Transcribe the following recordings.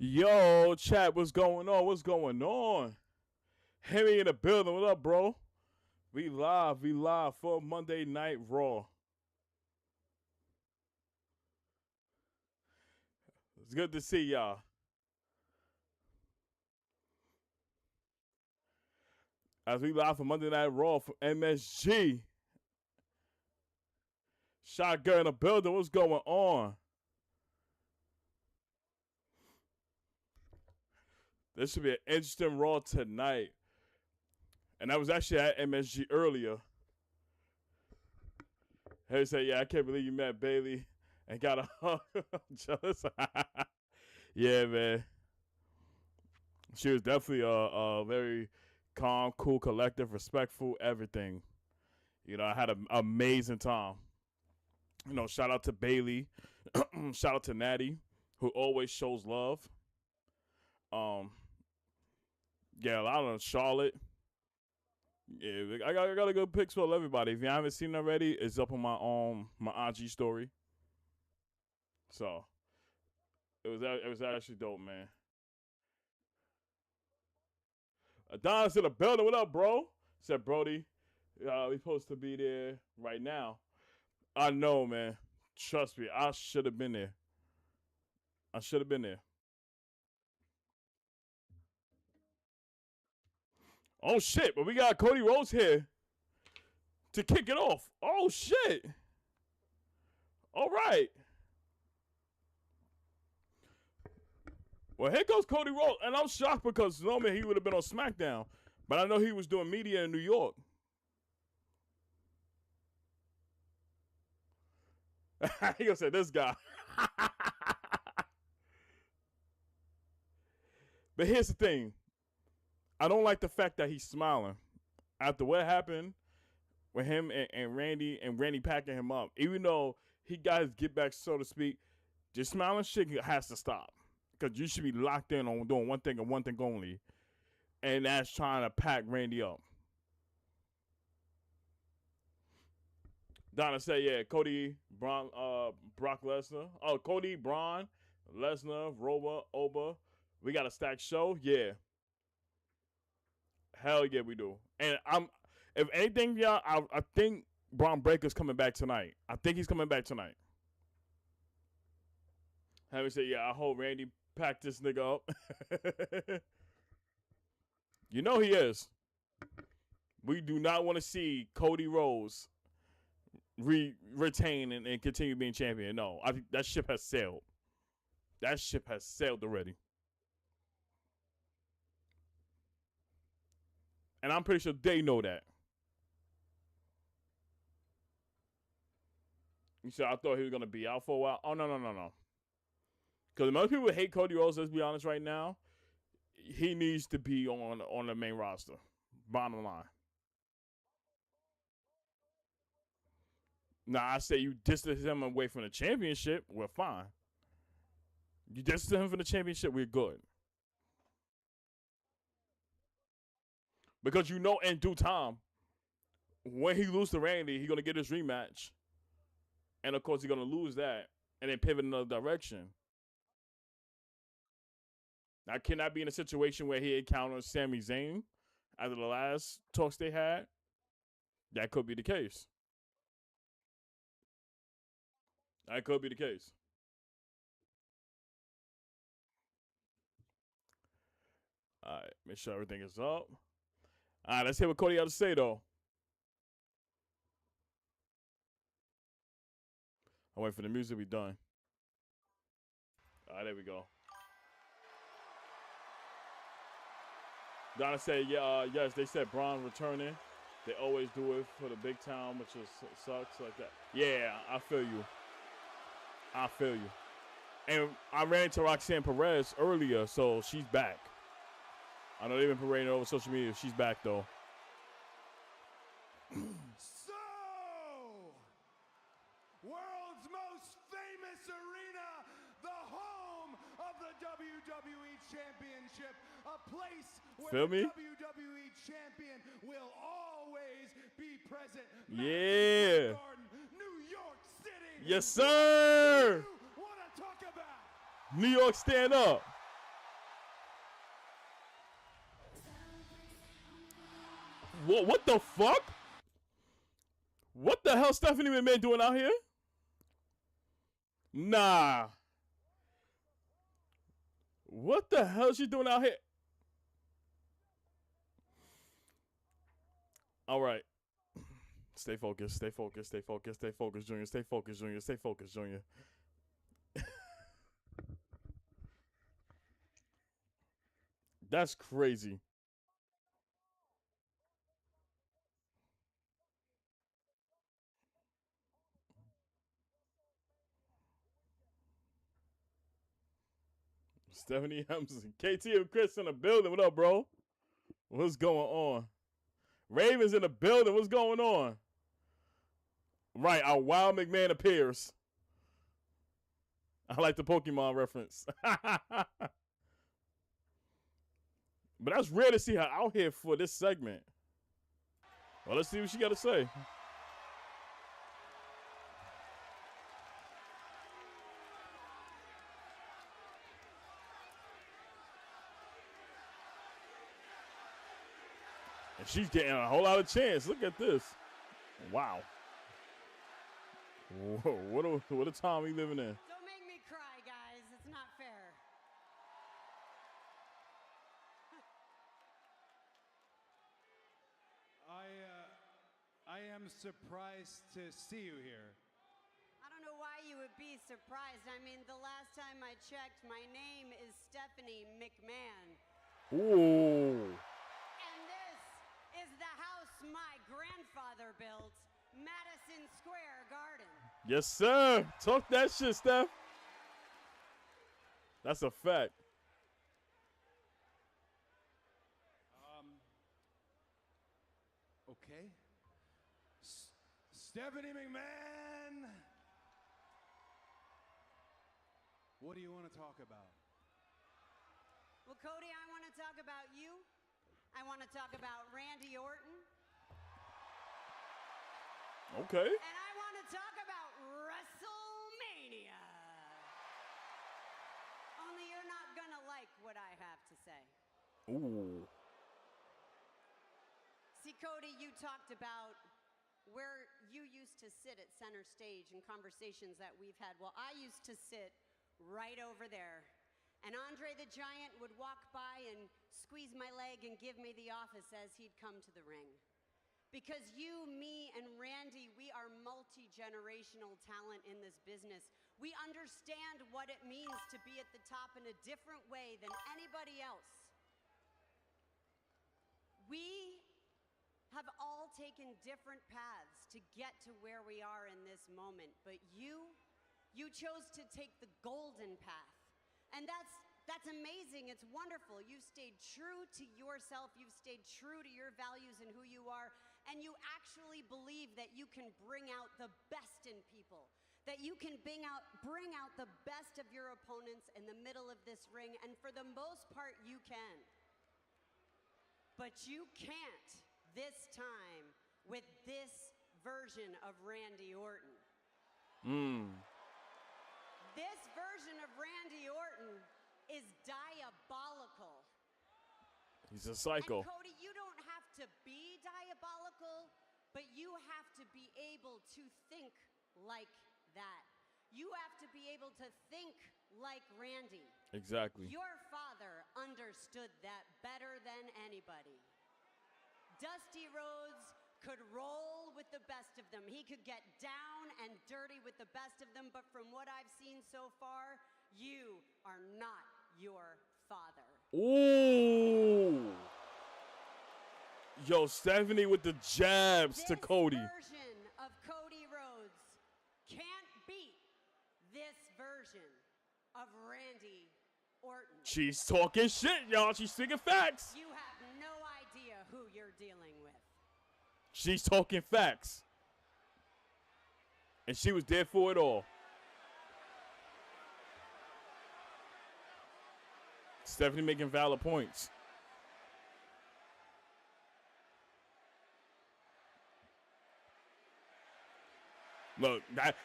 Yo, chat, what's going on? What's going on? Henry in the building. What up, bro? We live for Monday Night Raw. It's good to see y'all. As we live for Monday Night Raw from MSG. Shotgun in the building. What's going on? This should be an interesting Raw tonight. And I was actually at MSG earlier. Hey, say, yeah, I can't believe you met Bailey and got a hug. I'm jealous. Yeah, man. She was definitely a very calm, cool, collective, respectful, everything. You know, I had an amazing time. You know, shout out to Bailey. Shout out to Natty, who always shows love. Yeah, a lot of Charlotte. Yeah, I got a good pics for everybody. If you haven't seen it already, it's up on my IG story. So it was actually dope, man. Adonis in the building. What up, bro? Said Brody. We supposed to be there right now. I know, man. Trust me, I should have been there. I should have been there. Oh shit! But we got Cody Rhodes here to kick it off. Oh shit! All right. Well, here goes Cody Rhodes, and I'm shocked because normally he would have been on SmackDown, but I know he was doing media in New York. He gonna say this guy. But here's the thing. I don't like the fact that he's smiling. After what happened with him and Randy packing him up, even though he got his get back, so to speak, just smiling shit has to stop. Because you should be locked in on doing one thing and one thing only. And that's trying to pack Randy up. Donna said, yeah, Cody, Brock Lesnar. Oh, Cody, Braun, Lesnar, Roba, Oba. We got a stacked show? Yeah. Hell yeah, we do. And if anything, y'all, I think Braun Breaker's coming back tonight. I think he's coming back tonight. Having said, yeah, I hope Randy packed this nigga up. You know he is. We do not want to see Cody Rhodes retain and continue being champion. No, I think that ship has sailed. That ship has sailed already. And I'm pretty sure they know that. You said I thought he was gonna be out for a while. Oh no. Because most people hate Cody Rhodes. Let's be honest, right now, he needs to be on the main roster. Bottom line. Now I say you distance him away from the championship, we're fine. You distance him from the championship, we're good. Because you know in due time, when he loses to Randy, he's gonna get his rematch. And of course he's gonna lose that and then pivot in another direction. Now can I be in a situation where he encounters Sami Zayn after the last talks they had? That could be the case. That could be the case. All right, make sure everything is up. All right, let's hear what Cody had to say, though. I'll wait for the music to be done. All right, there we go. Donna said, yeah, yes, they said Braun returning. They always do it for the big town, which is sucks like that. Yeah, I feel you. I feel you. And I ran into Roxanne Perez earlier, so she's back. I know they've been parading over social media. She's back, though. So, world's most famous arena, the home of the WWE Championship, a place where Feel me? the WWE Champion will always be present. Yeah. Garden, New York City. Yes, sir. What to talk about? New York, stand up. What the fuck? What the hell Stephanie McMahon doing out here? Nah. What the hell is she doing out here? All right. Stay focused, stay focused, stay focused, stay focused, Junior. Stay focused, Junior. Stay focused, Junior. That's crazy. Stephanie Hemsley. KT and Chris in the building. What up, bro? What's going on? Ravens in the building. What's going on? Right, our Wild McMahon appears. I like the Pokemon reference. But that's rare to see her out here for this segment. Well, let's see what she got to say. And she's getting a whole lot of chance. Look at this. Wow. Whoa, what a time we living in. Don't make me cry, guys. It's not fair. I am surprised to see you here. I don't know why you would be surprised. I mean, the last time I checked, my name is Stephanie McMahon. Ooh. And this is the house my grandfather built, Madison Square Garden. Yes, sir. Talk that shit, Steph. That's a fact. Okay. Stephanie McMahon. What do you want to talk about? Well, Cody, I want to talk about you. I want to talk about Randy Orton. Okay. And I want to talk about WrestleMania. Only you're not going to like what I have to say. Ooh. See, Cody, you talked about where you used to sit at center stage in conversations that we've had. Well, I used to sit right over there. And Andre the Giant would walk by and squeeze my leg and give me the office as he'd come to the ring. Because you, me, and Randy, we are multi-generational talent in this business. We understand what it means to be at the top in a different way than anybody else. We have all taken different paths to get to where we are in this moment, but you chose to take the golden path. And that's amazing. It's wonderful. You've stayed true to yourself. You've stayed true to your values and who you are. And you actually believe that you can bring out the best in people, that you can bring out the best of your opponents in the middle of this ring. And for the most part, you can. But you can't this time with this version of Randy Orton. This version of Randy Orton is diabolical. He's a psycho. And Cody, you don't have to be diabolical, but you have to be able to think like that. You have to be able to think like Randy. Exactly. Your father understood that better than anybody. Dusty Rhodes could roll with the best of them. He could get down and dirty with the best of them, but from what I've seen so far, you are not your father. Ooh. Yo, Stephanie with the jabs to Cody. This version of Cody Rhodes can't beat this version of Randy Orton. She's talking shit, y'all. She's speaking facts. You have no idea who you're dealing with. She's talking facts. And she was there for it all. Stephanie making valid points. Look, that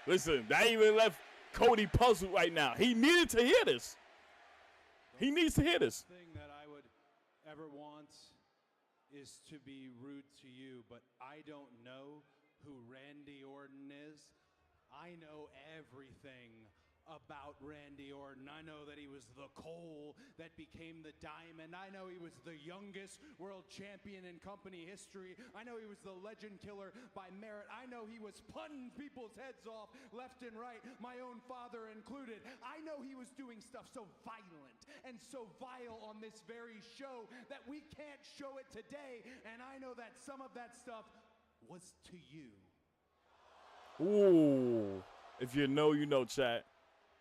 even left Cody puzzled right now. He needed to hear this. He needs to hear this. Thing that I would ever want is to be rude to you, but I don't know who Randy Orton is. I know everything about Randy Orton. I know that he was the coal that became the diamond. I know he was the youngest world champion in company history. I know he was the legend killer by merit. I know he was punting people's heads off left and right, my own father included. I know he was doing stuff so violent and so vile on this very show that we can't show it today. And I know that some of that stuff was to you. Ooh. If you know, you know, chat.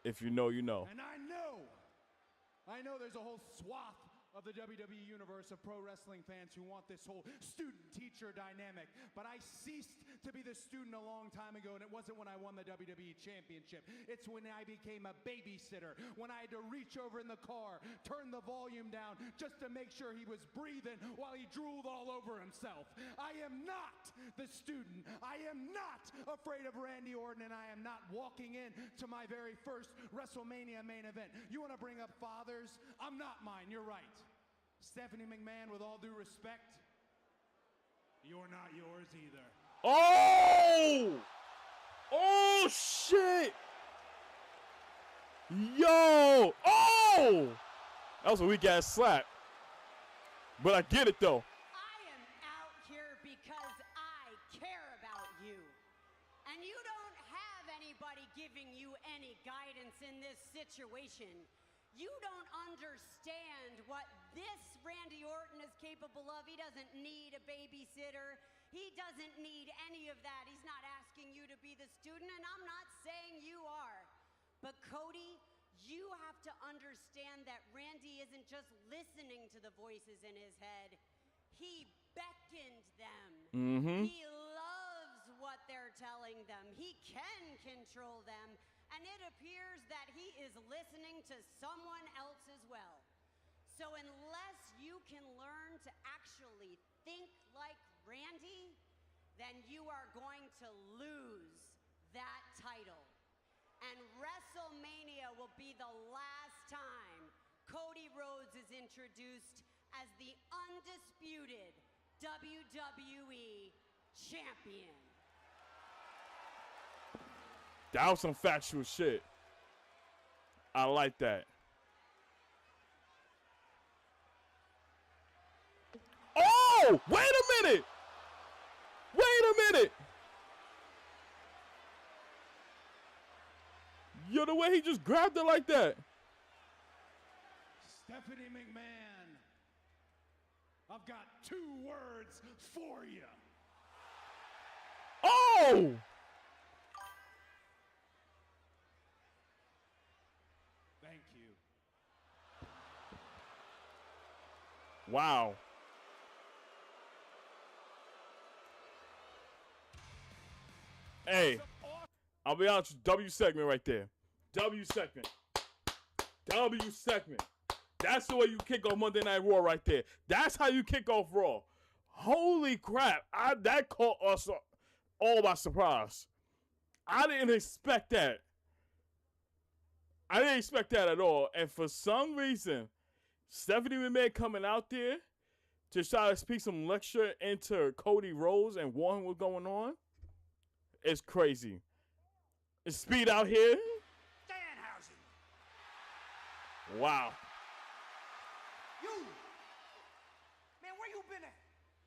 If you know, you know. And I know there's a whole swath of the WWE universe of pro wrestling fans who want this whole student-teacher dynamic. But I ceased to be the student a long time ago, and it wasn't when I won the WWE Championship. It's when I became a babysitter, when I had to reach over in the car, turn the volume down just to make sure he was breathing while he drooled all over himself. I am not the student. I am not afraid of Randy Orton, and I am not walking in to my very first WrestleMania main event. You want to bring up fathers? I'm not mine. You're right. Stephanie McMahon, with all due respect, you're not yours either. Oh! Oh, shit! Yo! Oh! That was a weak-ass slap. But I get it, though. I am out here because I care about you. And you don't have anybody giving you any guidance in this situation. You don't understand what this Randy Orton is capable of. He doesn't need a babysitter. He doesn't need any of that. He's not asking you to be the student, and I'm not saying you are. But Cody, you have to understand that Randy isn't just listening to the voices in his head. He beckoned them. Mm-hmm. He loves what they're telling them. He can control them. And it appears that he is listening to someone else as well. So unless you can learn to actually think like Randy, then you are going to lose that title. And WrestleMania will be the last time Cody Rhodes is introduced as the undisputed WWE Champion. That was some factual shit. I like that. Oh! Wait a minute! Wait a minute! Yo, the way he just grabbed it like that. Stephanie McMahon, I've got 2 words for you. Oh! Thank you. Wow. Hey, I'll be honest with you, W segment right there. W segment. W segment. That's the way you kick off Monday Night Raw right there. That's how you kick off Raw. Holy crap. That caught us all by surprise. I didn't expect that. I didn't expect that at all. And for some reason, Stephanie McMahon coming out there to try to speak some lecture into Cody Rhodes and warn him what's going on, it's crazy. Is Speed out here? Danhausen. Wow. You. Man, where you been at?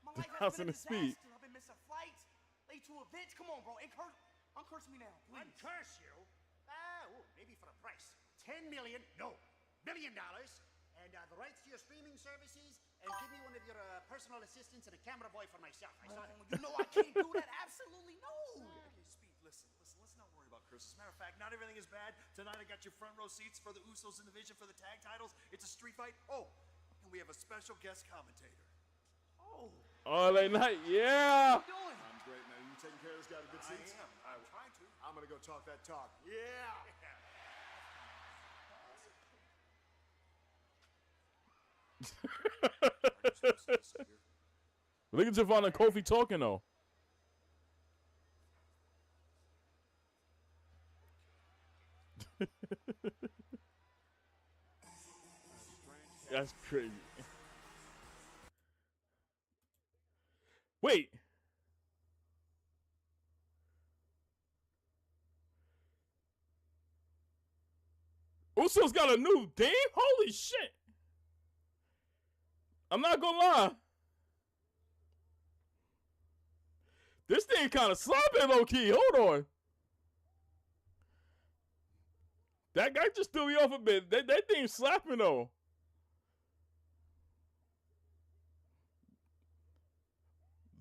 My life has Danhausen been a and Speed. disaster. I've been missing flights, late to events. Come on, bro. Uncurse me now, please. Uncurse you? Maybe for a price. $10 million, no, $1 billion, and the rights to your streaming services, and give me one of your personal assistants and a camera boy for myself. You know I can't do that. Absolutely no. Okay, Speed, listen. Let's not worry about Chris. As a matter of fact, not everything is bad. Tonight I got you front row seats for the Usos in the Division for the tag titles. It's a street fight. Oh, and we have a special guest commentator. Oh. All that night, yeah. What are you doing? I'm great, man. You taking care of this guy with good seats? I am. I'm trying to. I'm gonna go talk that talk. Yeah. Look at Javon and Kofi talking though. That's crazy. Wait. Usos got a new theme? Holy shit. I'm not gonna lie. This thing kind of slapping low key. Hold on. That guy just threw me off a bit. That thing slapping though.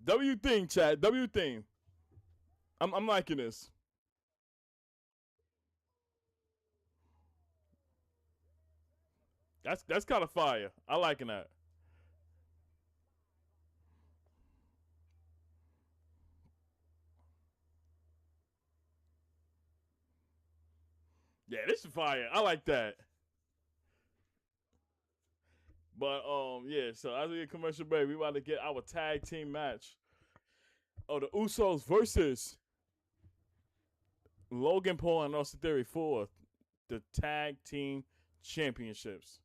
W thing, Chad. W thing. I'm liking this. That's kind of fire. I liking that. Yeah, this is fire. I like that. But yeah. So as we get commercial break, we about to get our tag team match. Oh, the Usos versus Logan Paul and Austin Theory for the tag team championships.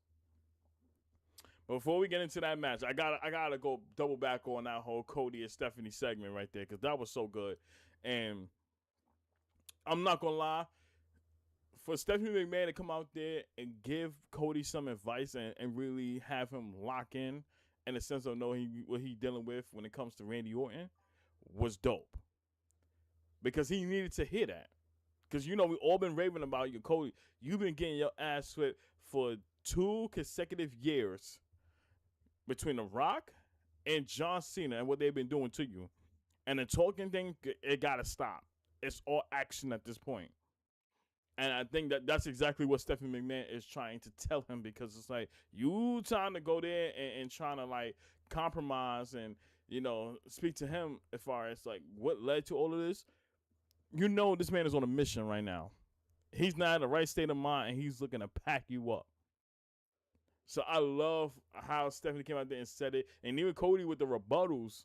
Before we get into that match, I gotta go double back on that whole Cody and Stephanie segment right there because that was so good. And I'm not gonna lie, for Stephanie McMahon to come out there and give Cody some advice and really have him lock in the sense of knowing what he dealing with when it comes to Randy Orton was dope. Because he needed to hear that. Because you know we all been raving about you, Cody. You've been getting your ass whipped for 2 consecutive years between The Rock and John Cena and what they've been doing to you. And the talking thing, it gotta stop. It's all action at this point. And I think that's exactly what Stephanie McMahon is trying to tell him because it's like you trying to go there and trying to like compromise and speak to him as far as like what led to all of this. You know this man is on a mission right now. He's not in the right state of mind and he's looking to pack you up. So I love how Stephanie came out there and said it, and even Cody with the rebuttals,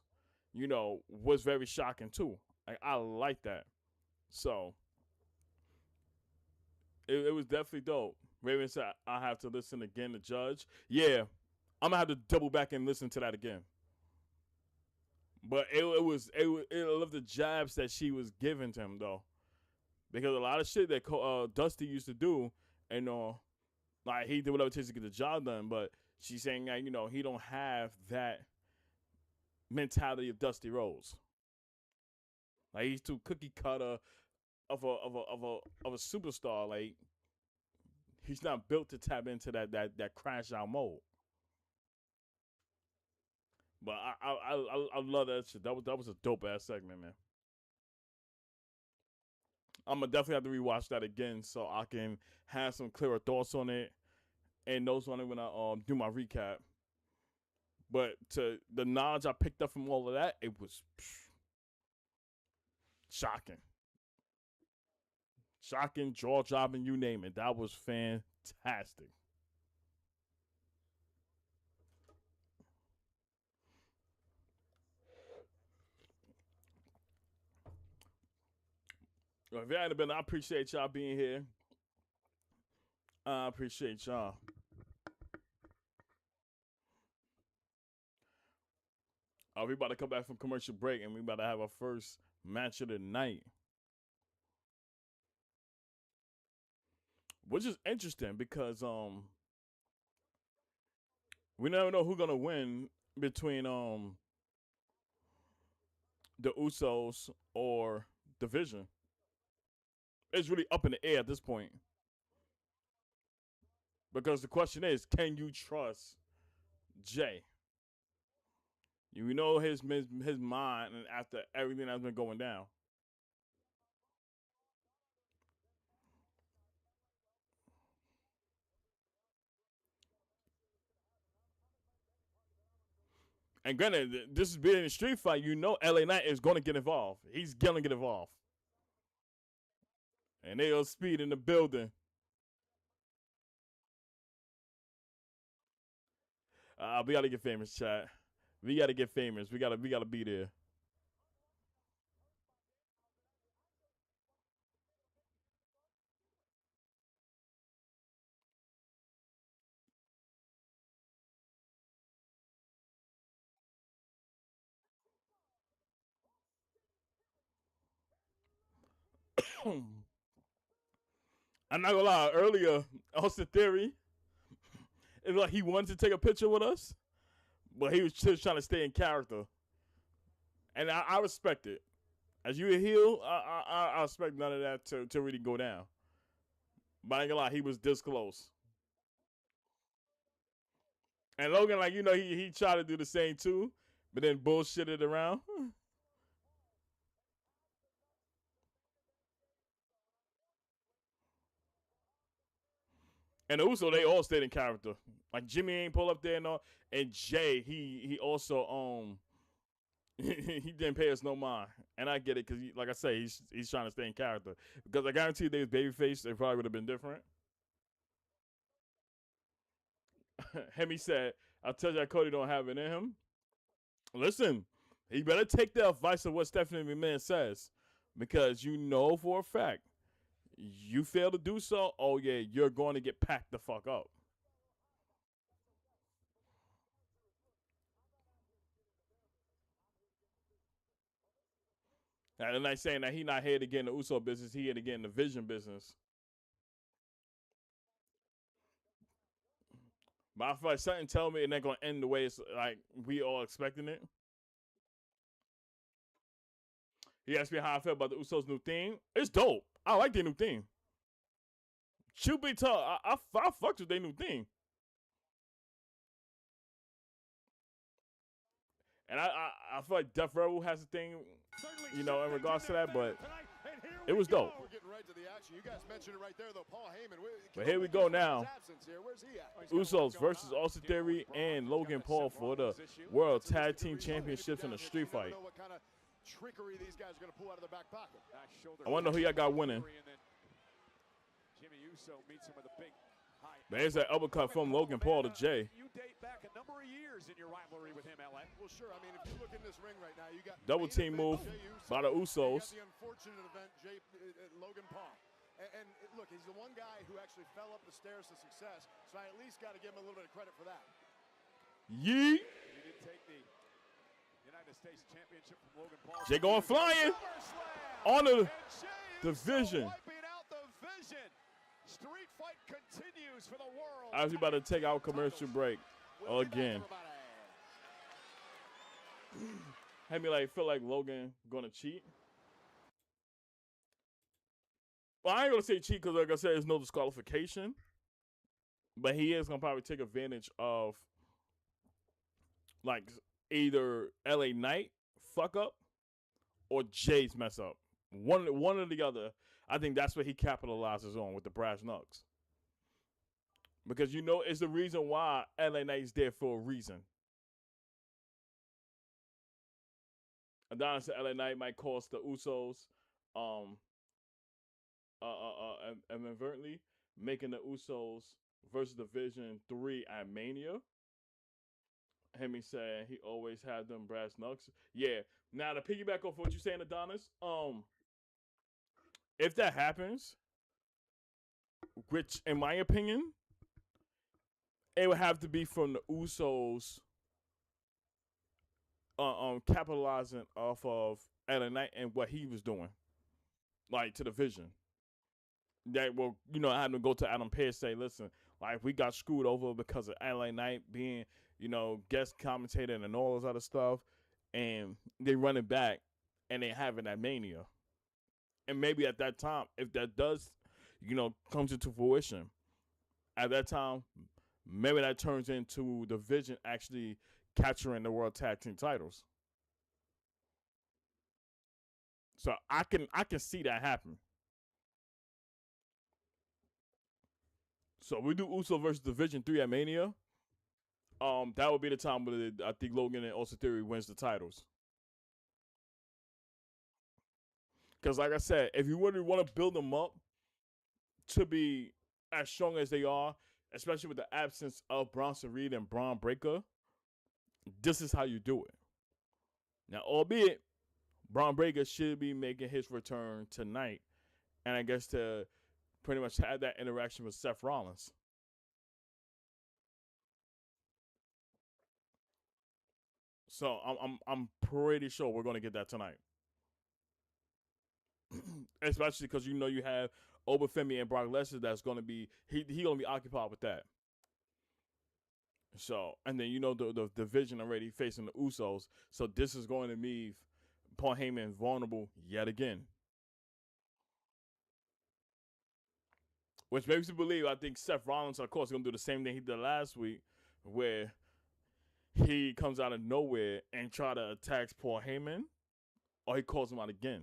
was very shocking too. Like I like that. So it was definitely dope. Raven said, I have to listen again to Judge. Yeah, I'm going to have to double back and listen to that again. But I love the jabs that she was giving to him, though. Because a lot of shit that Dusty used to do, and like he did whatever it takes to get the job done, but she's saying that, he don't have that mentality of Dusty Rhodes. Like he's too cookie cutter of a superstar. Like he's not built to tap into that crash out mode. But I love that shit. That was a dope ass segment, man. I'm gonna definitely have to rewatch that again so I can have some clearer thoughts on it and notes on it when I do my recap. But to the knowledge I picked up from all of that, it was shocking. Shocking, jaw dropping, you name it. That was fantastic. Well, if you hadn't been, I appreciate y'all being here. I appreciate y'all. We about to come back from commercial break and we about to have our first match of the night. Which is interesting because we never know who's gonna win between the Usos or Division. It's really up in the air at this point. Because the question is, can you trust Jay? You know his mind and after everything that's been going down. And granted, this is being a street fight. You know LA Knight is going to get involved. He's going to get involved. And they'll speed in the building. We got to get famous, chat. We got to get famous. We got to be there. I'm not gonna lie. Earlier, Austin Theory, it was like he wanted to take a picture with us, but he was just trying to stay in character, and I respect it. As you a heel, I expect none of that to really go down. But I ain't gonna lie, he was this close. And Logan, like, you know, he tried to do the same too, but then bullshitted around. And also, they all stayed in character. Like Jimmy ain't pull up there and all, and Jay, he also he didn't pay us no mind, and I get it because, like I say, he's trying to stay in character. Because I guarantee you, they was babyface, they probably would have been different. Hemi said, "I'll tell you that Cody don't have it in him." Listen, he better take the advice of what Stephanie McMahon says, because you know for a fact, you fail to do so, oh yeah, you're going to get packed the fuck up. And they're not saying that he not here to get in the Uso business, he here to get in the Vision business. But I feel like something tell me it ain't gonna end the way it's like we all expecting it. He asked me how I felt about the Usos' new theme. It's dope. I like their new theme. Should be tough. I fucked with their new theme. And I feel like Def Rebel has a thing, you know, in regards to that, but it was dope. But here we go now. Usos versus Austin Theory and Logan Paul for the World Tag Team Championships in a street fight. I want to know who y'all got winning. But here's that uppercut from Logan Paul to Jay. You date back a number of years in your rivalry with him, LA. Well, sure. I mean, if you look in this ring right now, you got double team move by the Usos. The unfortunate event, Logan Paul. And look, he's the one guy who actually fell up the stairs to success, so I at least got to give him a little bit of credit for that. Yeet. He did take the United States Championship from Logan Paul. Jay going flying on the division. Street fight continues for the world. I was about to take our commercial break again. Had me like feel like Logan gonna cheat. Well, I ain't gonna say cheat because, like I said, there's no disqualification. But he is gonna probably take advantage of like either LA Knight fuck up or Jay's mess up. One or the other. I think that's what he capitalizes on with the brass knucks. Because you know it's the reason why LA Knight's there for a reason. Adonis said LA Knight might cost the Usos inadvertently, making the Usos versus Division 3 at Mania. Hemi said he always had them brass knucks. Yeah. Now to piggyback off what you're saying, Adonis, if that happens, which in my opinion, it would have to be from the Usos capitalizing off of LA Knight and what he was doing. Like to the Vision. That will, you know, have to go to Adam Pearce say, listen, like we got screwed over because of LA Knight being, you know, guest commentator and all this other stuff, and they run it back and they having that Mania. And maybe at that time, if that does, you know, comes into fruition, at that time, maybe that turns into the Vision actually capturing the World Tag Team titles. So I can see that happen. So we do Uso versus Division 3 at Mania. That would be the time where I think Logan and Austin Theory wins the titles. Because, like I said, if you really want to build them up to be as strong as they are, especially with the absence of Bronson Reed and Braun Breaker, this is how you do it. Now, albeit, Braun Breaker should be making his return tonight, and I guess to pretty much have that interaction with Seth Rollins. So I'm pretty sure we're going to get that tonight. especially because you know you have Obafemi and Brock Lesnar that's gonna be he gonna be occupied with that. So, and then you know the division already facing the Usos, so this is going to leave Paul Heyman vulnerable yet again. Which makes me believe, I think Seth Rollins, of course, is going to do the same thing he did last week, where he comes out of nowhere and try to attack Paul Heyman, or he calls him out again.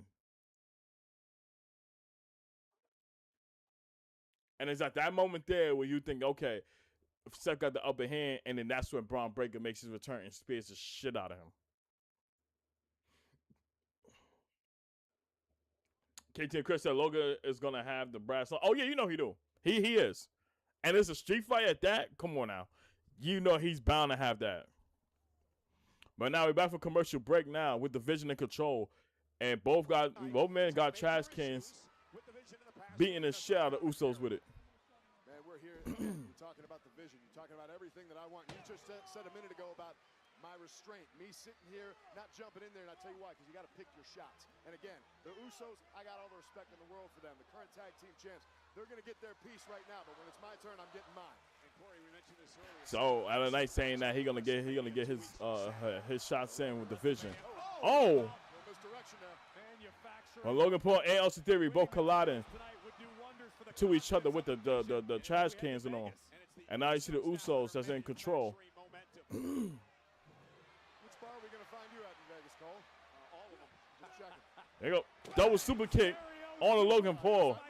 And it's at that moment there where you think, okay, Seth got the upper hand, and then that's when Braun Breaker makes his return and spears the shit out of him. KT and Chris said Logan is gonna have the brass. Oh yeah, you know he do. He is, and it's a street fight at that. Come on now, you know he's bound to have that. But now we're back for commercial break now with the Vision and Control, and both men got trash cans, beating the shit out of Usos with it. Man, we're here you're talking about the Vision. You're talking about everything that I want. You just said a minute ago about my restraint, me sitting here, not jumping in there, and I tell you why, because you got to pick your shots. And again, the Usos, I got all the respect in the world for them. The current tag team champs, they're going to get their piece right now, but when it's my turn, I'm getting mine. And Corey, we mentioned this earlier. So LA Knight saying that he's gonna get his shots in with the Vision. Oh! Well, Logan Paul and Austin Theory both colliding to each other with the trash cans and all. And now you see the Usos that's in control. There you go. Double super kick on the Logan Paul. That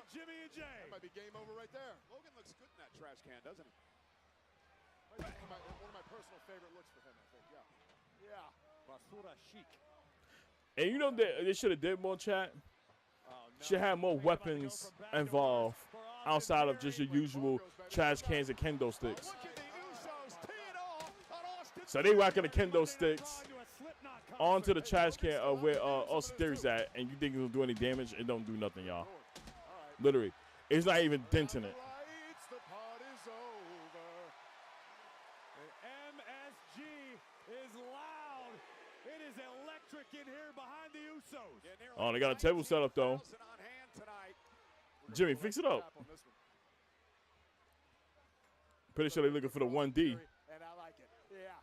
might be game over right there. Logan looks good in that trash can, doesn't he? One of my personal favorite looks for him, I think. Yeah. Basura chic. And you know they should have did more, chat. Should have more weapons involved outside of just your usual trash cans and kendo sticks. So they whacking the kendo sticks onto the trash can of where Austin Theory's at, and you think it'll do any damage? It don't do nothing, y'all. Literally, it's not even denting it. MSG is loud. It is electric in here behind the Usos. Oh, they got a table set up though. Jimmy, fix it up. Pretty sure they're looking for the 1D. And I like it. Yeah.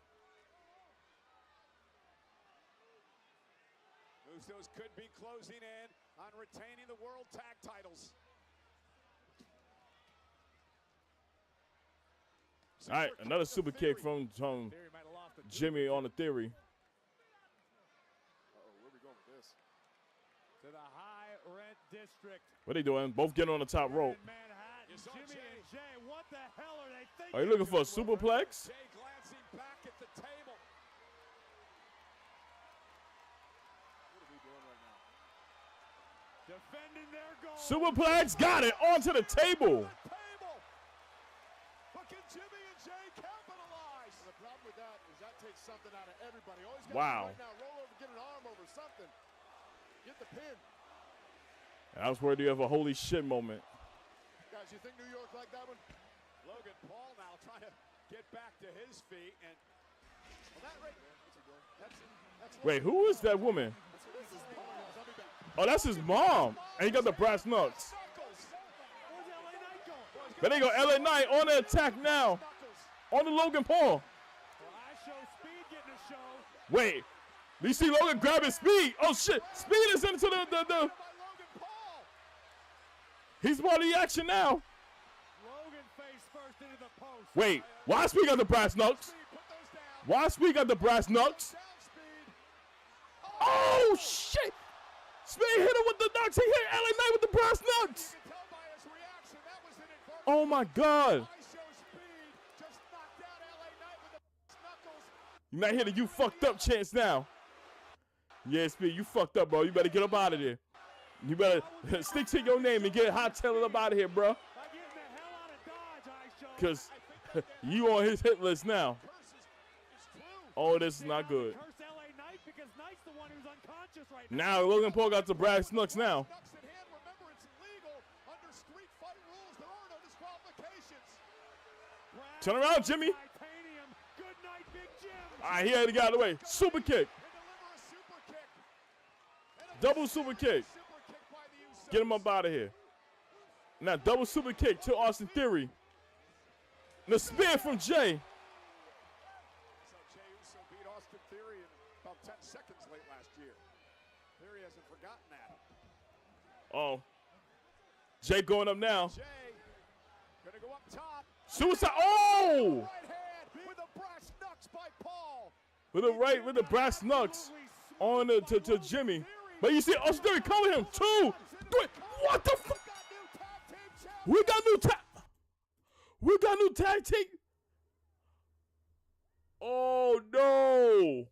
Usos could be closing in on retaining the World Tag Titles. All right, another super kick from Jimmy on the Theory. Where are we going with this? To the high rent district. What are they doing? Both getting on the top rope. Jimmy and Jay, what the hell are they thinking? Are you looking for a superplex? Jay glancing back at the table. What are we doing right now? Defending their goal. Superplex, got it, onto the table. But can Jimmy and Jay capitalize? The problem with that is that takes something out of everybody. Always got Wow. right now, roll over, get an arm over something. Get the pin. That was where you have a holy shit moment. Guys, you think New York like that one? Logan Paul now trying to get back to his feet, and well, that's Wait, who is that woman? Oh, that's his mom. And he got the brass knucks. But there you go, LA Knight on the attack now. On the Logan Paul. Wait, you see Logan grabbing Speed. Oh shit, Speed is into the he's part of the action now. Wait, why Speed got the brass knucks? Why Speed got the brass knucks? Oh shit! Speed hit him with the knucks. He hit LA Knight with the brass knucks. Oh my God! You're not hitting you fucked up chance now. Yeah, Speed, you fucked up, bro. You better get up out of there. You better stick to your name and get hot-tailing up out of here, bro. Because you on his hit list now. Oh, this is not good. Now Logan Paul got the brass knucks now. Turn around, Jimmy. All right, he had to get out of the way. Super kick. Double super kick. Get him up out of here. Now, double super kick to Austin Theory. The spear from Jay. So Jey Uso beat Austin Theory in about 10 seconds late last year. Theory hasn't forgotten that. Oh. Jay going up now. Jay gonna go up top. Suicide. Oh! Right hand with a brass knucks by Paul. With the brass knucks on to Jimmy. But you see Austin Theory coming him. 2, 3. What the fuck? We got new tag team. Oh no.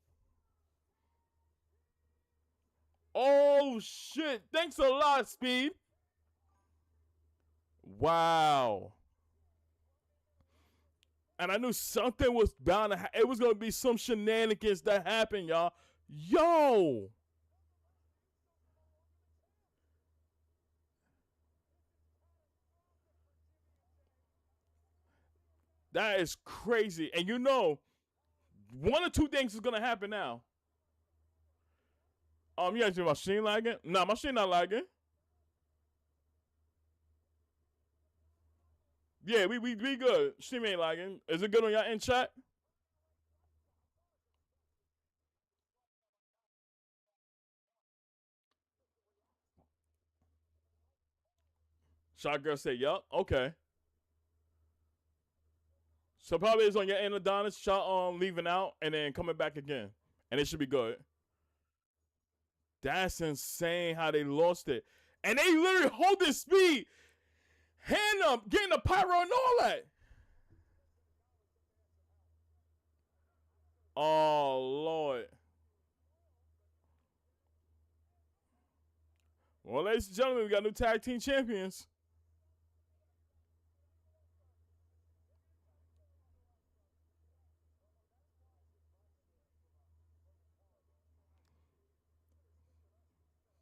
Oh shit. Thanks a lot, Speed. Wow. And I knew something was bound to it was going to be some shenanigans that happened, y'all. Yo. That is crazy. And you know, one or two things is going to happen now. You guys see my machine lagging? Nah, my machine not lagging. Yeah, we good. Stream ain't lagging. Is it good on y'all in chat? Shot girl said, yup. Okay. So probably it's on your end, Adonis. Shot leaving out and then coming back again. And it should be good. That's insane how they lost it. And they literally holding Speed. Hand up, getting the pyro and all that. Oh, Lord. Well, ladies and gentlemen, we got new tag team champions.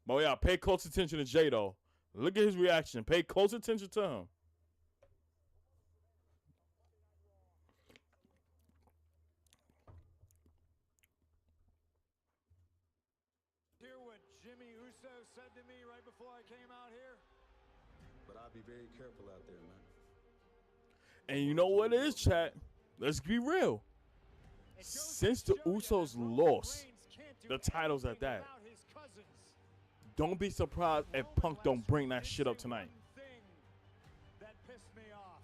Oh, yeah, pay close attention to Jay, though. Look at his reaction. Pay close attention to him. Hear what Jimmy Uso said to me right before I came out here? But I'll be very careful out there, man. And you know what it is, chat? Let's be real. Since the Usos lost the titles at that, don't be surprised if Punk don't bring that shit up tonight.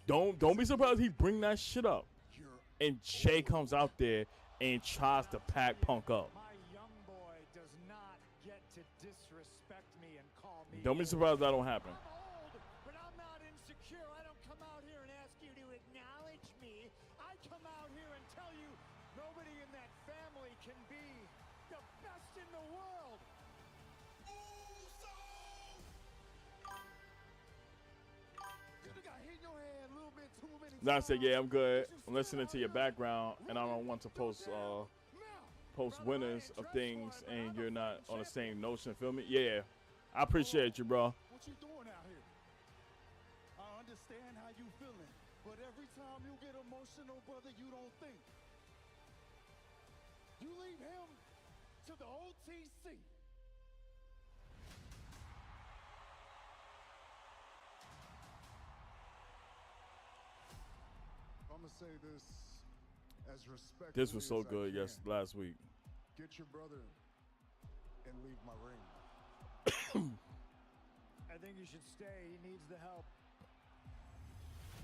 Don't be surprised he bring that shit up. And Jay comes out there and tries to pack Punk up. Don't be surprised that don't happen. But I'm not insecure. I don't come out here and ask you to acknowledge me. I come out here and tell you nobody in that family can be the best in the world. Now I said, yeah, I'm good. I'm listening to your background, and I don't want to post winners of things, and you're not on the same notion. Feel me? Yeah, I appreciate you, bro. What you doing out here? I understand how you feeling, but every time you get emotional, brother, you don't think. You leave him to the OTC. I'm gonna say this as respectfully. This was so as I good, can. yes, last week. Get your brother and leave my ring. I think you should stay. He needs the help.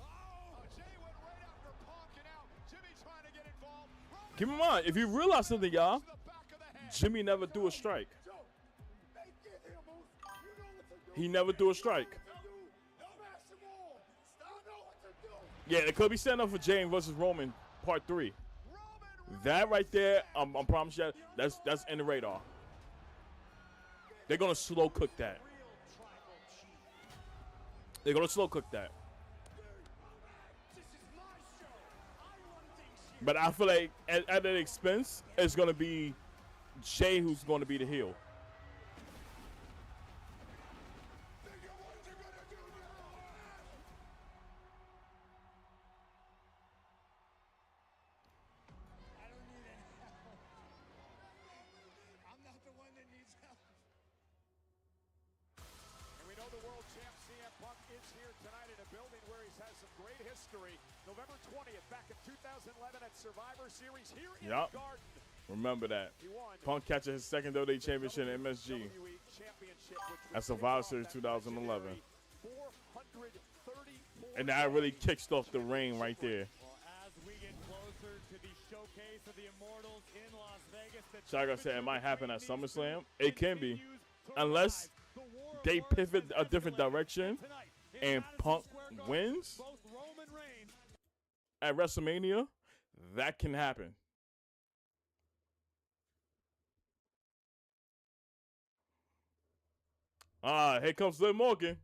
Oh, Jay went right after Punk and out. Jimmy trying to get involved. Keep in mind, if you realize something, y'all, Jimmy never threw a strike. He never threw a strike. Yeah, it could be setting up for Jane versus Roman Part 3. That right there, I promise you, that's in the radar. They're gonna slow cook that. They're gonna slow cook that. But I feel like at that expense, it's gonna be Jay who's gonna be the heel. is here tonight in a building where he's had some great history. November 20th, back in 2011 at Survivor Series here in the Garden. Remember that. Punk catching his second WWE Championship in MSG at Survivor Series 2011. And that really kicks off the reign right there. As we get closer to the showcase of the Immortals in Las Vegas, Chaga said it might happen at SummerSlam. It can be. Unless they pivot a different direction and Punk wins at WrestleMania, that can happen. Here comes Liv Morgan.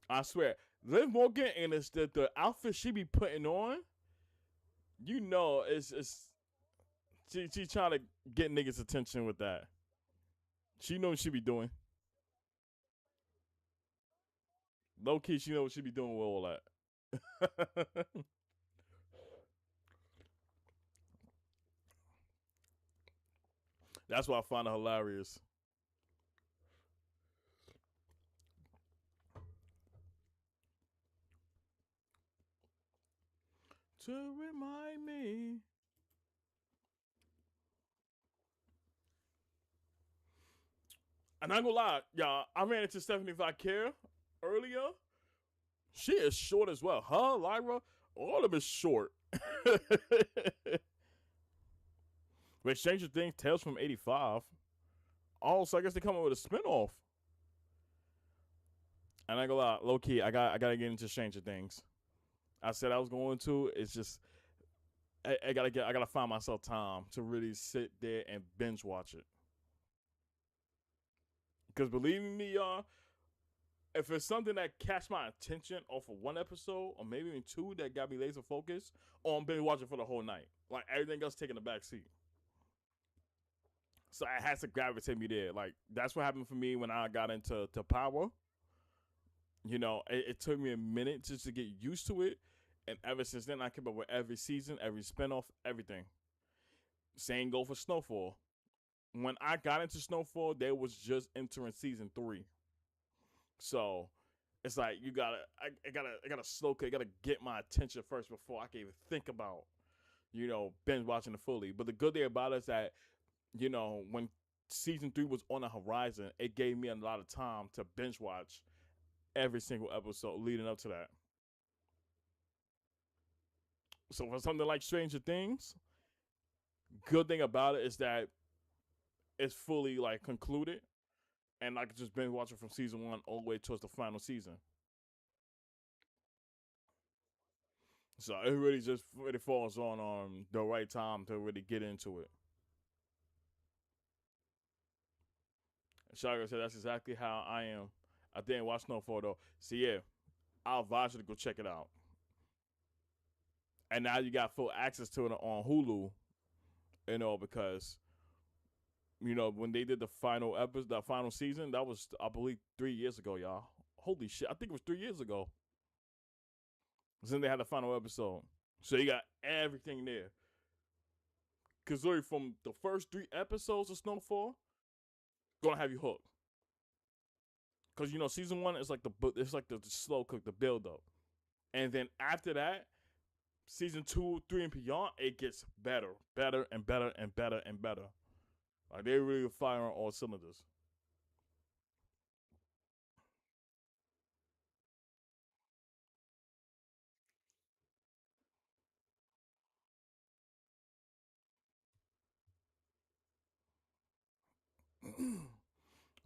I swear, Liv Morgan and it's the outfit she be putting on, you know, she trying to get niggas' attention with that. She know what she be doing. Low key, she know what she be doing with all that. That's why I find it hilarious. To remind me. And I'm gonna lie, y'all, I ran into Stephanie Vaquer earlier. She is short as well. Her, Lyra, all of them is short. But Stranger Things, Tales from 85. Also, I guess they come up with a spinoff. And I go lie, low key, I gotta get into Stranger Things. I said I was going to. It's just I gotta find myself time to really sit there and binge watch it. Because believe me, y'all, if it's something that catch my attention off of one episode or maybe even two that got me laser focused, I'm binge watching for the whole night. Like everything else taking the back seat. So it has to gravitate me there. Like that's what happened for me when I got into Power. You know, it took me a minute just to get used to it. And ever since then, I kept up with every season, every spinoff, everything. Same go for Snowfall. When I got into Snowfall, they was just entering season 3. So it's like I gotta slow cook. I gotta get my attention first before I can even think about, you know, binge watching it fully. But the good thing about it is that, you know, when season 3 was on the horizon, it gave me a lot of time to binge watch every single episode leading up to that. So for something like Stranger Things, good thing about it is that it's fully like concluded, and I could just binge watch it from season 1 all the way towards the final season. So it really just really falls on the right time to really get into it. Shaka said that's exactly how I am. I didn't watch Snowfall though. So yeah, I'll advise you to go check it out. And now you got full access to it on Hulu, you know, because, you know, when they did the final episode, the final season, that was, I believe, 3 years ago, y'all. Holy shit, I think it was 3 years ago. Then they had the final episode. So you got everything there. Because literally from the first 3 episodes of Snowfall, gonna have you hooked. Because, you know, season 1 is like the slow cook, the build up. And then after that, season 2, 3, and beyond, it gets better, and better, and better, and better. Like, they really fire on all cylinders.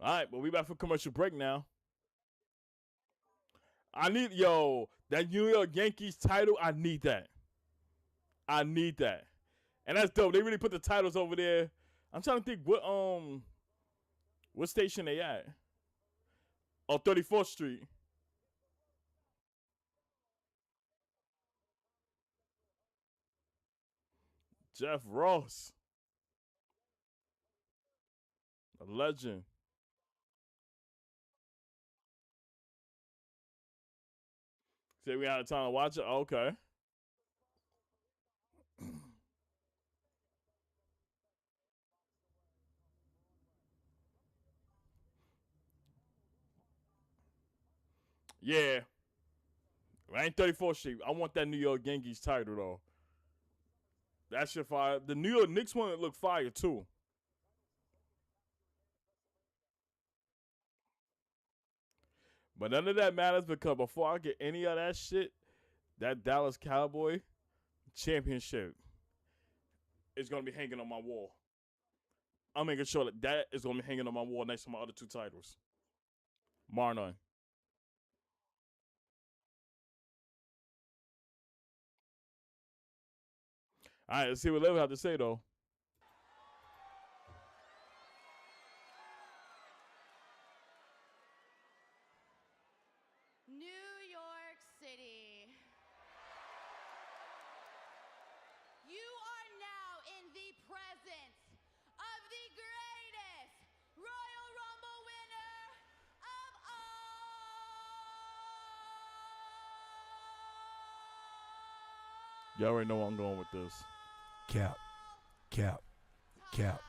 All right, well, we back for commercial break now. I need, that New York Yankees title, I need that. And that's dope. They really put the titles over there. I'm trying to think what station they at? Oh, 34th Street. Jeff Ross. A legend. Say we had time to watch it? Oh, okay. Yeah. I ain't 34th Street. I want that New York Yankees title, though. That shit fire. The New York Knicks one look fire, too. But none of that matters because before I get any of that shit, that Dallas Cowboy championship is going to be hanging on my wall. I'm making sure that that is going to be hanging on my wall next to my other two titles. Marnon. All right, let's see what Lev have to say, though. New York City. You are now in the presence of the greatest Royal Rumble winner of all. Y'all already know where I'm going with this. Cap, cap, cap,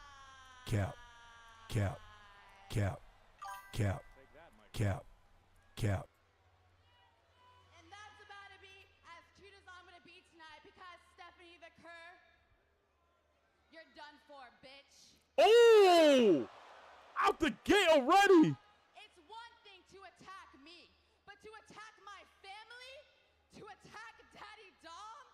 cap, cap, cap, cap, cap, cap. And that's about to be as cute as I'm gonna be tonight because Stephanie the Cur, you're done for, bitch. Oh! Out the gate already! It's one thing to attack me, but to attack my family, to attack Daddy Dom,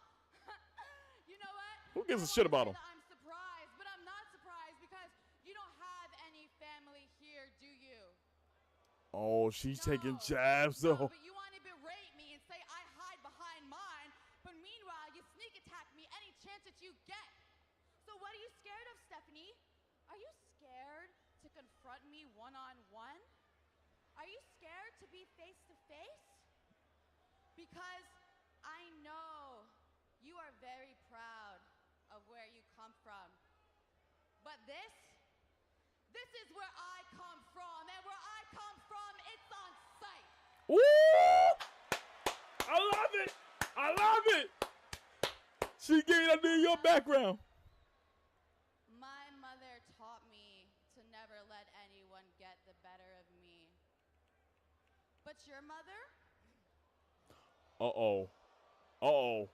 you know what? Who gives a shit about him? I'm surprised, but I'm not surprised because you don't have any family here, do you? Oh, she's taking jabs, though. But you want to berate me and say I hide behind mine, but meanwhile you sneak attack me any chance that you get. So what are you scared of, Stephanie? Are you scared to confront me one-on-one? Are you scared to be face-to-face? Because I know you are very proud of where you come from. But this is where I come from, and where I come from, it's on sight. Woo! I love it! I love it! She gave me that New York background. My mother taught me to never let anyone get the better of me. But your mother? Uh-oh. Uh-oh.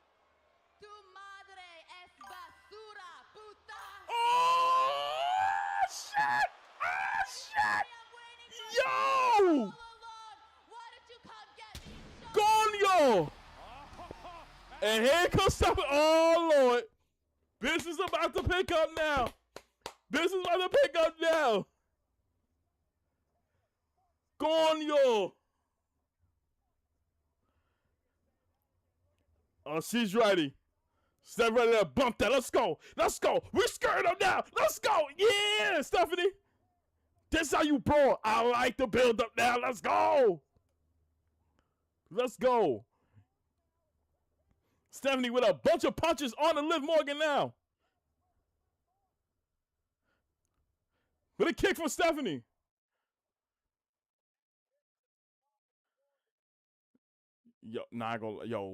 Tu madre es basura, puta! Oh, shit! Oh, shit! Yo! Why did you come get me? Coño! And here comes something. Oh, Lord. This is about to pick up now. This is about to pick up now. Coño! Oh, she's ready. Steph ready to bump that. Let's go. Let's go. We skirting them now. Let's go. Yeah, Stephanie. This how you brawl. I like the build up now. Let's go. Let's go. Stephanie with a bunch of punches on to Liv Morgan now. With a kick from Stephanie. Yo, nah,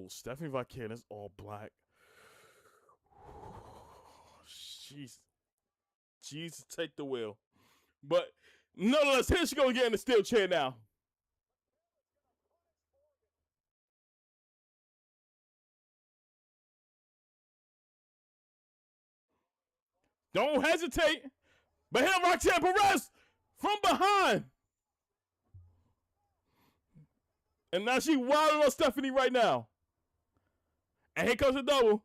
Stephanie Vaquer is all black. Jesus, take the wheel. But nonetheless, here she gonna get in the steel chair now. Don't hesitate. But here Roxanne Perez from behind. And now she wilding on Stephanie right now. And here comes the double.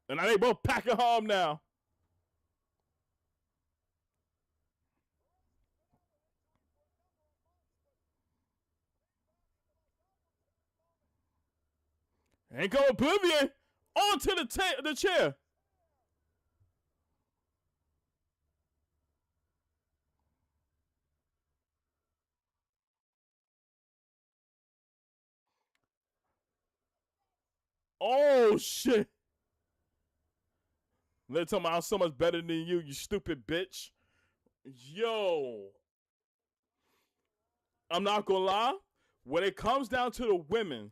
And now they both packing home now. And go Oblivion onto the chair. Oh, shit. They're talking about I'm so much better than you, you stupid bitch. Yo. I'm not going to lie. When it comes down to the women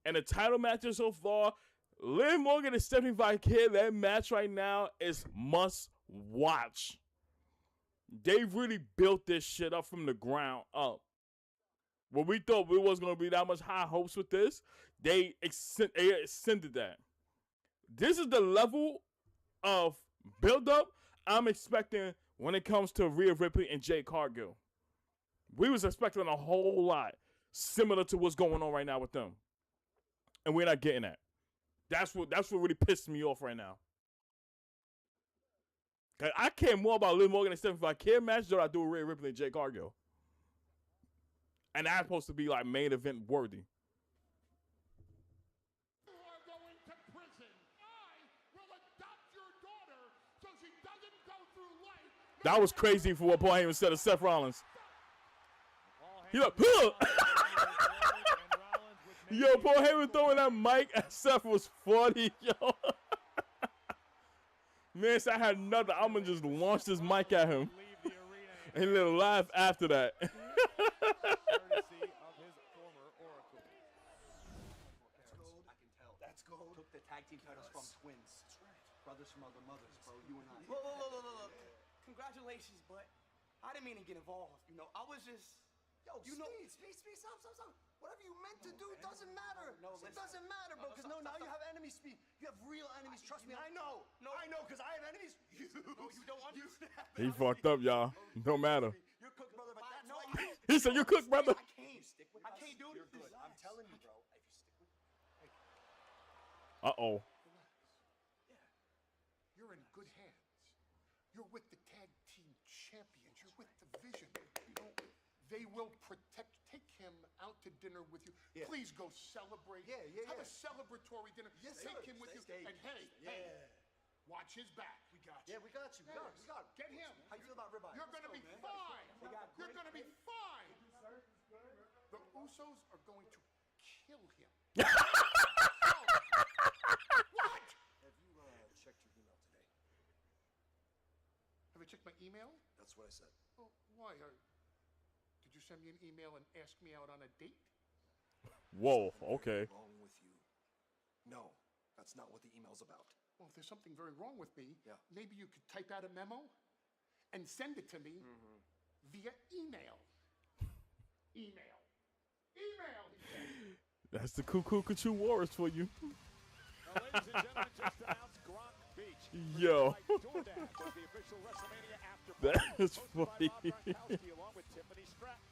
and the title matches so far, Liv Morgan and Stephanie Vaquer, that match right now is must watch. They really built this shit up from the ground up. When we thought we wasn't going to be that much high hopes with this, they extended that. This is the level of build-up I'm expecting when it comes to Rhea Ripley and Jade Cargill. We was expecting a whole lot similar to what's going on right now with them. And we're not getting that. That's what really pissed me off right now. I care more about Liv Morgan and Stephanie if I care match than I do with Rhea Ripley and Jade Cargill. And that's supposed to be like main event worthy. You are going to prison. I will adopt your daughter so she doesn't go through life. That was crazy for what Paul Heyman said of Seth Rollins. He like, huh! Yo, Paul Heyman throwing that mic at Seth was funny, yo. Man, so I had nothing. I'm going to just launch this mic at him. And then laugh after that. That's gold. Took the tag team titles from twins. That's right. Brothers from other mothers, bro. You and I. Look. Congratulations, but I didn't mean to get involved. You know, I was just... Yo, Speed, stop. Whatever you meant to do doesn't matter. It doesn't matter, bro, because now you have enemies, Speed. You have real enemies, trust me. I know, because I have enemies. You don't understand. He fucked up, y'all. No matter. You're cooked, brother, but that's why He said, you cooked, brother. I can't do this. You're good. I'm telling you, bro. If you stick with me. Uh-oh. Yeah. You're in good hands. You're with the tag team champions. You're with the Vision. You know, they will take him out to dinner with you. Yeah. Please go celebrate. Yeah. Have a celebratory dinner. Yes, take sir. him with you. Steak. And hey, watch his back. We got you. Yeah, we got you. We got it. Get him. How you feel about ribeye? You're going to be fine. You're going to be fine. The Usos are going to kill him. What? Have you checked your email today? Have I checked my email? That's what I said. Oh, why? Did you send me an email and ask me out on a date? Whoa, okay. Wrong with you. No, that's not what the email's about. Well, if there's something very wrong with me, Yeah. maybe you could type out a memo and send it to me via email. Email. He said. That's the Cuckoo Cuckoo Warriors for you. Now, ladies and gentlemen, just announced Gronk Beach. Yo. DoorDash was the official WrestleMania after That is hosted by funny. Rob Gronkowski along with Tiffany Stratton,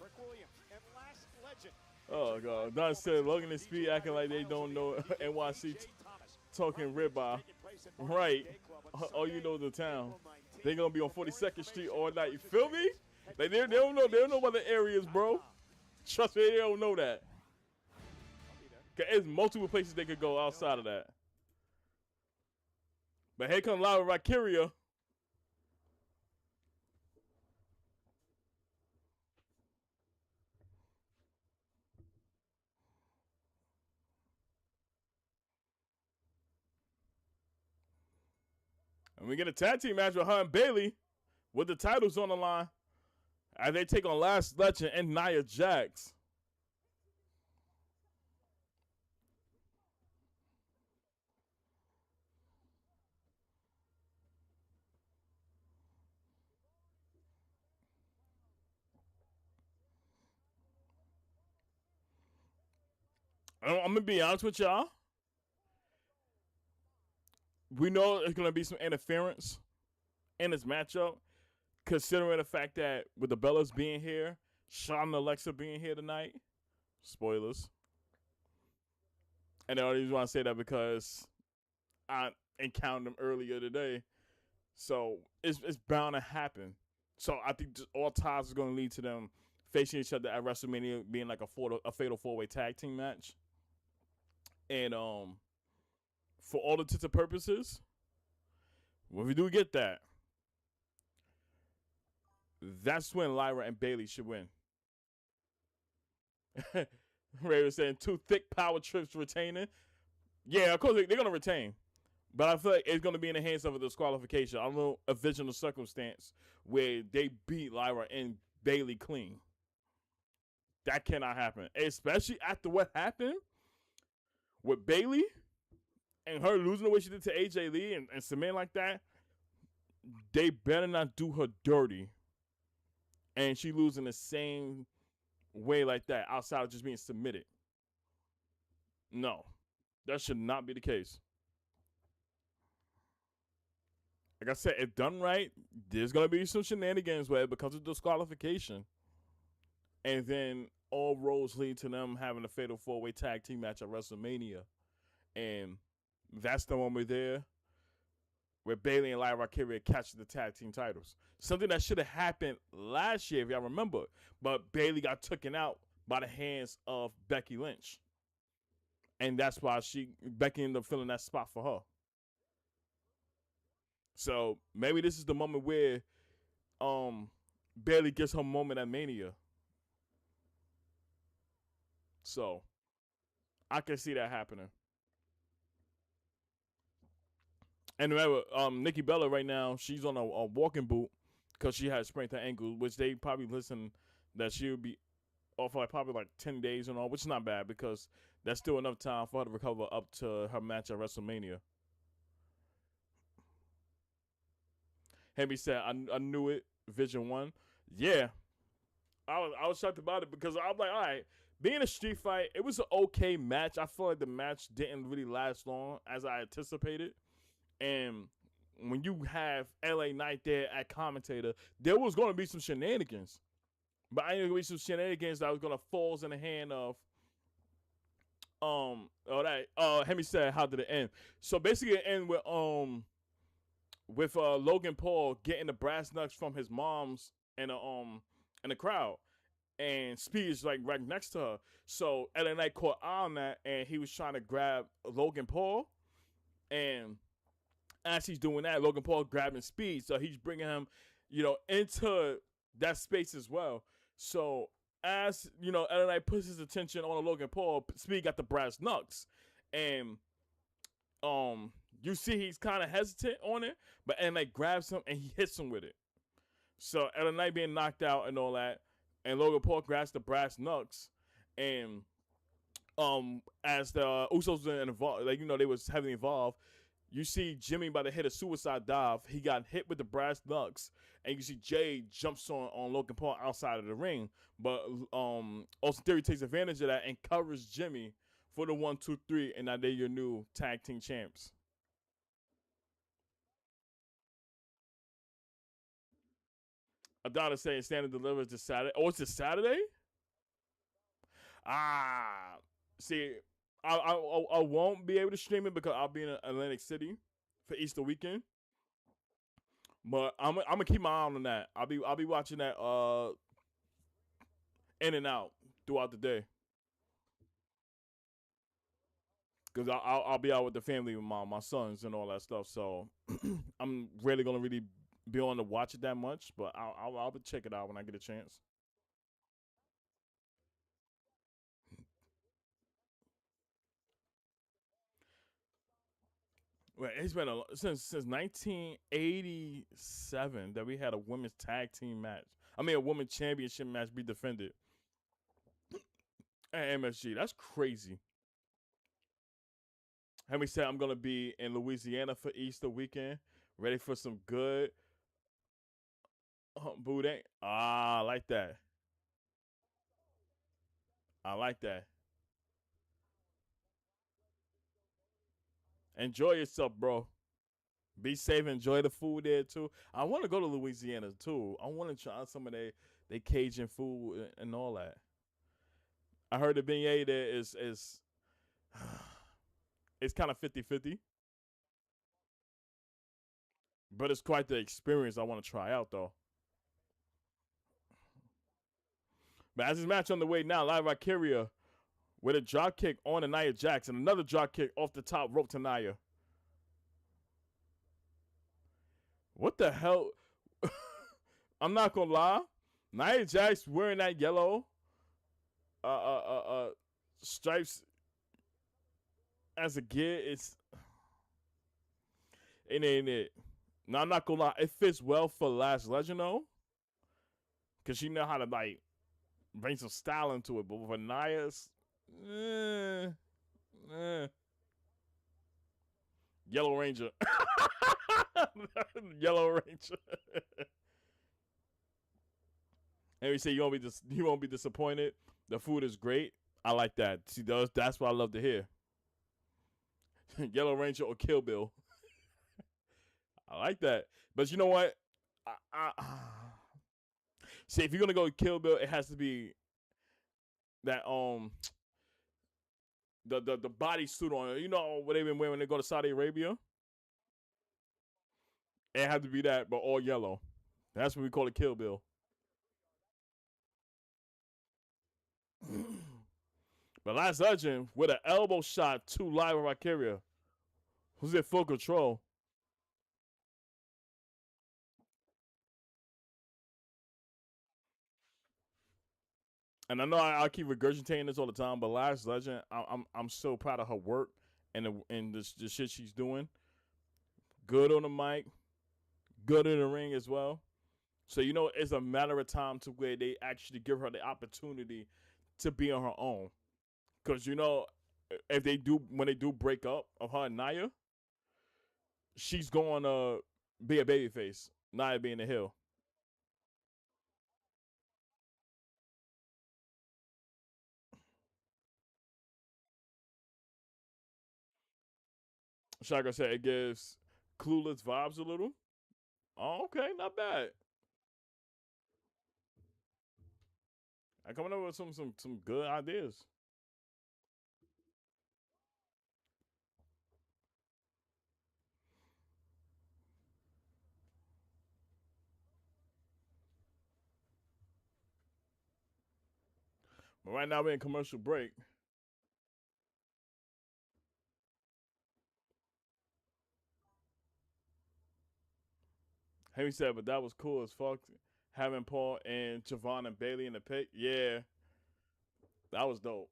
Rick Williams, and Last Legend. Oh, God. Don said Logan and Speed acting like they don't know NYC talking ribeye. Right. Oh, you know the town. They going to be on 42nd Street all night. You feel me? Like, they don't know. They don't know what the areas, bro. Trust me, they don't know that. Cause there's multiple places they could go outside of that. But here comes Lyra Valkyria. And we get a tag team match with her and Bayley with the titles on the line as they take on Last Legend and Nia Jax. I'm going to be honest with y'all. We know there's going to be some interference in this matchup, considering the fact that with the Bellas being here, Shawn and Alexa being here tonight, spoilers. And I always want to say that because I encountered them earlier today. So it's bound to happen. So I think just all ties is going to lead to them facing each other at WrestleMania being like a fatal four-way tag team match. And for all intents and purposes, when we do get that, that's when Lyra and Bayley should win. Ray was saying 2 thick power trips retaining. Yeah, of course they're going to retain. But I feel like it's going to be in the hands of a disqualification. I don't know a visional circumstance where they beat Lyra and Bayley clean. That cannot happen. Especially after what happened with Bayley and her losing the way she did to AJ Lee and submitting like that. they better not do her dirty, and she losing the same way like that outside of just being submitted. No, that should not be the case. Like I said, if done right, there's gonna be some shenanigans where it becomes a disqualification, and then all roads lead to them having a fatal 4-way tag team match at WrestleMania, and that's the moment there where Bayley and Lyra Valkyria catch the tag team titles. Something that should have happened last year, if y'all remember, but Bayley got taken out by the hands of Becky Lynch, and that's why Becky ended up filling that spot for her. So maybe this is the moment where Bayley gets her moment at Mania. So I can see that happening. And remember, Nikki Bella right now, she's on a walking boot because she had sprained her ankle, which they probably listen that she'll be off for probably like 10 days and all, which is not bad because that's still enough time for her to recover up to her match at WrestleMania. Hemi said, I knew it, Vision 1. Yeah. I was shocked about it because I'm like, all right, being a street fight, it was an okay match. I feel like the match didn't really last long as I anticipated. And when you have LA Knight there at commentator, there was going to be some shenanigans. But I knew there was some shenanigans that was going to fall in the hand of Hemi said, how did it end? So basically it ended with Logan Paul getting the brass knucks from his mom's in the crowd, and Speed is like right next to her. So LA Knight caught eye on that, and he was trying to grab Logan Paul, and as he's doing that, Logan Paul grabbing Speed, so he's bringing him, into that space as well. So as LA Knight puts his attention on Logan Paul, Speed got the brass knucks, and you see he's kind of hesitant on it, but LA Knight grabs him and he hits him with it. So LA Knight being knocked out and all that, and Logan Paul grabs the brass knucks, and as the Usos were involved, they was heavily involved. You see Jimmy about to hit a suicide dive. He got hit with the brass knucks, and you see Jay jumps on Logan Paul outside of the ring, but Austin Theory takes advantage of that and covers Jimmy for the 1, 2, 3, and now they're your new tag team champs. Adonis saying Stand and Deliver this Saturday. Oh, it's this Saturday? See, I won't be able to stream it because I'll be in Atlantic City for Easter weekend. But I'm gonna keep my eye on that. I'll be watching that in and out throughout the day. Because I'll be out with the family with my sons and all that stuff. So I'm rarely gonna really be on to watch it that much, but I'll check it out when I get a chance. Well, it's been since 1987 that we had a women's tag team match. I mean, a women's championship match be defended at MSG. That's crazy. Hemi said I'm gonna be in Louisiana for Easter weekend, ready for some good boudin. I like that. I like that. Enjoy yourself, bro. Be safe. Enjoy the food there too. I want to go to Louisiana too. I want to try some of their Cajun food and all that. I heard the beignet there is it's kind of 50-50. But it's quite the experience I want to try out though. But as this match on the way now, Lyra Valkyria with a drop kick on Nia Jax and another drop kick off the top rope to Nia. What the hell? I'm not gonna lie. Nia Jax wearing that yellow stripes as a gear, it ain't it. Now I'm not gonna lie, it fits well for Last Legend though. Cause she know how to bring some style into it, but with Nia's Yellow Ranger. Yellow Ranger. And we say you won't be disappointed. The food is great. I like that. See, that's what I love to hear. Yellow Ranger or Kill Bill. I like that. But you know what? See, if you're gonna go Kill Bill, it has to be that the bodysuit on. You know what they've been wearing when they go to Saudi Arabia? It had to be that, but all yellow. That's what we call it, Kill Bill. But Last Legend with an elbow shot to Live with Valkyria. Who's in full control? And I know I keep regurgitating this all the time, but Last Legend, I'm so proud of her work and the shit she's doing. Good on the mic, good in the ring as well. So you know it's a matter of time to where they actually give her the opportunity to be on her own. Because you know, if they do when they do break up of her and Naya, she's going to be a babyface. Naya being the heel. Shaka said it gives Clueless vibes a little. Oh, okay, not bad. I coming up with some good ideas. But right now we're in commercial break. Henry said, but that was cool as fuck. Having Paul and Javon and Bailey in the pit. Yeah, that was dope.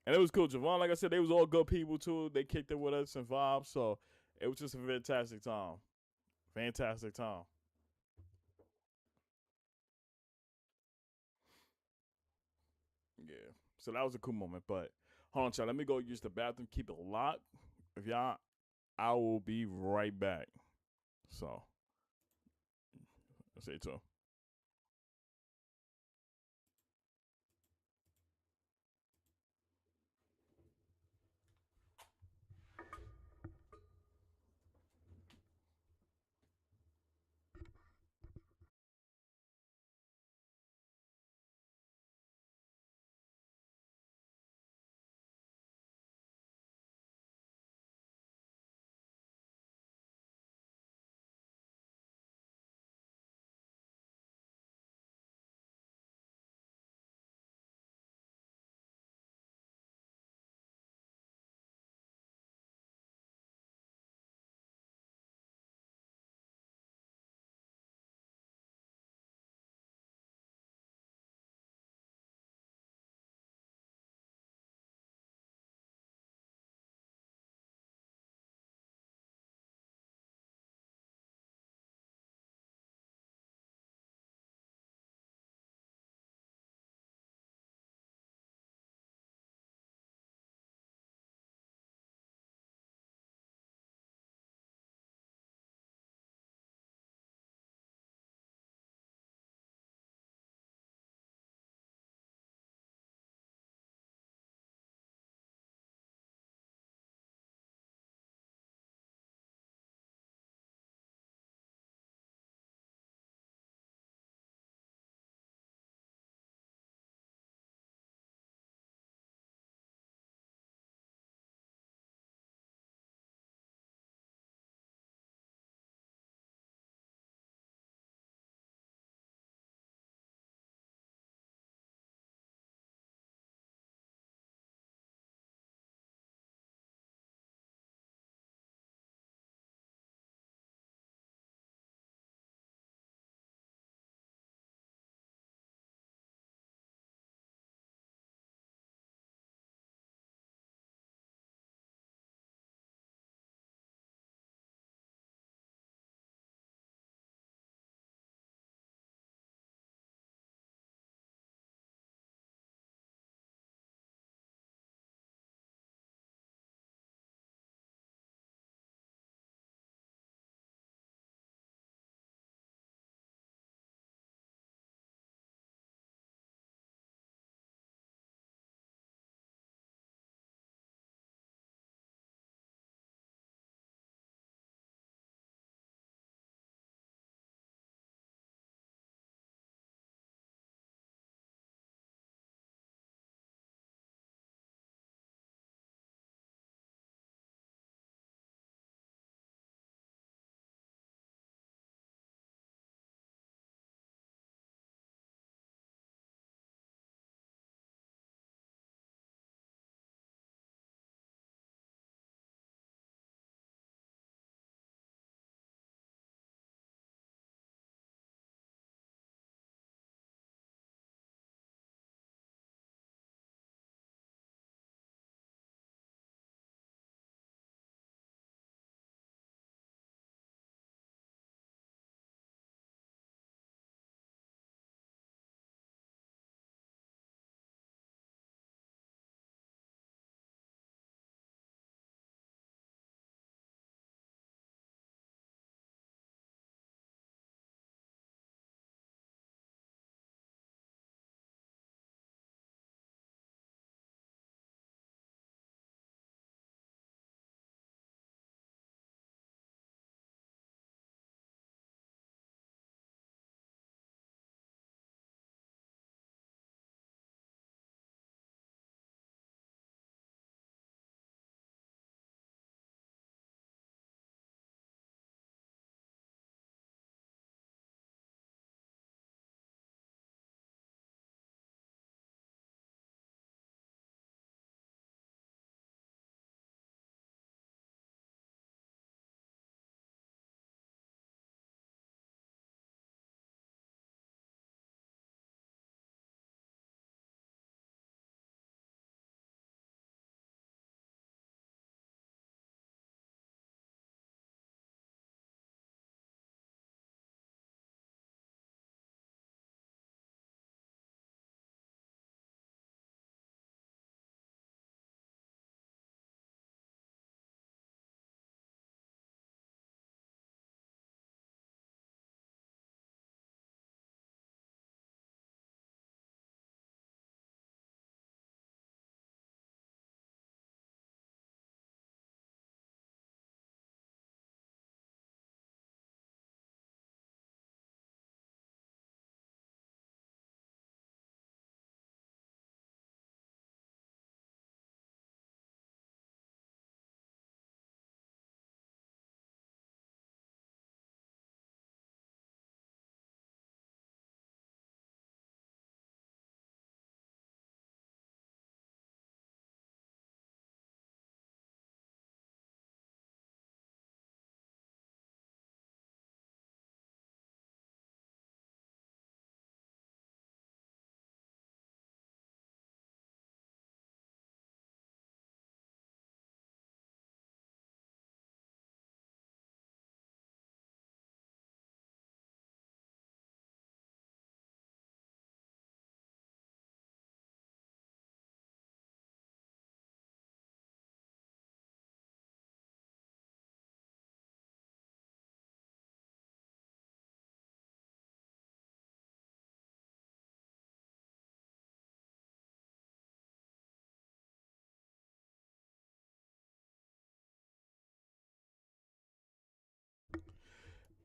And it was cool. Javon, like I said, they was all good people too. They kicked it with us and vibes. So it was just a fantastic time. Fantastic time. Yeah. So that was a cool moment. But hold on, y'all. Let me go use the bathroom. Keep it locked. If y'all, I will be right back. So, say so.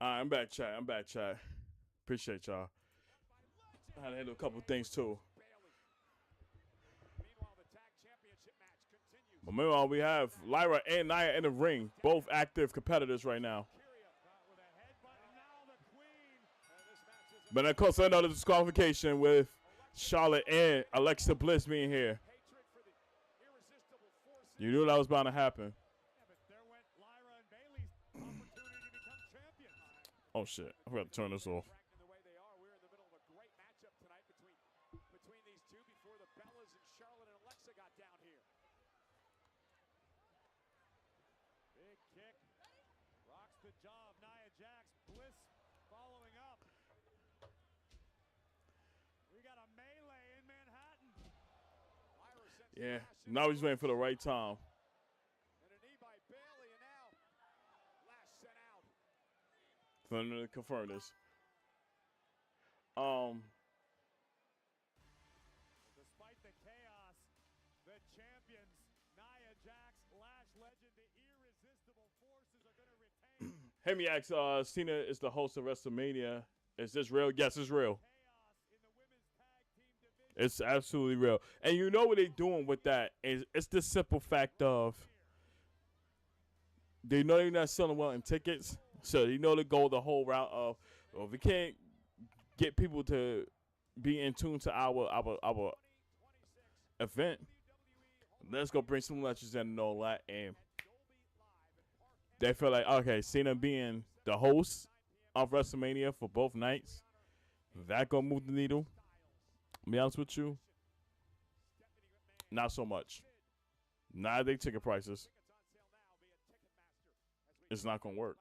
I'm back, chat. I'm back, chat. Appreciate y'all. I had to handle a couple things too. But meanwhile, we have Lyra and Nia in the ring, both active competitors right now. But of course, another disqualification with Charlotte and Alexa Bliss being here. You knew that was bound to happen. Oh shit! I forgot to turn this off. Yeah, now he's waiting for the right time. For him to confirm this. Despite the chaos, the champions, Nia Jax, Lash Legend, the irresistible forces are going to retain. Hemi asks, Cena is the host of WrestleMania. Is this real? Yes, it's real. It's absolutely real. And you know what they're doing with that? It's the simple fact of they know they're not selling well in tickets. So you know they go the whole route of, well, if we can't get people to be in tune to our event, let's go bring some legends in and all that. And they feel like, okay, Cena being the host of WrestleMania for both nights, that gonna move the needle. To be honest with you, not so much. Nah, they ticket prices. It's not gonna work.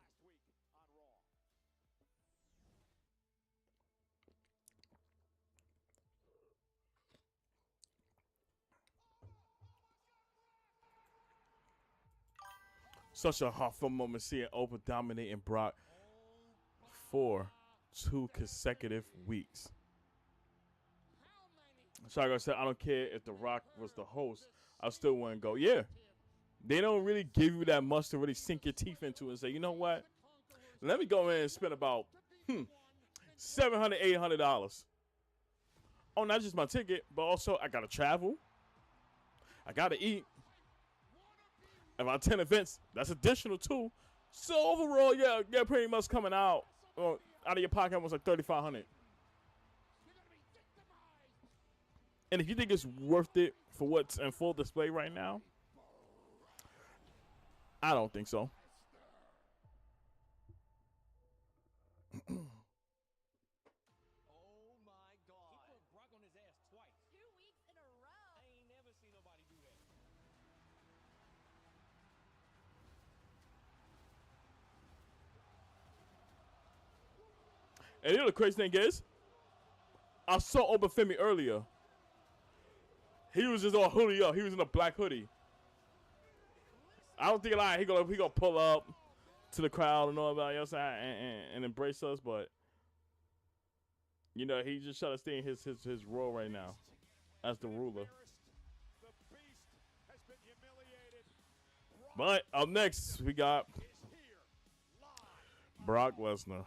Such a heartfelt moment seeing Oprah dominating Brock for 2 consecutive weeks. Chago said, I don't care if The Rock was the host. I still wouldn't go. Yeah. They don't really give you that much to really sink your teeth into and say, you know what? Let me go in and spend about $700, $800. Oh, not just my ticket, but also I got to travel. I got to eat. About 10 events, that's additional too. So overall, yeah, pretty much coming out of your pocket was like $3,500. And if you think it's worth it for what's in full display right now, I don't think so. Oh my God. He put Brock on his ass twice. 2 weeks in a row. I ain't never seen nobody do that. And you know the crazy thing is, I saw Obafemi earlier. He was just all hoodie up. He was in a black hoodie. I don't think he gonna pull up to the crowd and all about us and embrace us, but you know he just trying to stay in his role right now as the ruler. But up next we got Brock Lesnar.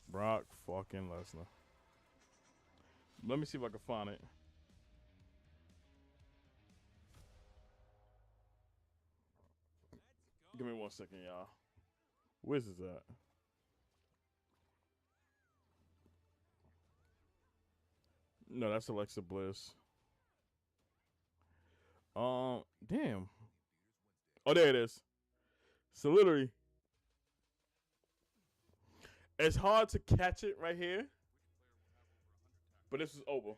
Brock fucking Lesnar. Let me see if I can find it. Give me 1 second, y'all. Where's this at? No, that's Alexa Bliss. Damn. Oh, there it is. So literally, it's hard to catch it right here. But this is over.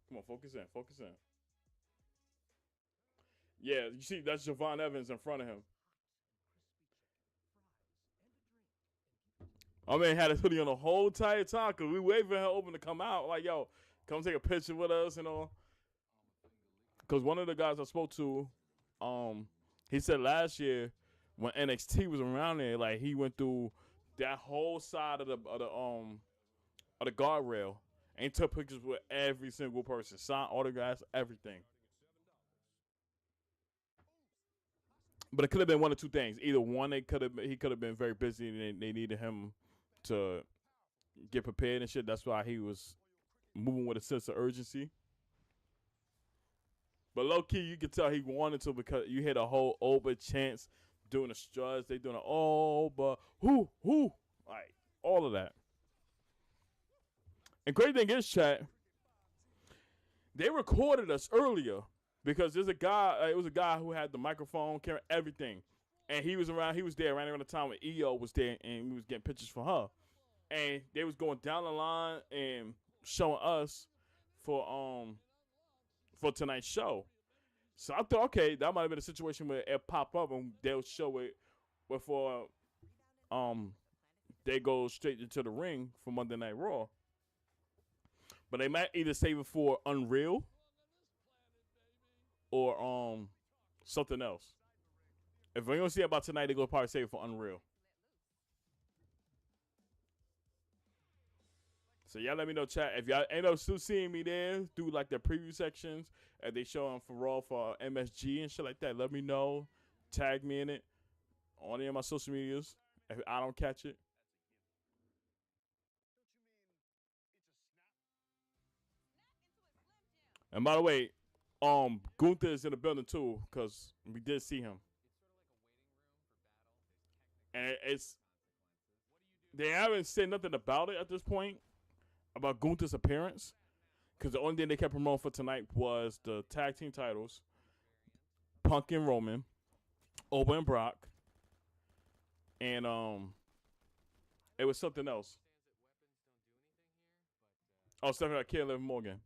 Come on, focus in, focus in. Yeah, you see, that's Javon Evans in front of him. I mean, had his hoodie on the whole entire time because we waited for her open to come out. Like, yo, come take a picture with us and all. Because one of the guys I spoke to, he said last year when NXT was around there, like he went through that whole side of the guardrail and took pictures with every single person, signed autographs, everything. But it could have been one or two things. Either one, he could have been very busy and they needed him to get prepared and shit. That's why he was moving with a sense of urgency. But low key, you could tell he wanted to because you hear the whole Oba chants doing the struts. They doing the Oba, whoo, like all of that. And great thing is, chat, they recorded us earlier because there's a guy. It was a guy who had the microphone, camera, everything, and he was around. He was there around the time when EO was there, and we was getting pictures for her. And they was going down the line and showing us for tonight's show. So I thought, okay, that might have been a situation where it pop up and they'll show it before they go straight into the ring for Monday Night Raw. But they might either save it for Unreal or something else. If we don't see it about tonight, they're gonna probably save it for Unreal. So y'all let me know, chat. If y'all end up still seeing me there, do like the preview sections, and they show them for Raw for MSG and shit like that. Let me know. Tag me in it on any of my social medias if I don't catch it. And by the way, Gunther is in the building too, because we did see him. And they haven't said nothing about it at this point, about Gunther's appearance, because the only thing they kept promoting for tonight was the tag team titles, Punk and Roman, Oba and Brock, and it was something else. Oh, something like Caleb Morgan.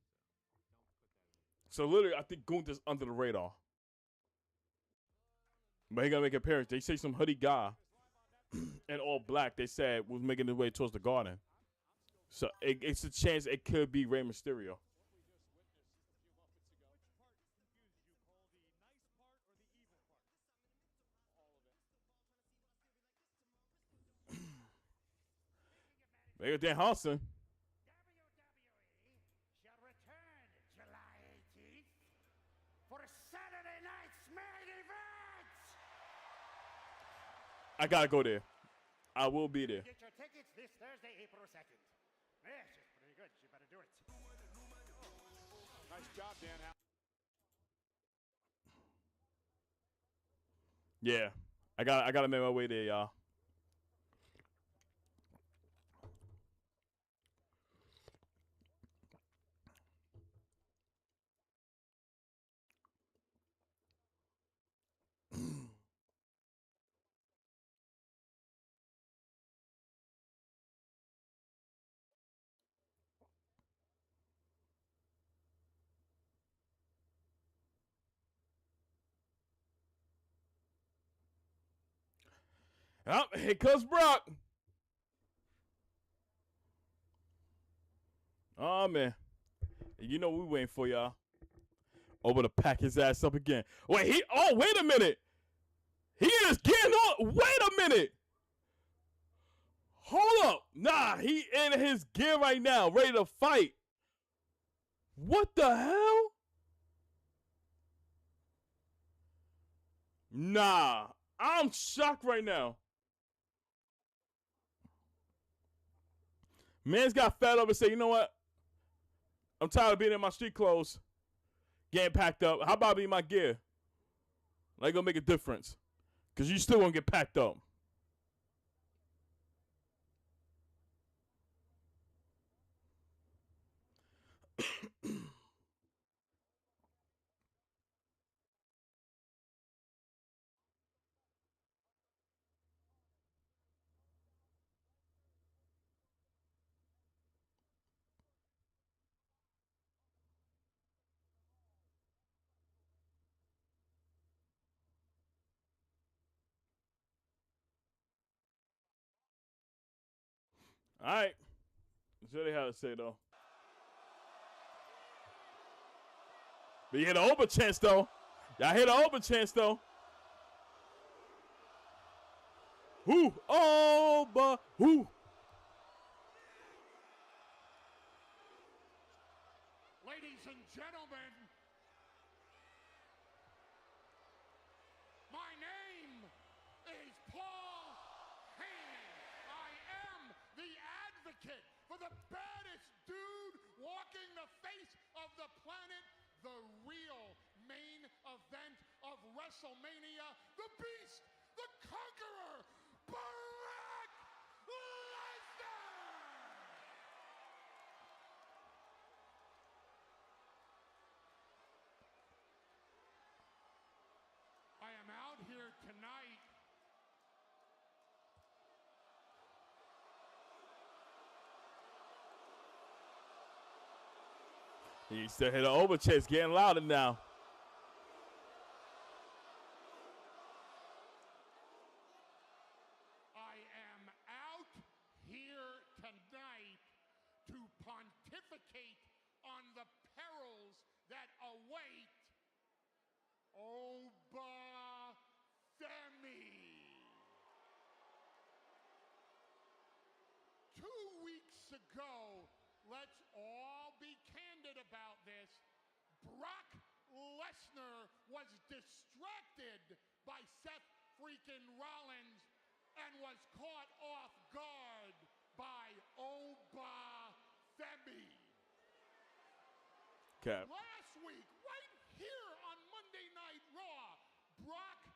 So literally, I think Gunther's under the radar, but he gonna make an appearance. They say some hoodie guy in all black. They said was making his way towards the garden. So it's a chance it could be Rey Mysterio. They got Dan Hansen. Shall return July 18th for Saturday night's main event. I gotta go there. I will be there. Get your tickets this Thursday, April 2nd. Yeah, she's pretty good. You better do it. Nice job, Dan. Yeah, I gotta make my way there, y'all. Oh, here comes Brock. Oh, man. You know what we waiting for, y'all. Over to pack his ass up again. Wait, wait a minute. He is getting on. Wait a minute. Hold up. Nah, he in his gear right now, ready to fight. What the hell? Nah, I'm shocked right now. Man's got fed up and said, you know what? I'm tired of being in my street clothes, getting packed up. How about being my gear? Like, gonna make a difference. Because you still gonna get packed up. All right. That's what they had to say, though. But you hit an open chance, though. Y'all hit an open chance, though. Who? Oh, but who? Ladies and gentlemen, my name advocate for the baddest dude walking the face of the planet, the real main event of WrestleMania, the Beast, the Conqueror, Brock Lesnar! I am out here tonight. You still hear the overchase getting louder now. I am out here tonight to pontificate on the perils that await Oba Femi. 2 weeks ago, let's all be candid about this, Brock Lesnar was distracted by Seth freaking Rollins and was caught off guard by Oba Femi. Cap. Last week, right here on Monday Night Raw, Brock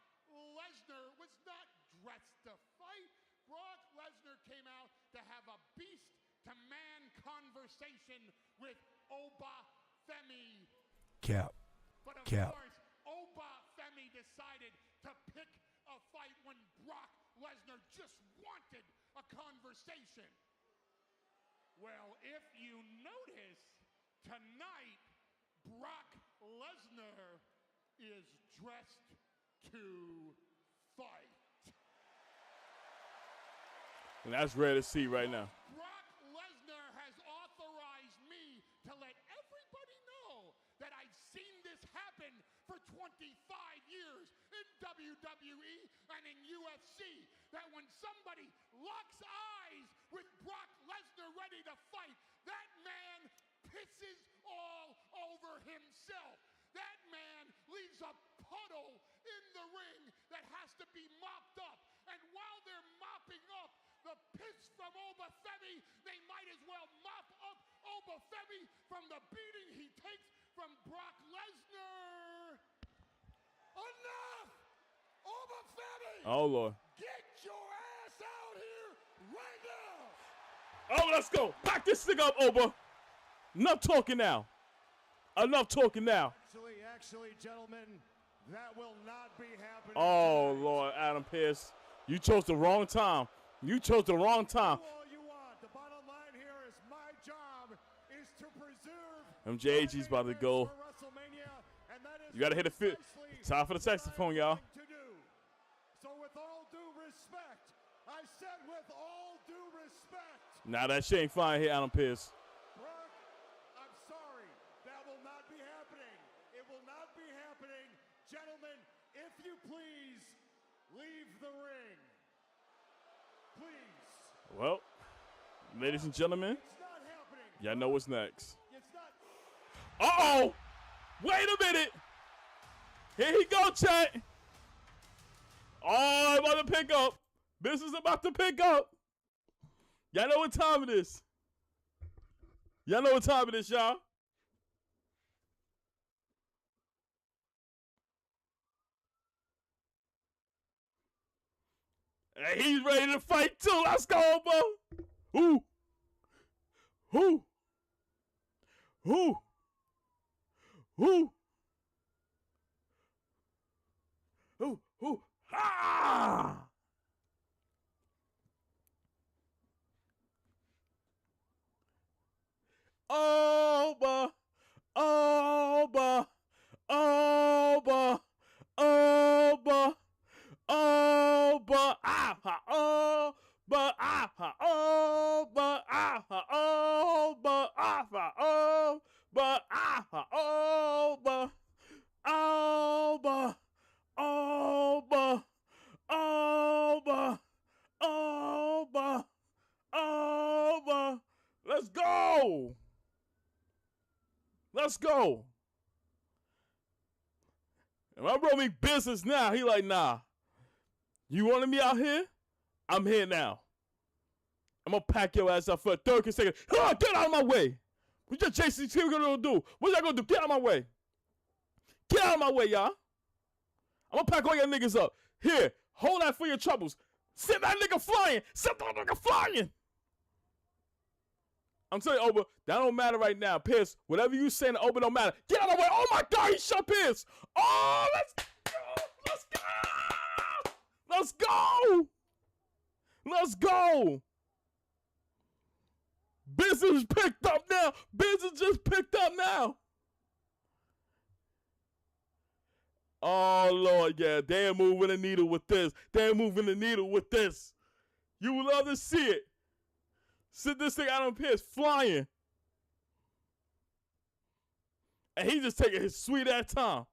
Lesnar was not dressed to fight. Brock Lesnar came out to have a beast-to-man conversation with Oba Femi. Cap. But of Cap. course, Oba Femi decided to pick a fight when Brock Lesnar just wanted a conversation. Well, if you notice, tonight, Brock Lesnar is dressed to fight. And that's rare to see right now. Brock Lesnar has authorized me to let everybody know that I've seen this happen for 25 years in WWE and in UFC. That when somebody locks eyes with Brock Lesnar ready to fight, that man pisses all over himself. That man leaves a puddle in the ring that has to be mopped up. And while they're mopping up the piss from Oba Femi, they might as well mop up Oba Femi from the beating he takes from Brock Lesnar. Enough! Oba Femi! Oh, Lord. Get your ass out here right now! Oh, let's go. Pack this thing up, Oba. Enough talking now. Enough talking now. Actually, gentlemen, that will not be happening. Oh, Lord, Adam Pearce. You chose the wrong time. You chose the wrong time. Do all you want. The bottom line here is my job is to preserve MJG's about to go. You got to hit a fit. Time for the saxophone, y'all. So with all due respect, I said with all due respect. Now that shit ain't fine here, Adam Pearce. Brock, I'm sorry. That will not be happening. It will not be happening. Gentlemen, if you please, leave the ring. Please. Well, ladies and gentlemen, y'all know what's next. Uh-oh! Wait a minute! Here he go, chat! Oh, I'm about to pick up. This is about to pick up. Y'all know what time it is. Y'all know what time it is, y'all. And he's ready to fight too. Let's go, bro. Ooh. Who? Who? Who? Who? Who? Ah! Oba, Oba, Oba, Oba, Oba, aha, Oba, aha, Oba, aha, Oba, aha, Oba, aha, Oba, Oba, Oba, Oba, Oba, Oba. Let's go. Let's go. And my bro mean business now. He like, nah. You wanted me out here? I'm here now. I'm gonna pack your ass up for a third consecutive. Oh, get out of my way. What your JCT gonna do? What's that gonna do? Get out of my way. Get out of my way, y'all. I'm gonna pack all your niggas up. Here, hold that for your troubles. Send that nigga flying. Send that nigga flying. I'm telling you, Oba, that don't matter right now. Pierce, whatever you say in the Oba don't matter. Get out of the way. Oh my God, he shot Pierce. Oh, let's go. Let's go. Let's go. Let's go. Business picked up now. Business just picked up now. Oh, Lord, yeah. They're moving the needle with this. They're moving the needle with this. You would love to see it. Sit this thing out on Pierce flying. And he just taking his sweet ass time.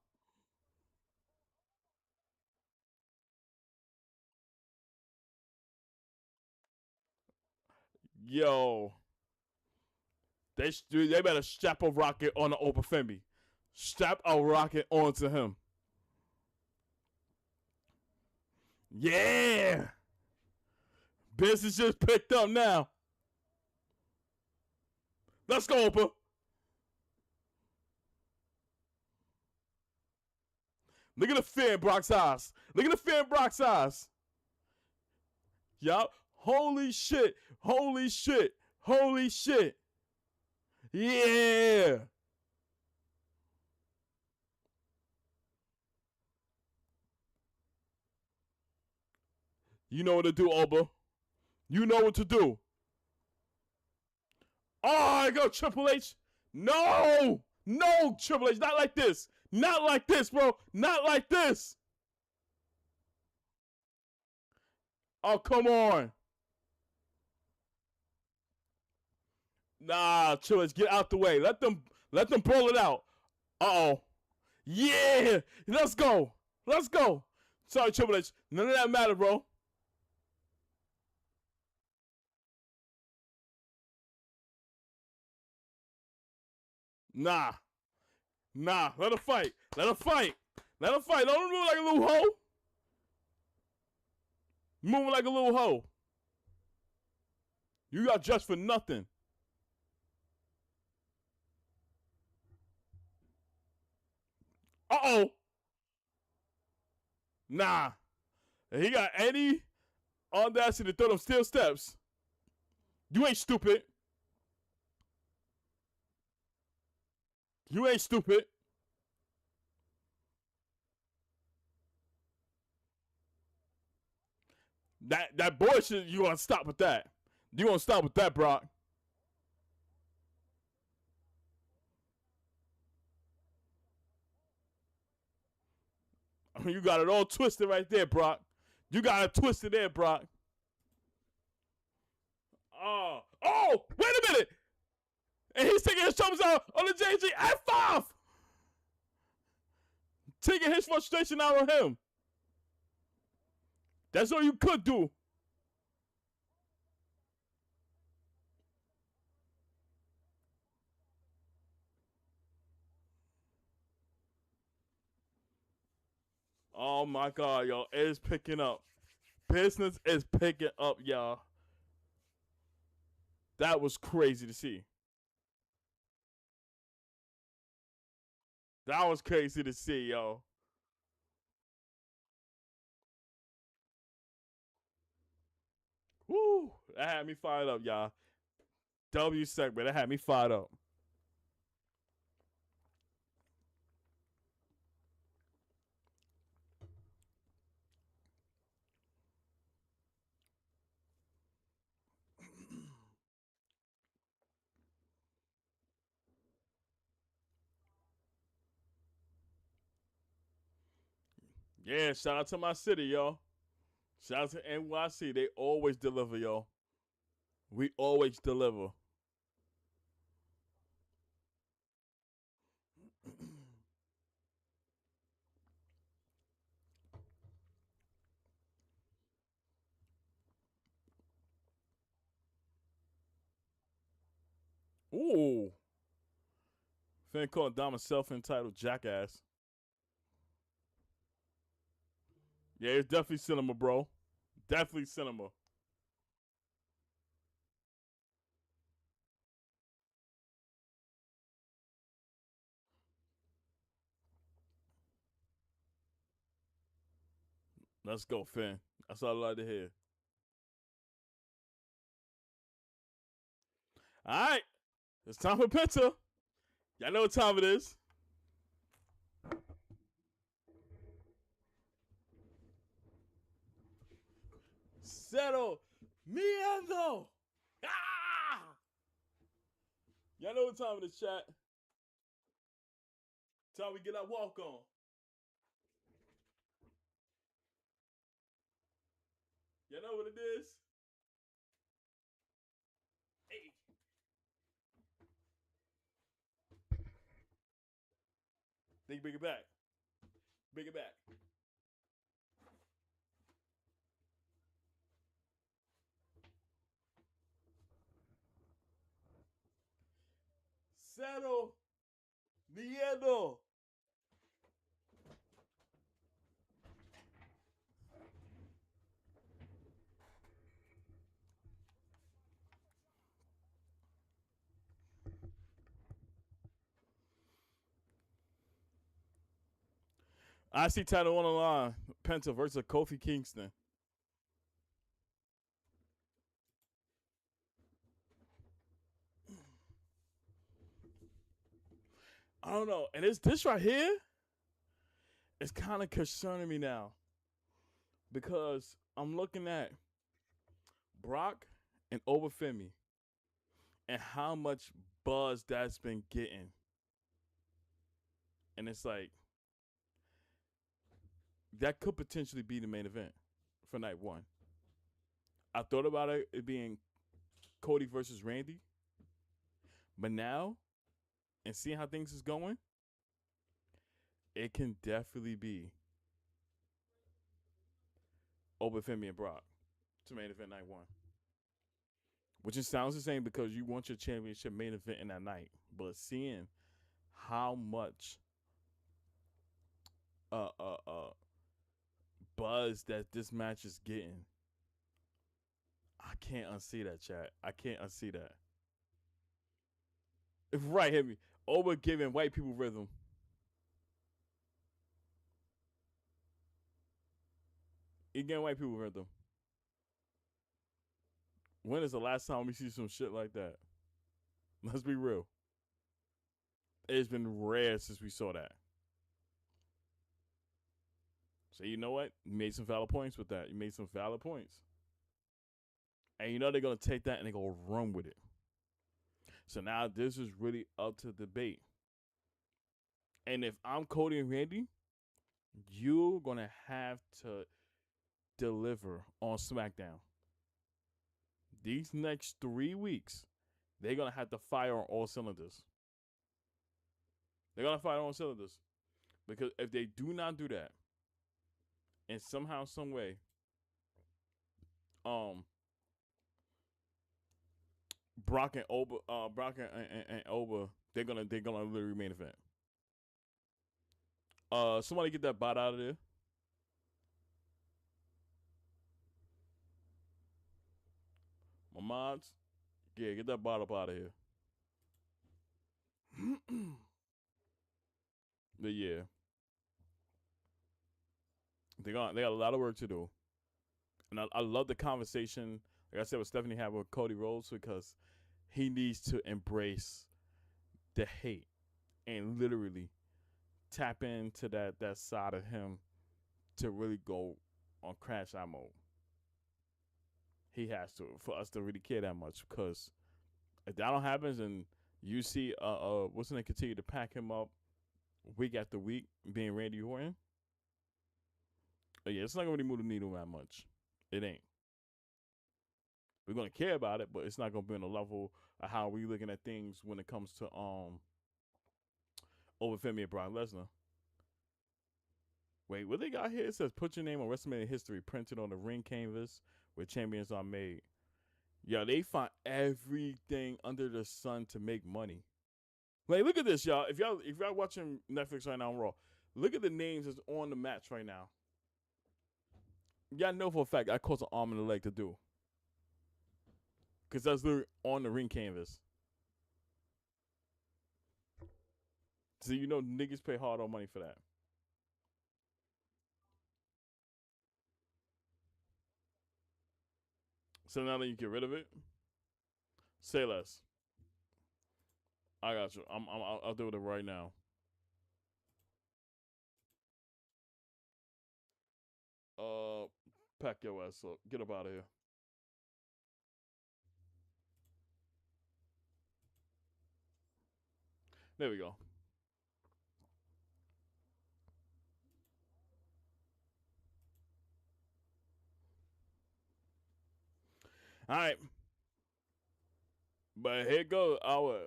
Yo. They better strap a rocket on the Opa Femi. Strap a rocket onto him. Yeah. Business just picked up now. Let's go, Opa. Look at the fear in Brock's eyes. Look at the fear in Brock's eyes. Yup. Holy shit. Holy shit. Holy shit. Yeah. You know what to do, Oba. You know what to do. Oh, I go Triple H. No. No, Triple H. Not like this. Not like this, bro. Not like this. Oh, come on. Nah, Triple H, get out the way. Let them pull it out. Uh-oh. Yeah. Let's go. Let's go. Sorry, Triple H. None of that matter, bro. Nah. Nah. Let her fight. Let her fight. Let her fight. Don't move like a little hoe. Moving like a little hoe. You got dressed for nothing. Uh-oh. Nah. If he got any audacity to throw them steel steps, you ain't stupid. You ain't stupid. That bullshit, you gonna stop with that. You gonna stop with that, Brock. You got it all twisted right there, Brock. You got it twisted there, Brock. Oh, wait a minute. And he's taking his troubles out on the JG F5. Taking his frustration out on him. That's all you could do. Oh my God, y'all. It is picking up. Business is picking up, y'all. That was crazy to see. That was crazy to see, yo. Woo! That had me fired up, y'all. W segment. That had me fired up. Yeah, shout out to my city, yo. Shout out to NYC. They always deliver, yo. We always deliver. Ooh. Fan called Dom a self-entitled jackass. Yeah, it's definitely cinema, bro. Definitely cinema. Let's go, Finn. That's all I like to hear. All right. It's time for Penta. Y'all know what time it is. Settle miedo. Ah! Y'all know what time it is, chat. Time we get our walk on. Y'all know what it is? Hey. Bring it back. Bring it back. Settle miedo. I see title on the line. Penta versus Kofi Kingston. I don't know. And it's this right here. It's kind of concerning me now. Because I'm looking at Brock and Obafemi and how much buzz that's been getting. And it's like, that could potentially be the main event for night one. I thought about it being Cody versus Randy. But now, and seeing how things is going, it can definitely be Obafemi and Brock to main event night one. Which it sounds the same because you want your championship main event in that night. But seeing how much buzz that this match is getting, I can't unsee that, chat. I can't unsee that. Right, hit me. Oba giving white people rhythm. He getting white people rhythm. When is the last time we see some shit like that? Let's be real. It's been rare since we saw that. So you know what? You made some valid points with that. You made some valid points. And you know they're going to take that and they're going to run with it. So now this is really up to debate. And if I'm Cody and Randy, you're going to have to deliver on SmackDown. These next 3 weeks, they're going to have to fire on all cylinders. They're going to fire on all cylinders. Because if they do not do that, and somehow, some way, Brock and Oba, and Oba, they're gonna literally main event. Somebody get that bot out of there. My mods, yeah, get that bot up out of here. But yeah, they got a lot of work to do, and I love the conversation. Like I said, what Stephanie had with Cody Rhodes, because he needs to embrace the hate and literally tap into that side of him to really go on crash out mode. He has to, for us to really care that much, because if that don't happen and you see what's gonna continue to pack him up week after week, being Randy Orton, yeah, it's not gonna really move the needle that much. It ain't. We're gonna care about it, but it's not gonna be on the level of how we looking at things when it comes to Obafemi and Brock Lesnar. Wait, what they got here? It says put your name on WrestleMania history printed on the ring canvas where champions are made. Yeah, they find everything under the sun to make money. Like, look at this, y'all. If y'all watching Netflix right now on Raw, look at the names that's on the match right now. Y'all know for a fact I cost an arm and a leg to do. Because that's literally on the ring canvas. So you know niggas pay hard on money for that. So now that you get rid of it, say less. I got you. I'll do it right now. Pack your ass up. Get up out of here. There we go. All right. But here goes our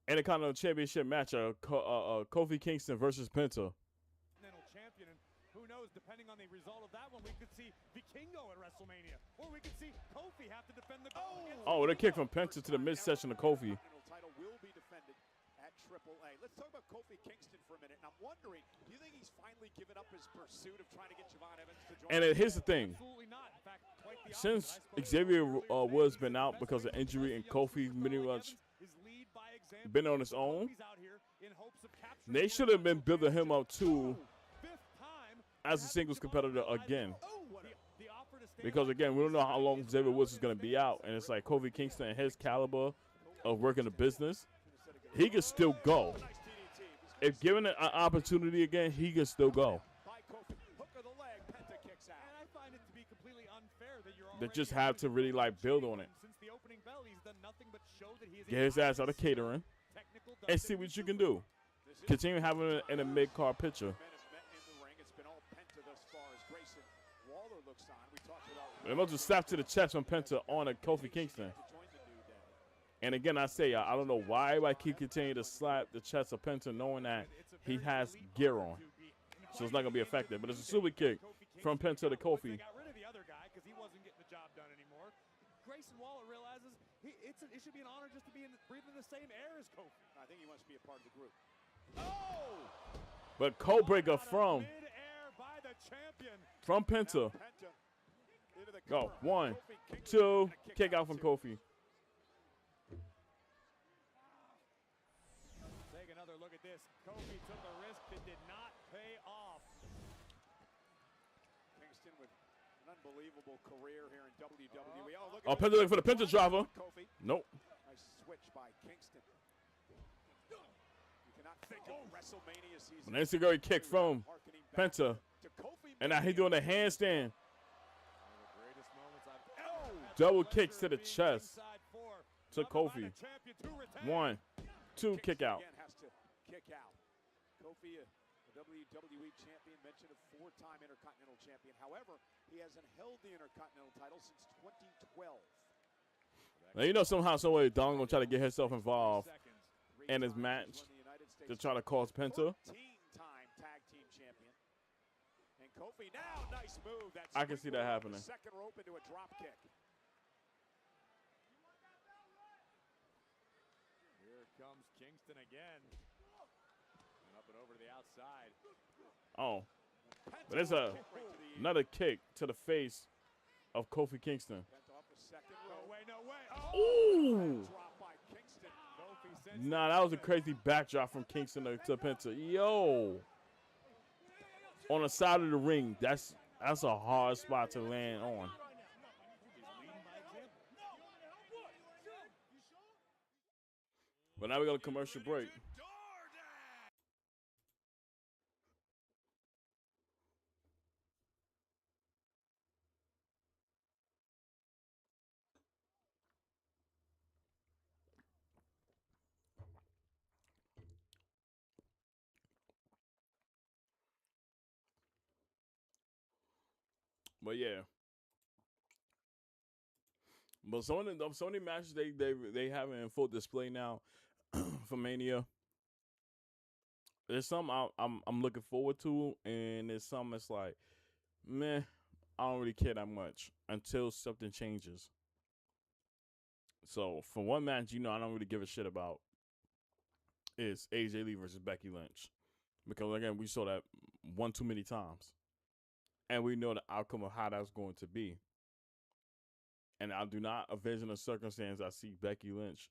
Intercontinental Championship match of Kofi Kingston versus Penta. Champion, and who knows, depending on the result of that one, we could see Vikingo at WrestleMania, or we could see Kofi have to defend the Oh, the kick from Penta to the midsection of Kofi. Title will be defended at AAA. Let's talk about Kofi Kingston for a minute. And I'm wondering, do you think he's finally given up his pursuit of trying to get Javon Evans to join? And here's the thing. Absolutely not. In fact, quite the Since Xavier Woods been out because of injury and Kofi pretty much been on his own, they should have been building him up too as a singles competitor again. Because again, we don't know how long Xavier Woods is going to be out, and it's like Kofi Kingston and his caliber of working the business, he can still go. If given an opportunity again, he can still go. They just have to really like build on it. Get his ass out of catering and see what you can do. Continue having it in a mid-card picture. They must have slapped to the chest from Penta on a Kofi Kingston. And again, I say, I don't know why I keep continuing to slap the chest of Penta knowing that he has gear on. So it's not going to be effective. But it's a super kick from Penta to Kofi. Grayson Waller realizes it should be an honor just to be breathing the same air as Kofi. I think he wants to be a part of the group. Oh! But Codebreaker from Penta. Go. 1, 2, kick out from Kofi. Take another look at this. Kofi took a risk that did not pay off. Kingston with an unbelievable career here in WWE. Oh, Penta looking for the Penta driver. Nope. Nice switch by Kingston. You cannot think of WrestleMania season. Nice to kick from Penta. And now he's doing a handstand. Double kicks to the chest to Kofi. 1, 2, kick out. Kofi, a WWE champion, mentioned a 4-time Intercontinental champion. However, he hasn't held the Intercontinental title since 2012. Now, you know, somehow, some way, Don gonna try to get himself involved in his match to try to cause Penta. 14-time tag team champion. And Kofi now, nice move. I can see that happening. Second rope into a drop kick. Here comes Kingston again. And up and over to the outside. Oh. But there's another kick to the face of Kofi Kingston. Ooh. Nah, that was a crazy backdrop from Kingston to Penta. Yo. On the side of the ring, that's a hard spot to land on. But now we got a commercial break. But yeah. But so many matches they have in full display now for Mania. There's some I'm looking forward to, and there's some that's like, meh, I don't really care that much until something changes. So for one match, you know, I don't really give a shit about is AJ Lee versus Becky Lynch, because again we saw that one too many times, and we know the outcome of how that's going to be. And I do not envision a circumstance I see Becky Lynch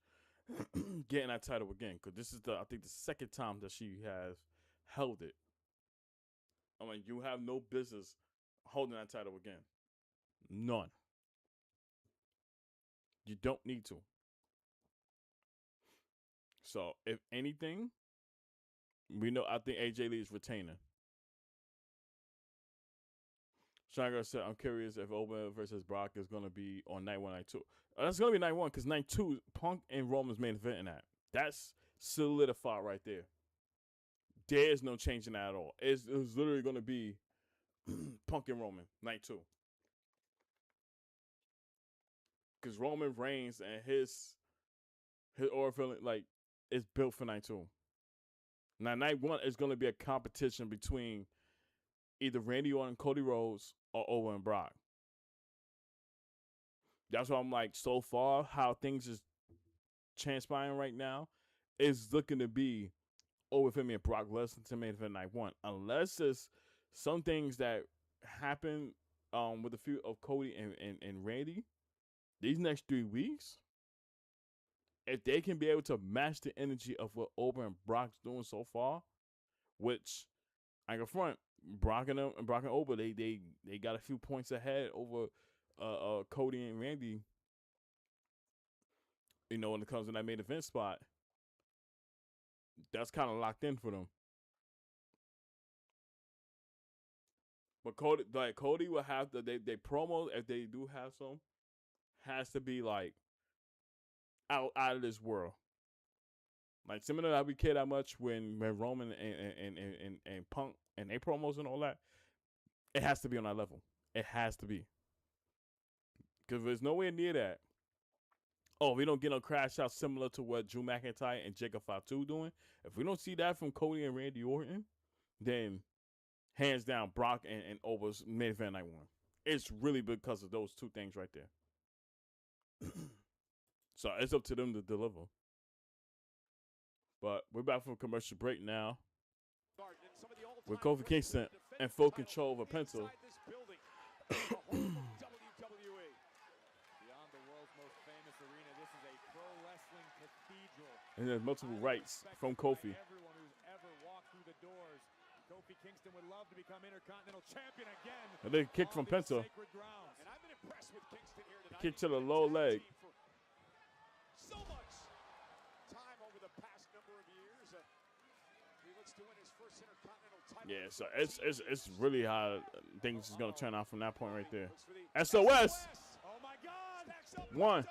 getting that title again, because this is I think the second time that she has held it. I mean, you have no business holding that title again. None. You don't need to. So, if anything, we know I think AJ Lee is retaining. Shanga said, I'm curious if Owen versus Brock is going to be on night 1, night 2. That's going to be night 1 because night 2, Punk and Roman's main event in that. That's solidified right there. There's no changing that at all. It's literally going to be Punk and Roman, night 2. Because Roman Reigns and his aura feeling like it's built for night 2. Now, night 1 is going to be a competition between either Randy Orton and Cody Rhodes or Owen and Brock. That's why I'm like, so far, how things is transpiring right now is looking to be Owen Femi and Brock Lesnar to main event night 1. Unless there's some things that happen with a few of Cody and Randy these next 3 weeks, if they can be able to match the energy of what Owen and Brock's doing so far, which I can front, Brock and Oba, they got a few points ahead over Cody and Randy. You know, when it comes to that main event spot, that's kind of locked in for them. But Cody will have to they promos, if they do have some, has to be like out of this world. Like similar to how we care that much when Roman and Punk and they promos and all that. It has to be on that level. It has to be. Because there's nowhere near that. Oh, we don't get no crash out similar to what Drew McIntyre and Jacob Fatu doing. If we don't see that from Cody and Randy Orton, then hands down, Brock and Oba's main event night 1. It's really because of those 2 things right there. So it's up to them to deliver. But we're back from commercial break now with Kofi Kingston in full control of a pencil. And there's multiple rights from Kofi. Everyone who's ever walked through the doors. Kofi Kingston would love to become Intercontinental Champion again. And then kick from Penta. And I've been impressed with Kingston here tonight. Kick to the low leg. So much time over the past number of years. He looks to win his first Intercontinental title. Yeah, so it's really how things is gonna turn out from that point right there. SOS. Oh my God! 1,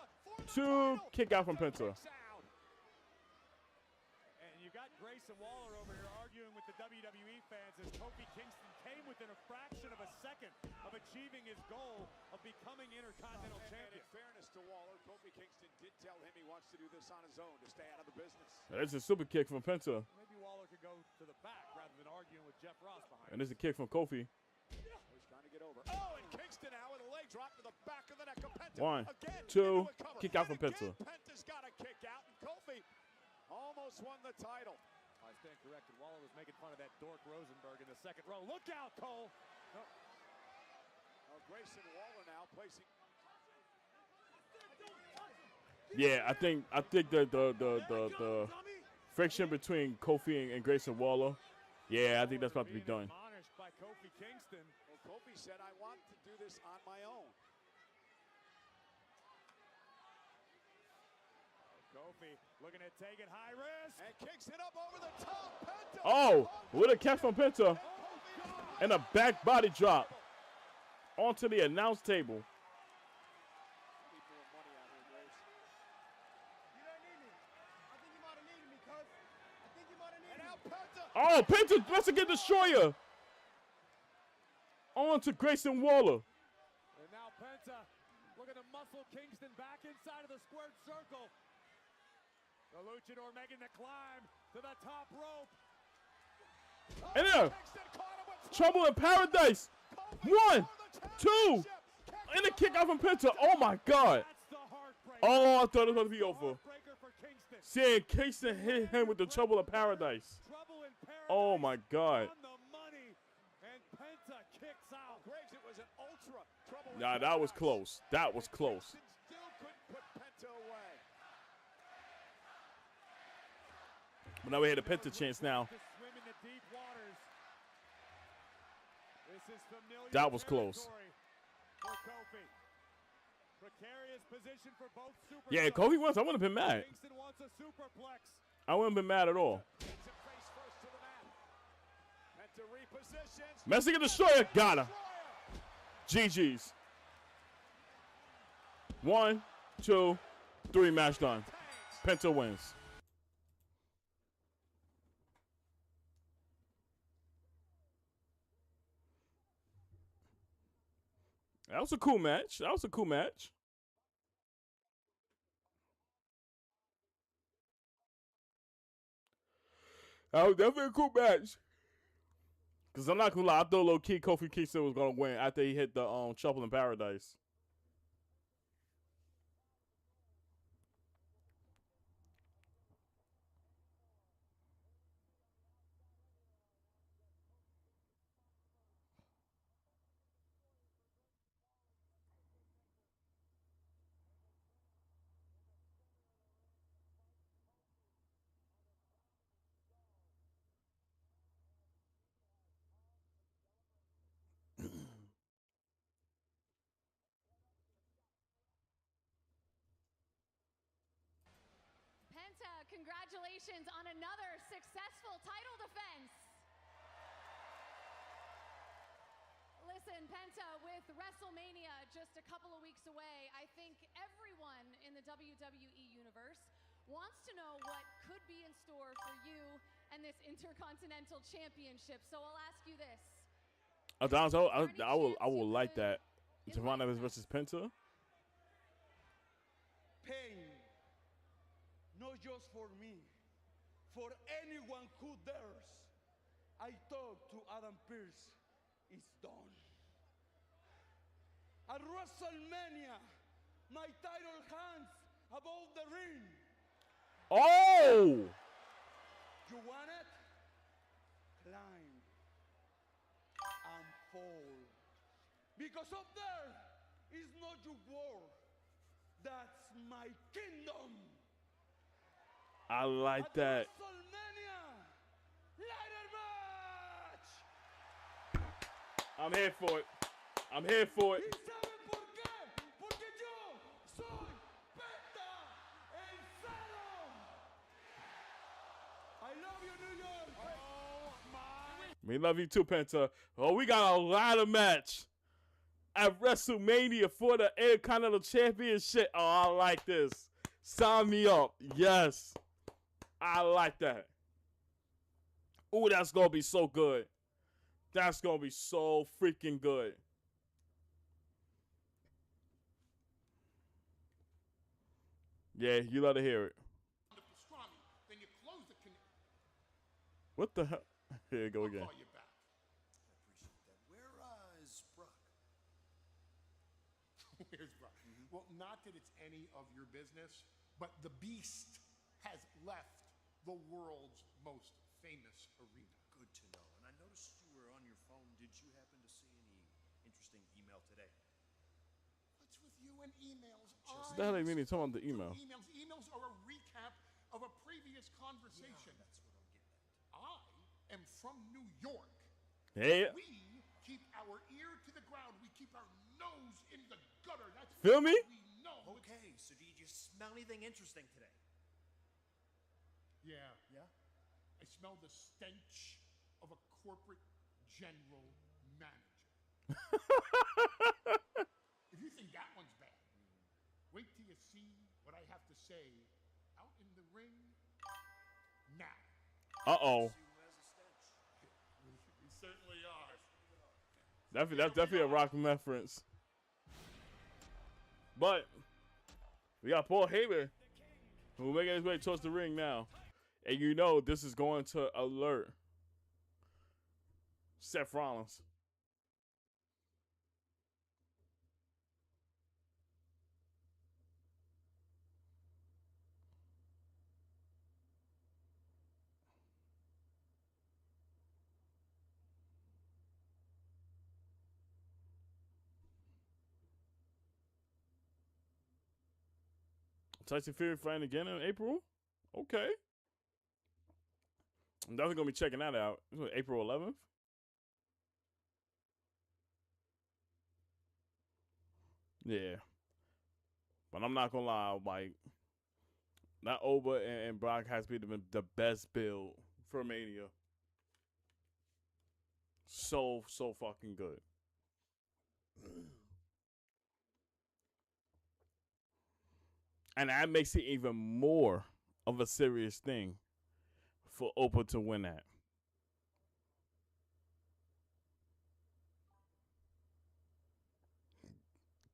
2, kick out from Penta. Grayson Waller over here arguing with the WWE fans as Kofi Kingston came within a fraction of a second of achieving his goal of becoming Intercontinental Champion. In fairness to Waller, Kofi Kingston did tell him he wants to do this on his own to stay out of the business. There's a super kick from Penta. Maybe Waller could go to the back rather than arguing with Jeff Ross behind. And there's a kick from Kofi. He's trying to get over. Oh, and Kingston now with a leg drop to the back of the neck of Penta. 1, again, 2, kick out from Penta. Penta's got a kick out, and Kofi almost won the title. I stand corrected. Waller was making fun of that dork Rosenberg in the second row. Look out, Cole. No. Oh, Grayson Waller now placing. Yeah, I think the friction between Kofi and Grayson Waller. Yeah, I think that's about to be done. Admonished by Kofi Kingston. Well, Kofi said, "I want to do this on my own." Kofi looking at taking high risk and kicks it up over the top. Penta. Oh, with a catch from Penta and a back body drop onto the announce table. Oh, Penta wants to get Destroyer onto Grayson Waller. And now Penta looking to muscle Kingston back inside of the squared circle. The luchador making the climb to the top rope. And there, Trouble in Paradise. 1, 2, and a kick out from Penta. Oh my God. Oh, I thought it was going to be over. Seeing Kingston hit him with the Trouble in Paradise. Oh my God. Nah, that was close. That was close. But now we had a Penta chance now. That was close. Precarious position for both superstars. Yeah, Kofi wins. I wouldn't have been mad. Kingston wants a superplex. I wouldn't have been mad at all. Takes him face first to the mat. And to reposition. Mexican Destroyer. Got her. GG's. 1, 2, 3, match done. Penta wins. That was a cool match. That was a cool match. That was definitely a cool match. Because I'm not going to lie, I thought low-key Kofi Kingston was going to win after he hit the Trouble in Paradise. Penta, congratulations on another successful title defense. Listen, Penta, with WrestleMania just a couple of weeks away, I think everyone in the WWE universe wants to know what could be in store for you and this Intercontinental Championship. So I'll ask you this. I will like that. Javon Evans versus Penta. Pain, not just for me, for anyone who dares. I talk to Adam Pearce. It's done. At WrestleMania, my title hangs above the ring. Oh! You want it? Climb and fall. Because up there is not your world. That's my kingdom. I like that. WrestleMania, ladder match. I'm here for it. I'm here for it. ¿Y saben por qué? Porque yo soy Penta el Cero. I love you, New York. Oh my. We love you too, Penta. Oh, we got a ladder match at WrestleMania for the Intercontinental Championship. Oh, I like this. Sign me up. Yes. I like that. Ooh, that's going to be so good. That's going to be so freaking good. Yeah, you let her hear it. Then you close the What the hell? Here you go again. call you back. I appreciate that. Where is Brock? Where's Brock? Well, not that it's any of your business, but the Beast has left the world's most famous arena. Good to know. And I noticed you were on your phone. Did you happen to see any interesting email today? What's with you and emails? What the hell do you mean he's talking about the email? Emails are a recap of a previous conversation. Yeah, that's what I'm getting at. I am from New York. Hey. We keep our ear to the ground. We keep our nose in the gutter. That's Feel me? what we know. Okay, so did you smell anything interesting today? Yeah. Yeah? I smell the stench of a corporate general manager. If you think that one's bad, wait till you see what I have to say out in the ring now. Uh-oh. See who has a stench. We certainly are. That's definitely a Rock reference. But we got Paul Heyman, who's making his way towards the ring now. And you know this is going to alert Seth Rollins. Tyson Fury fighting again in April? Okay. I'm definitely going to be checking that out. This was April 11th. Yeah. But I'm not gonna lie, like that Oba and Brock has to be the best build for Mania. So fucking good. And that makes it even more of a serious thing for Opa to win that.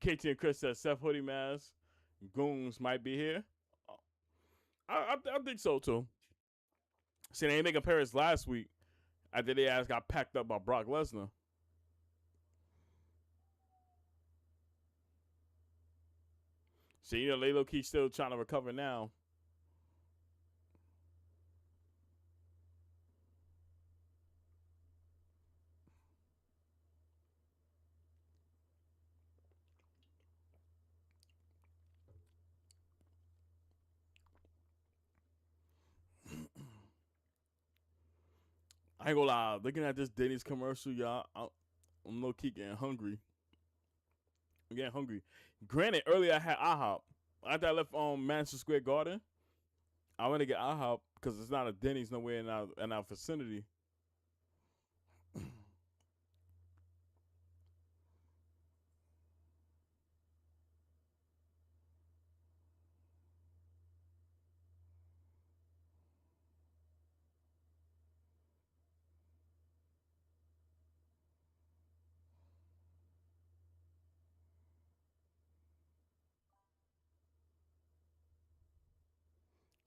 KT and Chris said Seth Hoodie Mask, Goons might be here. I think so too. See, they ain't make appearance last week after their ass got packed up by Brock Lesnar. See, you know, they low-key still trying to recover now. I ain't gonna lie, looking at this Denny's commercial, y'all, I'm low-key getting hungry. I'm getting hungry. Granted, earlier I had IHOP. After I left Madison Square Garden, I went to get IHOP because it's not a Denny's nowhere in our vicinity.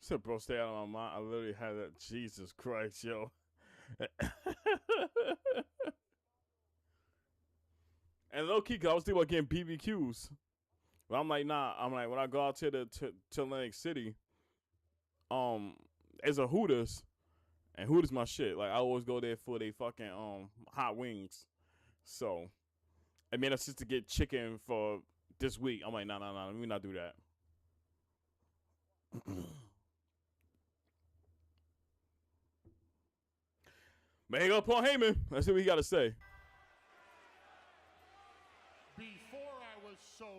Said, bro, stay out of my mind. I literally had that. Jesus Christ, yo. And low key, cause I was thinking about getting BBQs, but I'm like, nah. I'm like, when I go out to Atlantic City, there's a Hooters, and Hooters my shit. Like I always go there for they fucking hot wings. So, I mean, that's just to get chicken for this week. I'm like, nah. Let me not do that. But here go Paul Heyman. Let's see what he got to say. Before I was so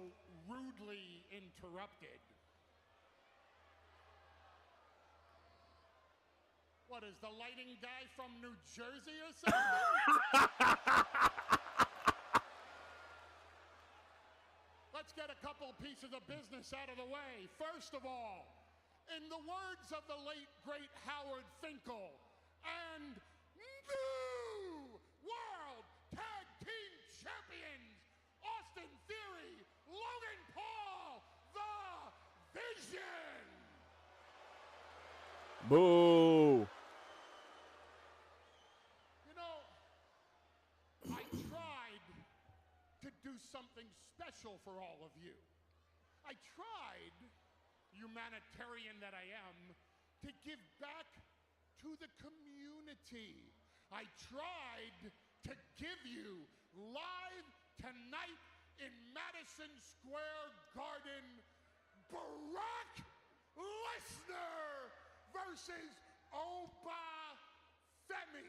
rudely interrupted, what is the lighting guy from New Jersey or something? Let's get a couple pieces of business out of the way. First of all, in the words of the late, great Howard Finkel, and new World Tag Team Champions, Austin Theory, Logan Paul, The Vision. Boo. You know, I tried to do something special for all of you. I tried, humanitarian that I am, to give back to the community. I tried to give you live tonight in Madison Square Garden, Brock Lesnar versus Oba Femi.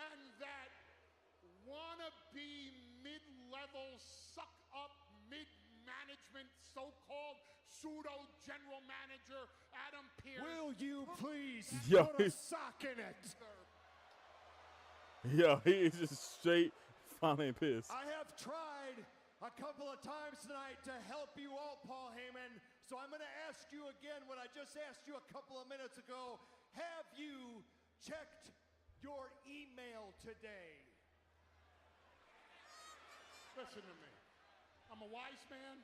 And that wannabe mid-level suck-up mid-management so-called pseudo-general manager Adam Pearce. Will you please Yo, put a sock in it? Yo, he is just straight fucking pissed. I have tried a couple of times tonight to help you all, Paul Heyman, so I'm going to ask you again what I just asked you a couple of minutes ago. Have you checked your email today? Listen to me. I'm a wise man.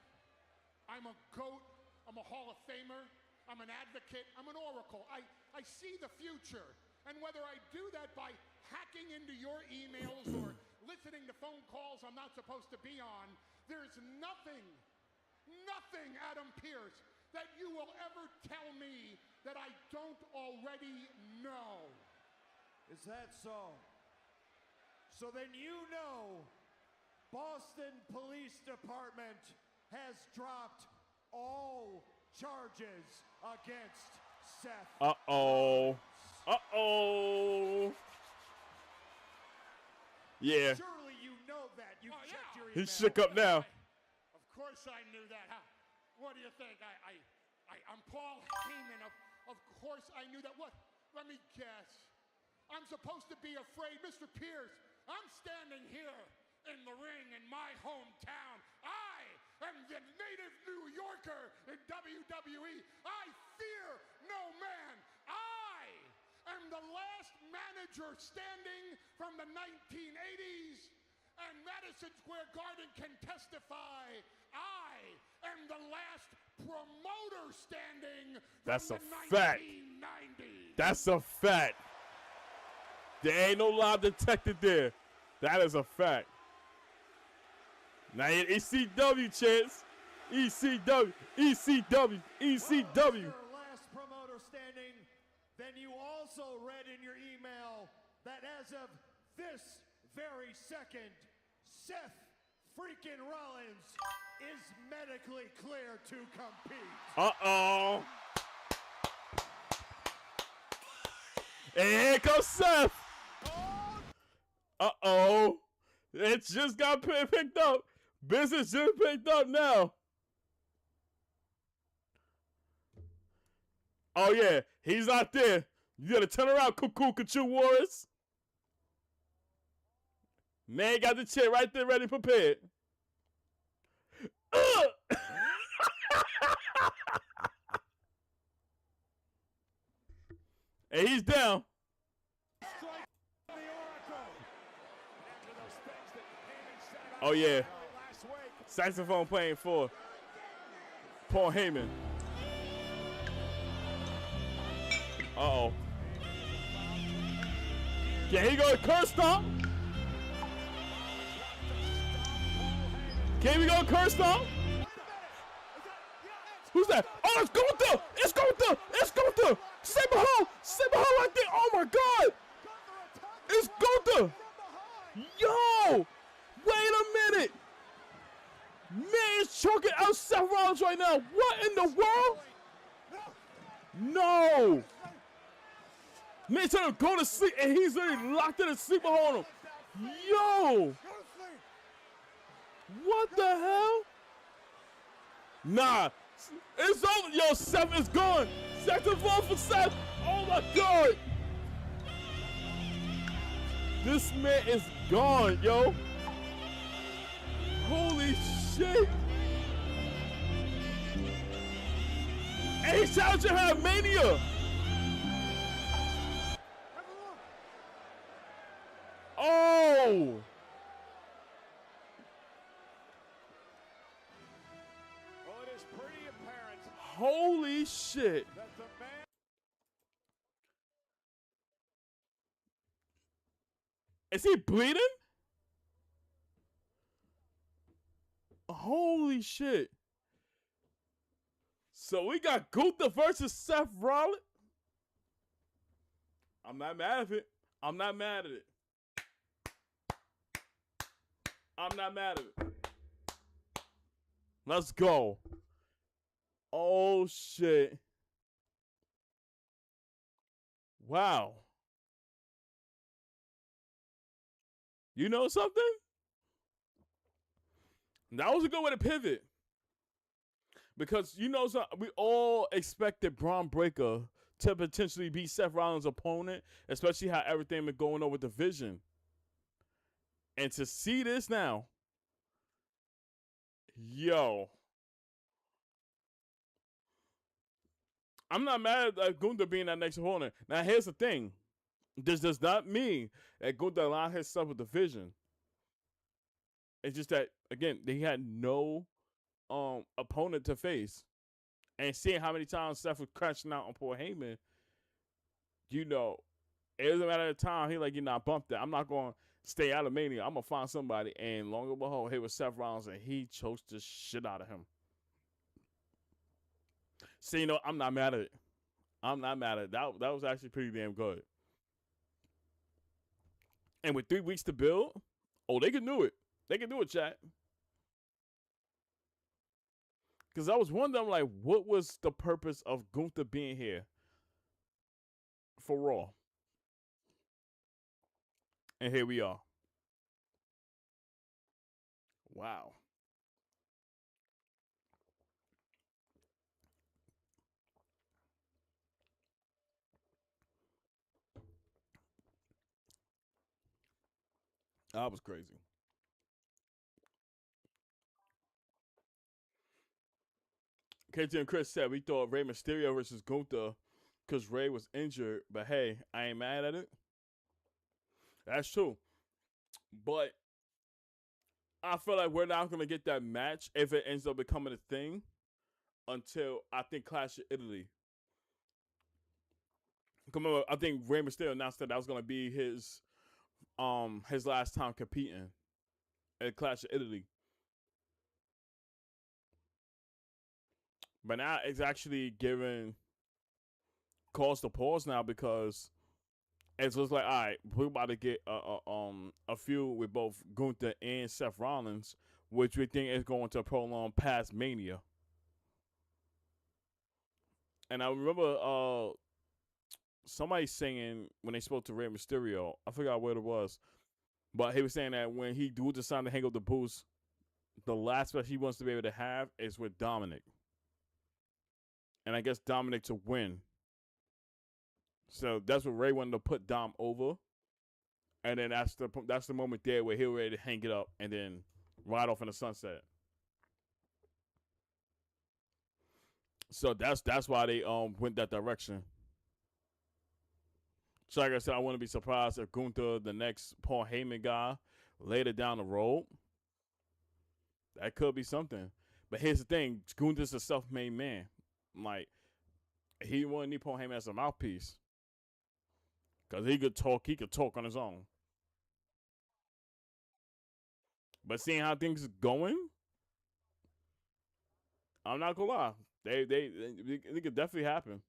I'm a GOAT. I'm a Hall of Famer. I'm an advocate. I'm an oracle. I see the future. And whether I do that by hacking into your emails or listening to phone calls I'm not supposed to be on, there's nothing, Adam Pearce, that you will ever tell me that I don't already know. Is that so? So then you know Boston Police Department has dropped all charges against Seth. Uh-oh. Uh-oh. Yeah. Surely you know that. You checked your email. He's shook up now. Of course I knew that. What do you think? I'm Paul Heyman. Of course I knew that. What? Let me guess. I'm supposed to be afraid. Mr. Pierce, I'm standing here in the ring in my hometown. I am the native New Yorker in WWE. I fear no man. I am the last manager standing from the 1980s, and Madison Square Garden can testify. I am the last promoter standing That's from a the fact. 1990s. That's a fact. There ain't no lie detected there. That is a fact. Now ECW, chance. ECW, ECW, ECW. Your last promoter standing. Then you also read in your email that as of this very second, Seth freaking Rollins is medically clear to compete. Uh-oh. And here comes Seth. Uh-oh. It just got picked up. Business just picked up now. Oh, yeah. He's not there. You gotta turn around, Cuckoo Warriors. Man got the chair right there ready prepared. And he's down. Oh, yeah. Saxophone playing for Paul Heyman. Uh-oh. Can he go curse stomp? Can we go curse stomp? Who's that? Oh, it's Gunther! It's Gunther! It's Gunther! Saber Hall right there! Oh my God! It's Gunther! Yo! Wait a minute! Man is choking out Seth Rollins right now. What in the world? No! Man trying to go to sleep and he's already locked in a sleeper hold on him. Yo! What the hell? Nah. It's over. Yo, Seth is gone. Second vote for Seth. Oh my God. This man is gone, yo. Holy shit. And he's challenging her at Mania. Oh. Well, it is pretty apparent. Holy shit. That the man. Is he bleeding? Holy shit. So we got Gunther versus Seth Rollins. I'm not mad at it. I'm not mad at it. I'm not mad at it. Let's go. Oh, shit. Wow. You know something? That was a good way to pivot. Because, you know, so we all expected Braun Breaker to potentially be Seth Rollins' opponent, especially how everything been going on with the Vision. And to see this now, yo. I'm not mad at Gunther being that next opponent. Now, here's the thing. This does not mean that Gunther aligned himself with the Vision. It's just that, again, they had no opponent to face. And seeing how many times Seth was crashing out on Paul Heyman, you know, it doesn't matter at the time. He like, you know, I bumped that. I'm not going to stay out of Mania. I'm going to find somebody. And long and behold, here was Seth Rollins, and he choked the shit out of him. So, you know, I'm not mad at it. I'm not mad at it. That was actually pretty damn good. And with 3 weeks to build, oh, they can do it. They can do it, chat. Because I was wondering, like, what was the purpose of Gunther being here for Raw? And here we are. Wow. That was crazy. KT and Chris said we thought Rey Mysterio versus Gunther because Rey was injured, but hey, I ain't mad at it. That's true. But I feel like we're not going to get that match if it ends up becoming a thing until I think Clash of Italy. Come on, I think Rey Mysterio announced that was going to be his last time competing at Clash of Italy. But now it's actually giving cause to pause now because it looks like, all right, we're about to get a feud with both Gunther and Seth Rollins, which we think is going to prolong past Mania. And I remember somebody saying when they spoke to Rey Mysterio, I forgot what it was, but he was saying that when he do decide to hang up the boots, the last match he wants to be able to have is with Dominic. And I guess Dominic to win. So that's what Ray wanted to put Dom over. And then that's the moment there where he'll ready to hang it up and then ride off in the sunset. So that's why they went that direction. So like I said, I wouldn't be surprised if Gunther, the next Paul Heyman guy, later down the road. That could be something. But here's the thing, Gunther's a self-made man. Like, he wouldn't need Paul Heyman as a mouthpiece. Because he could talk on his own. But seeing how things are going, I'm not gonna lie. It could definitely happen.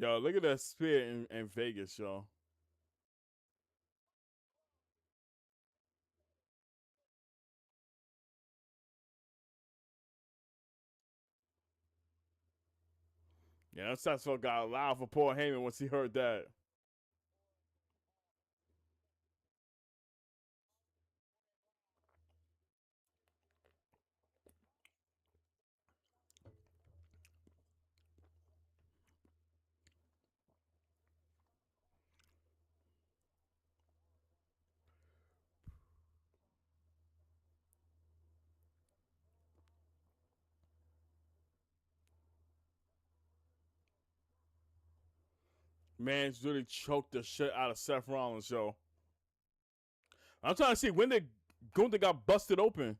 Yo, look at that spear in Vegas, yo. Yeah, that Sassuolo got loud for Paul Heyman once he heard that. Man's really choked the shit out of Seth Rollins, yo. I'm trying to see when did Gunther got busted open.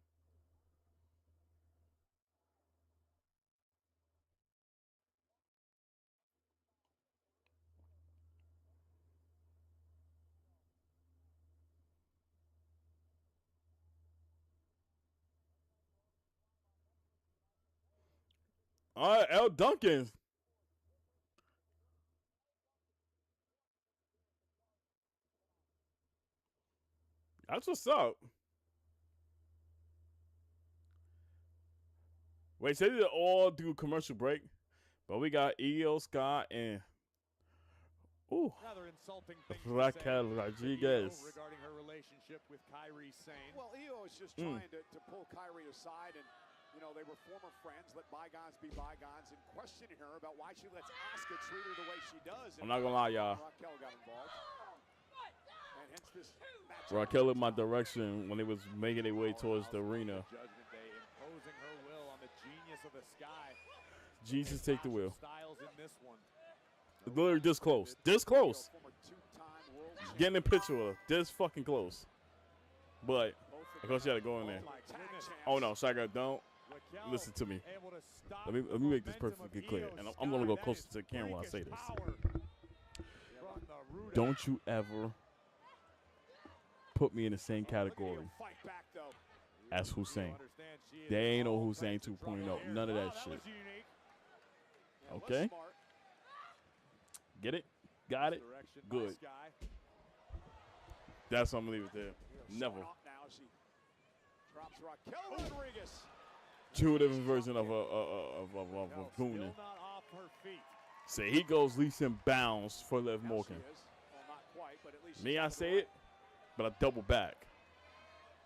All right, L. Duncan. That's what's up. Wait, so they did all do commercial break, but we got Io Scott and Rather insulting things Raquel Rodriguez. regarding her relationship with Kairi Sane. Well, Io is just trying to pull Kairi aside, and you know they were former friends. Let bygones be bygones, and questioning her about why she lets Asuka treat her the way she does. I'm not gonna lie, y'all. Raquel got involved, and hence this match. Raquel in my direction when they was making their way towards the arena. Judgment Day imposing her will on the genius of the sky. Jesus, take the wheel. Styles in this one. Literally this close. This close. Getting a picture of her. This fucking close. But, of course, you gotta go in there. Oh, no. Shaka, don't listen to me. Let me make this perfectly clear. And I'm gonna go closer to the camera while I say this. Don't you ever put me in the same category as Hussein. There ain't no Hussein 2.0. None of that shit. Okay? Get it? Got it? Good. That's what I'm gonna leave it there. Never. Two different versions of a Goonin. Say he goes leaps and bounds for Liv Morgan. Me, I say it, but I double back.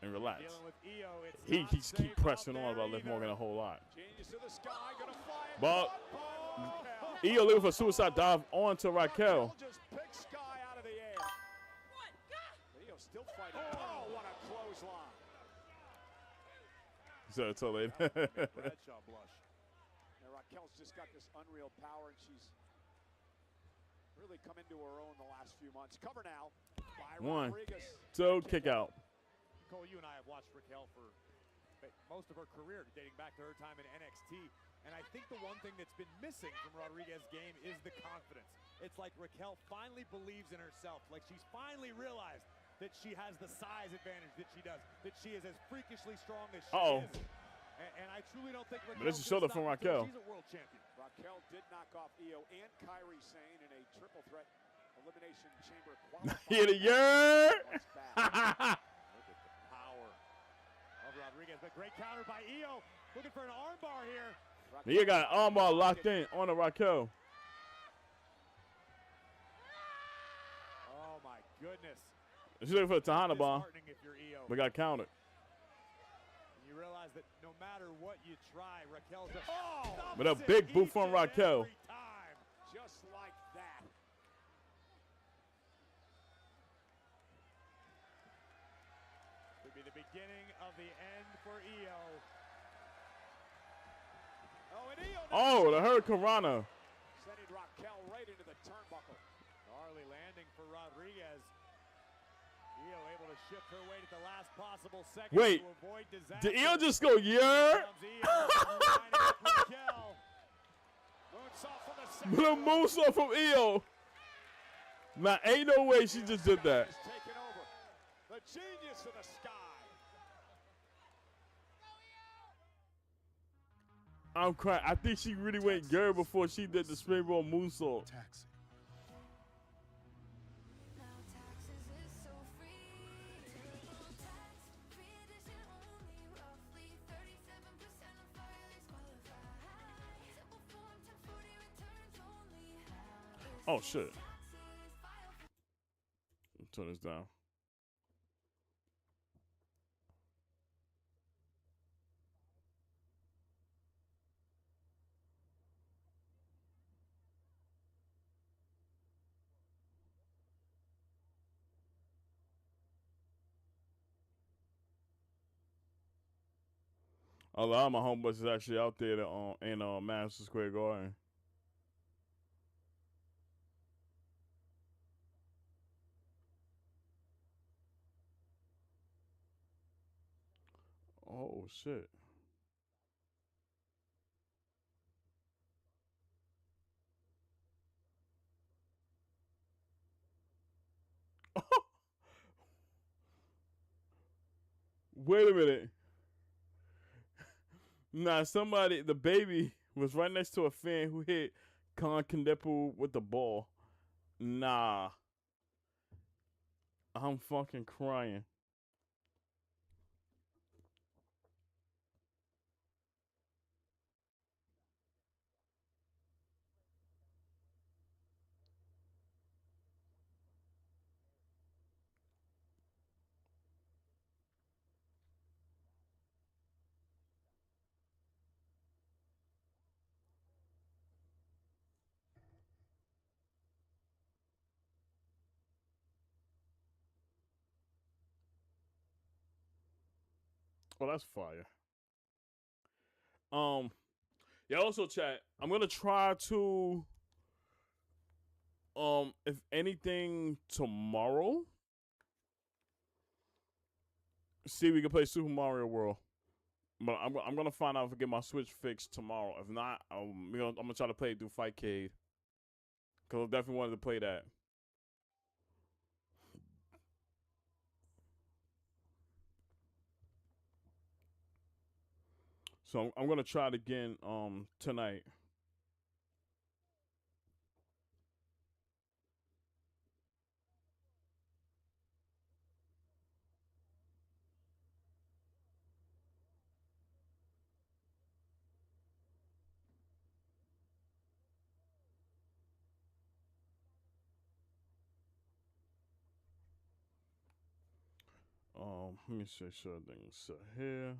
and relax. Dealing with Io, it's He not just keep safe pressing out on about there Liv Morgan a whole lot. Genius to the sky, gonna fly it. But Paul Io looking for a suicide dive onto Raquel. just picked Sky out of the air. Io still fighting. Oh, what a clothesline. So it's so late. Bradshaw blush. Now Raquel's just got this unreal power, and she's really come into her own the last few months. Cover now by 1, Rodriguez. 2, kick out. Cole, you and I have watched Raquel for most of her career, dating back to her time in NXT. And I think the one thing that's been missing from Rodriguez's game is the confidence. It's like Raquel finally believes in herself. Like she's finally realized that she has the size advantage that she does, that she is as freakishly strong as she is. And I truly don't think Raquel But this is shoulder from Raquel. She's a world champion. Raquel did knock off Io and Kairi Sane in a triple threat elimination chamber qualifier. Hit a year. Look at the power of Rodriguez, but great counter by Io. Looking for an armbar here. He got an armbar locked in on the Raquel. Oh my goodness. She's looking for the Tahana bomb. Disheartening if you're Io. We got counted. You realize that no matter what you try, Raquel's But a big boot from Raquel. Just like that. Could be the beginning of the end for Io. Oh, and Io. Oh, the Hurricane Rana. Sending Raquel right into the turnbuckle. Gnarly landing for Rodriguez. Io able to shift her weight at the last possible second Wait, to avoid disaster. did Io just go yeah? The moonsault from Io. Now, ain't no way she just did that. Taking over. The genius of the sky. I'm crying. I think she really went girl before she did the springboard moonsault. Taxi. Oh, shit. Turn this down. A lot of my homeboys is actually out there in Madison Square Garden. Oh, shit. Wait a minute. Nah, the baby was right next to a fan who hit Khan Kandepu with the ball. Nah. I'm fucking crying. Oh, that's fire. Yeah, also chat. I'm gonna try to if anything tomorrow. See if we can play Super Mario World. But I'm gonna find out if I get my Switch fixed tomorrow. If not, I'm gonna try to play it through Fightcade. Cause I definitely wanted to play that. So I'm gonna try it again tonight. Let me see sure things here.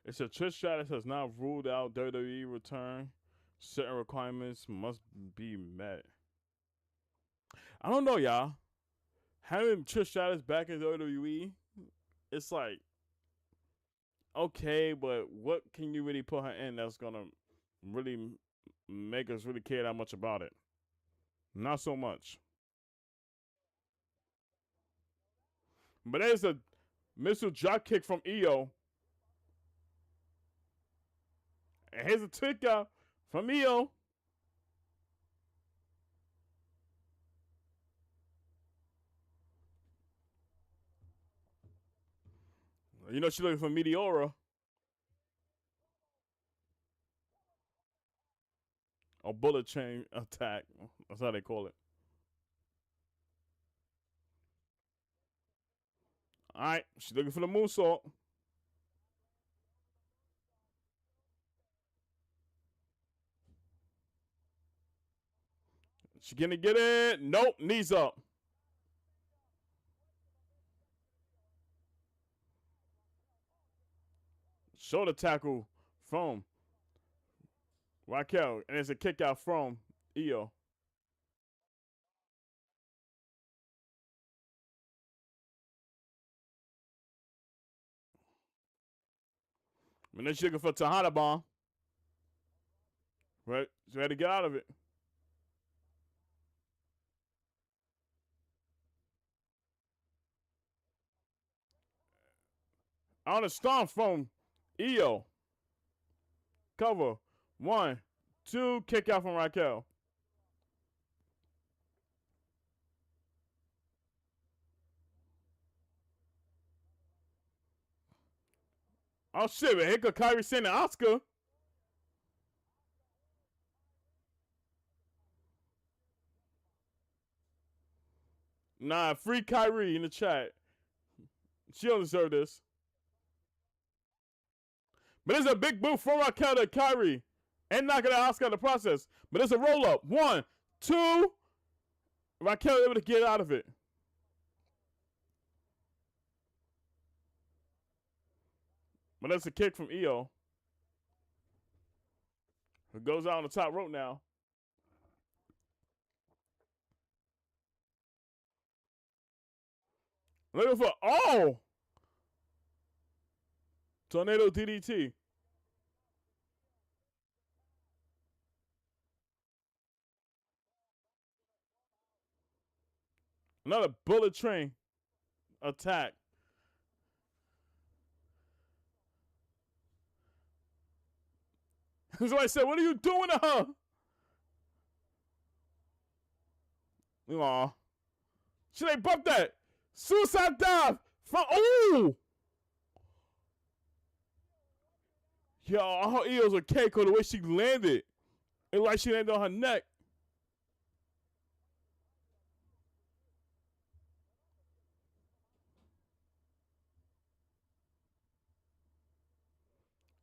It said Trish Stratus has now ruled out WWE return. Certain requirements must be met. I don't know, y'all. Having Trish Stratus back in WWE, it's like, okay, but what can you really put her in that's gonna really make us really care that much about it? Not so much. But there's a missile drop kick from Io. And here's a kick out from Io. You know she's looking for Meteora. Or bullet chain attack. That's how they call it. Alright, she's looking for the moonsault. She gonna get it. Nope, knees up. Shoulder tackle from Raquel. And it's a kick out from Io. And then she's looking for Tejada bomb. Right? She's ready to get out of it. On a stomp from Io. Cover. 1, 2, kick out from Raquel. Oh shit, man. Here could Kyrie sending Oscar. Nah, free Kyrie in the chat. She don't deserve this. But there's a big move from Raquel to Kyrie. And knocking out Oscar in the process. But there's a roll up. 1, 2. Raquel able to get out of it. But that's a kick from Io. It goes out on the top rope now. Looking for, oh! Tornado DDT. Another bullet train attack. Somebody said, what are you doing to her? Aw. Should they bump that? Suicide dive from, ooh! Yo, her ears were Keiko the way she landed. It like she landed on her neck.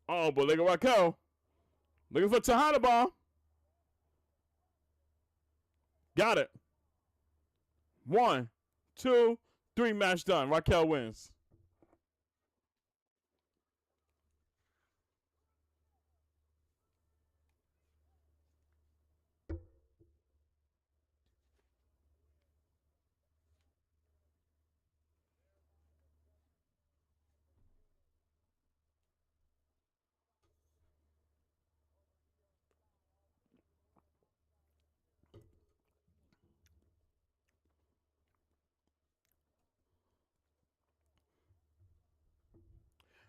Oh, but look at Raquel. Looking for Tejada bomb. Got it. 1, 2, 3, match done. Raquel wins.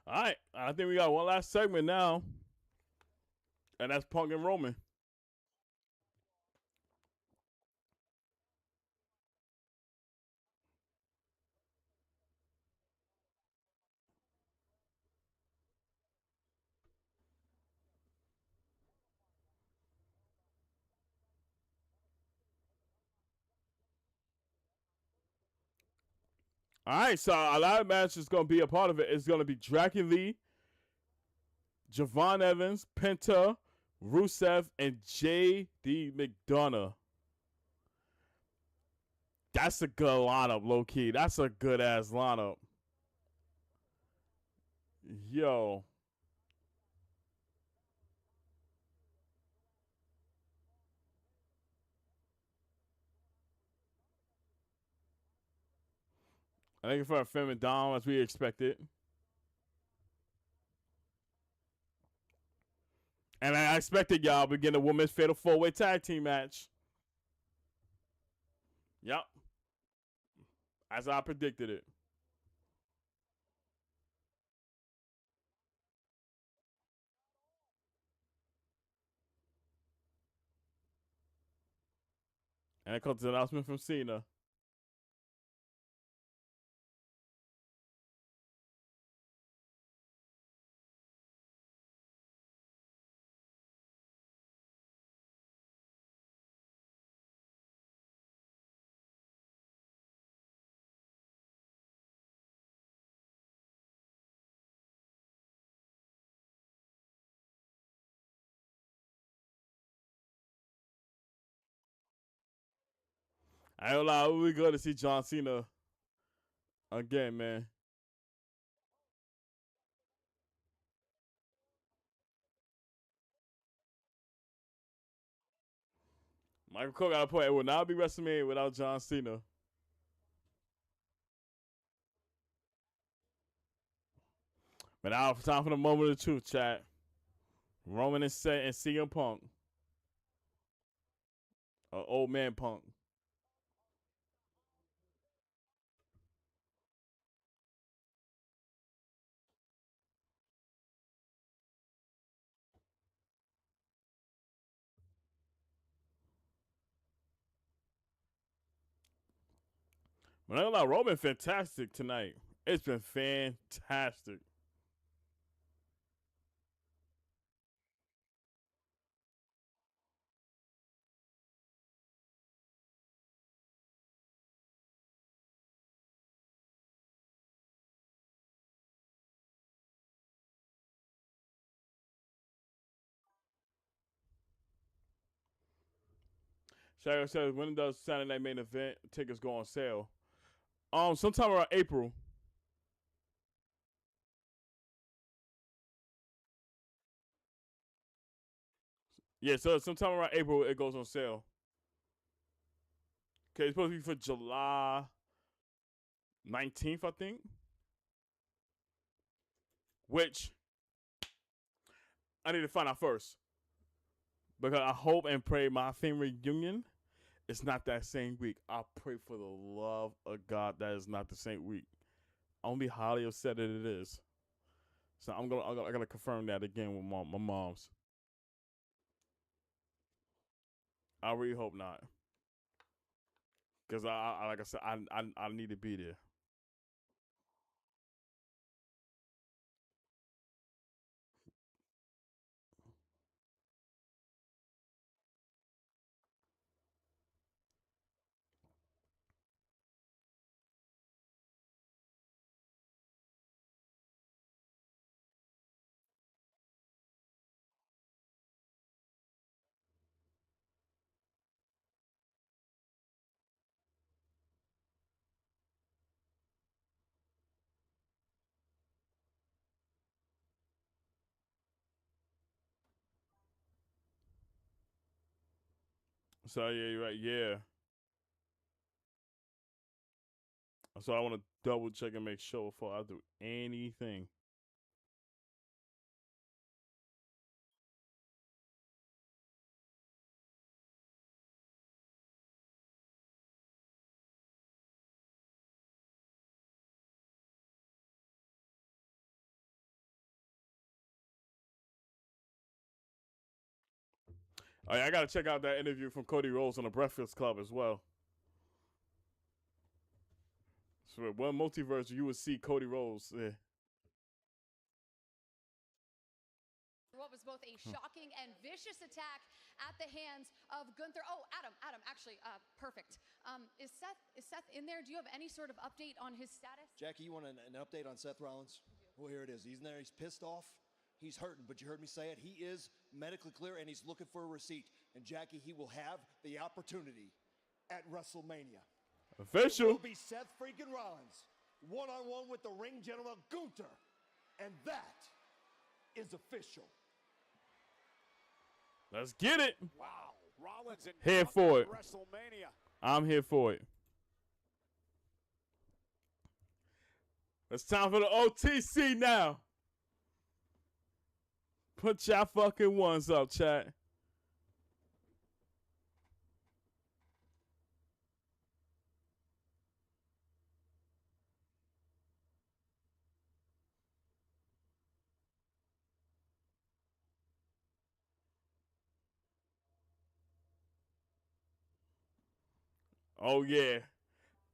All right, I think we got one last segment now, and that's Punk and Roman. All right, so a lot of matches is going to be a part of it. It's going to be Dragon Lee, Javon Evans, Penta, Rusev, and J.D. McDonough. That's a good lineup, low-key. That's a good-ass lineup. Yo. I think for a Femme Dom, as we expected. And I expected y'all begin a women's fatal four-way tag team match. Yep. As I predicted it. And it comes an announcement from Cena. I ain't gonna lie, we good to see John Cena again, man. Michael Cole got a point. It will not be WrestleMania without John Cena. But now, time for the moment of truth, chat. Roman and CM Punk. Old man Punk. But I'm gonna lie, Roman fantastic tonight. It's been fantastic. Shaggy says, when does Saturday Night Main Event tickets go on sale? Sometime around April. Yeah, so sometime around April it goes on sale. Okay, it's supposed to be for July 19th, I think. Which I need to find out first. Because I hope and pray my family reunion is not that same week. I pray for the love of God that is not the same week. Only Holly said that it is. So I gotta confirm that again with my mom's. I really hope not. Cause I like I said, I need to be there. So yeah, you're right. Yeah. So I want to double check and make sure before I do anything. Oh, yeah, I gotta check out that interview from Cody Rhodes on the Breakfast Club as well. So one multiverse, you would see Cody Rhodes. Yeah. What was both a shocking and vicious attack at the hands of Gunther. Oh, Adam, actually, perfect. Is Seth in there? Do you have any sort of update on his status? Jackie, you want an update on Seth Rollins? Well, here it is. He's in there. He's pissed off. He's hurting, but you heard me say it. He is medically clear, and he's looking for a receipt. And Jackie, he will have the opportunity at WrestleMania. Official. It will be Seth freaking Rollins, one-on-one with the ring general Gunther. And that is official. Let's get it. Wow. Rollins and Here for it. WrestleMania. I'm here for it. It's time for the OTC now. Put y'all fucking ones up, chat. Oh, yeah.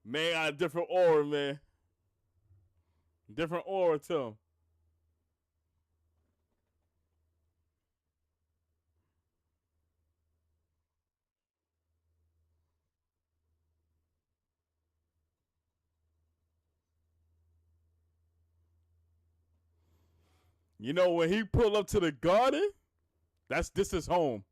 Man got a different aura, man. Different aura to him. You know, when he pulled up to the garden, this is home.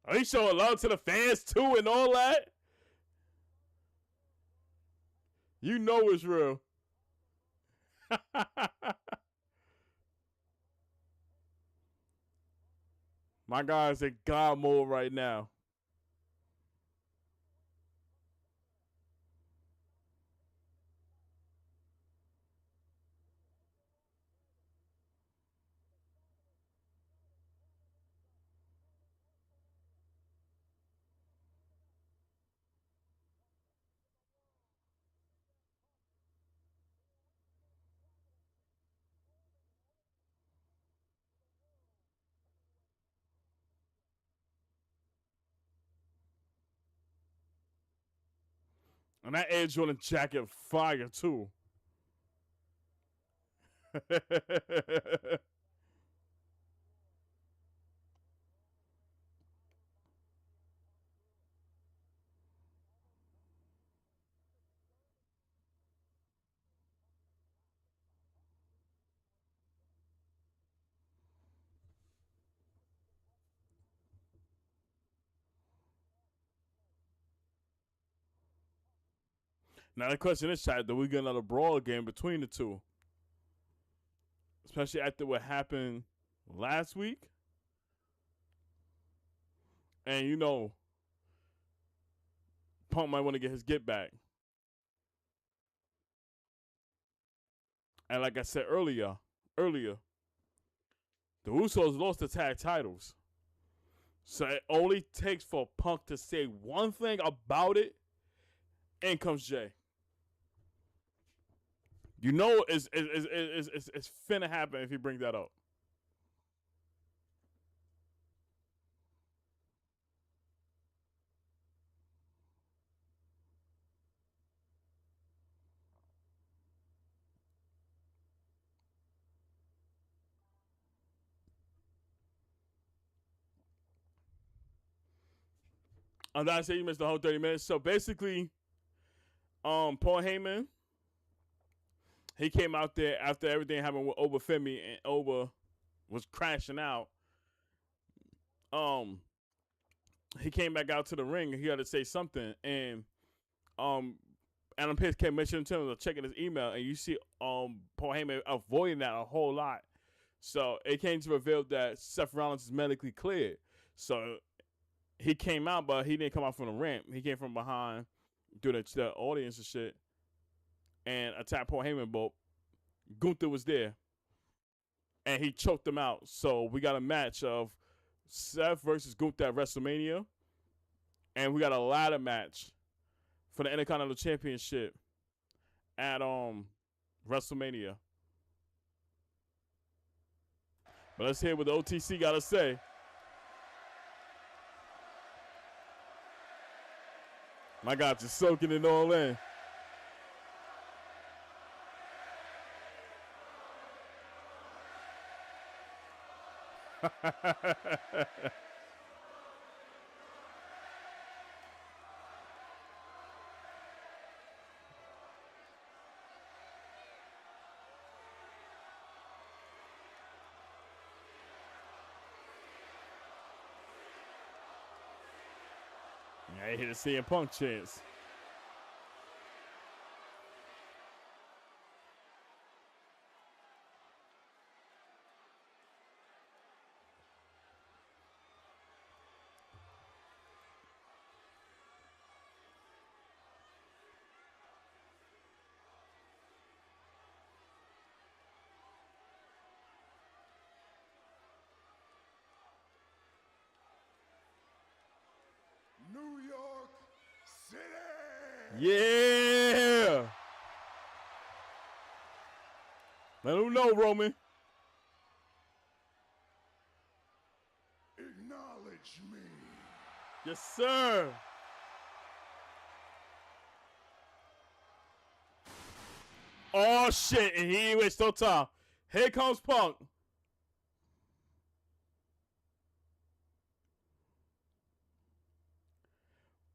Are you showing love to the fans too and all that? You know it's real. My guy's in God mode right now. And that Air Jordan jacket fire too. Now the question is, chat, do we get another brawl game between the two? Especially after what happened last week. And you know, Punk might want to get his get back. And like I said earlier, the Usos lost the tag titles. So it only takes for Punk to say one thing about it, and comes Jay. You know it's finna happen if he brings that up. And I say you missed the whole 30 minutes. So basically, Paul Heyman, he came out there after everything happened with Oba Femi and Oba was crashing out. He came back out to the ring and he had to say something. And Adam Pearce kept mentioning to him, checking his email, and you see Paul Heyman avoiding that a whole lot. So it came to reveal that Seth Rollins is medically cleared. So he came out, but he didn't come out from the ramp. He came from behind through the audience and shit, and attacked Paul Heyman, but Gunther was there, and he choked him out. So we got a match of Seth versus Gunther at WrestleMania, and we got a ladder match for the Intercontinental Championship at WrestleMania. But let's hear what the OTC got to say. My God, just soaking it all in. I hit a CM Punk chance. New York City! Yeah! Let him know, Roman. Acknowledge me. Yes, sir. Oh, shit. And he ain't wasting no time. Here comes Punk.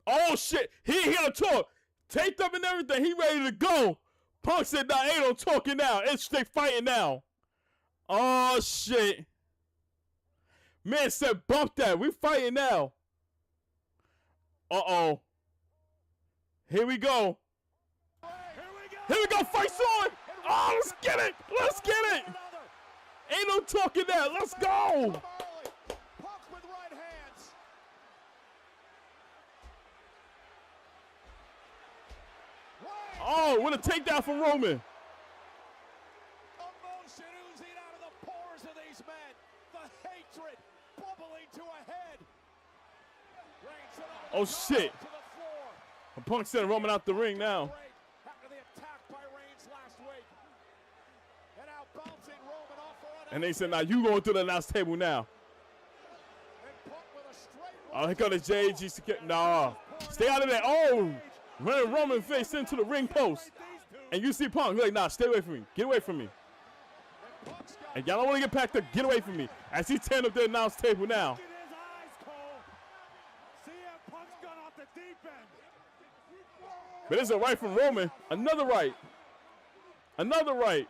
Oh, shit. He gonna talk. Taped up and everything. He ready to go. Punk said, nah, ain't no talking now. It's straight fighting now. Oh, shit. Man said, bump that. We fighting now. Uh-oh. Here we go. Here we go. Fights on. Oh, let's get it. Let's get it. Ain't no talking now. Let's go. Oh, what a takedown from Roman. Emotion oozing out of the pores of these men. The hatred bubbling to a head. Oh, shit. Punk sent Roman out the ring now. After the attack by Reigns last week. And now bouncing Roman off for And they said, now you going through the announce table now. Oh, here comes the JG. Nah. Stay out of there. Oh. Running Roman face into the ring post. And you see Punk. You're like, nah, stay away from me. Get away from me. And y'all don't want to get packed up. Get away from me. As he's tearing up the announce table now. But it's a right from Roman. Another right. Another right.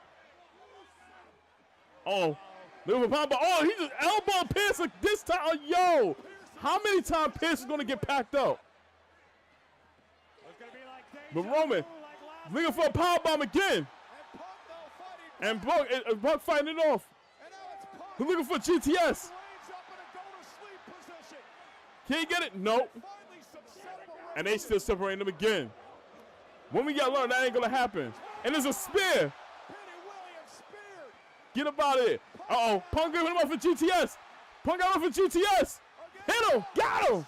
Oh. Little Pop. Oh, he just elbow Pierce this time. Oh, yo. How many times Pierce is going to get packed up? But Roman looking for a powerbomb again. And Buck fighting it off. He's looking for GTS. Can he get it? Nope. And they still separating them again. When we got learned, that ain't going to happen. And there's a spear. Get up out of it. Uh-oh. Punk giving him up for GTS. Punk got him for GTS. Hit him. Got him.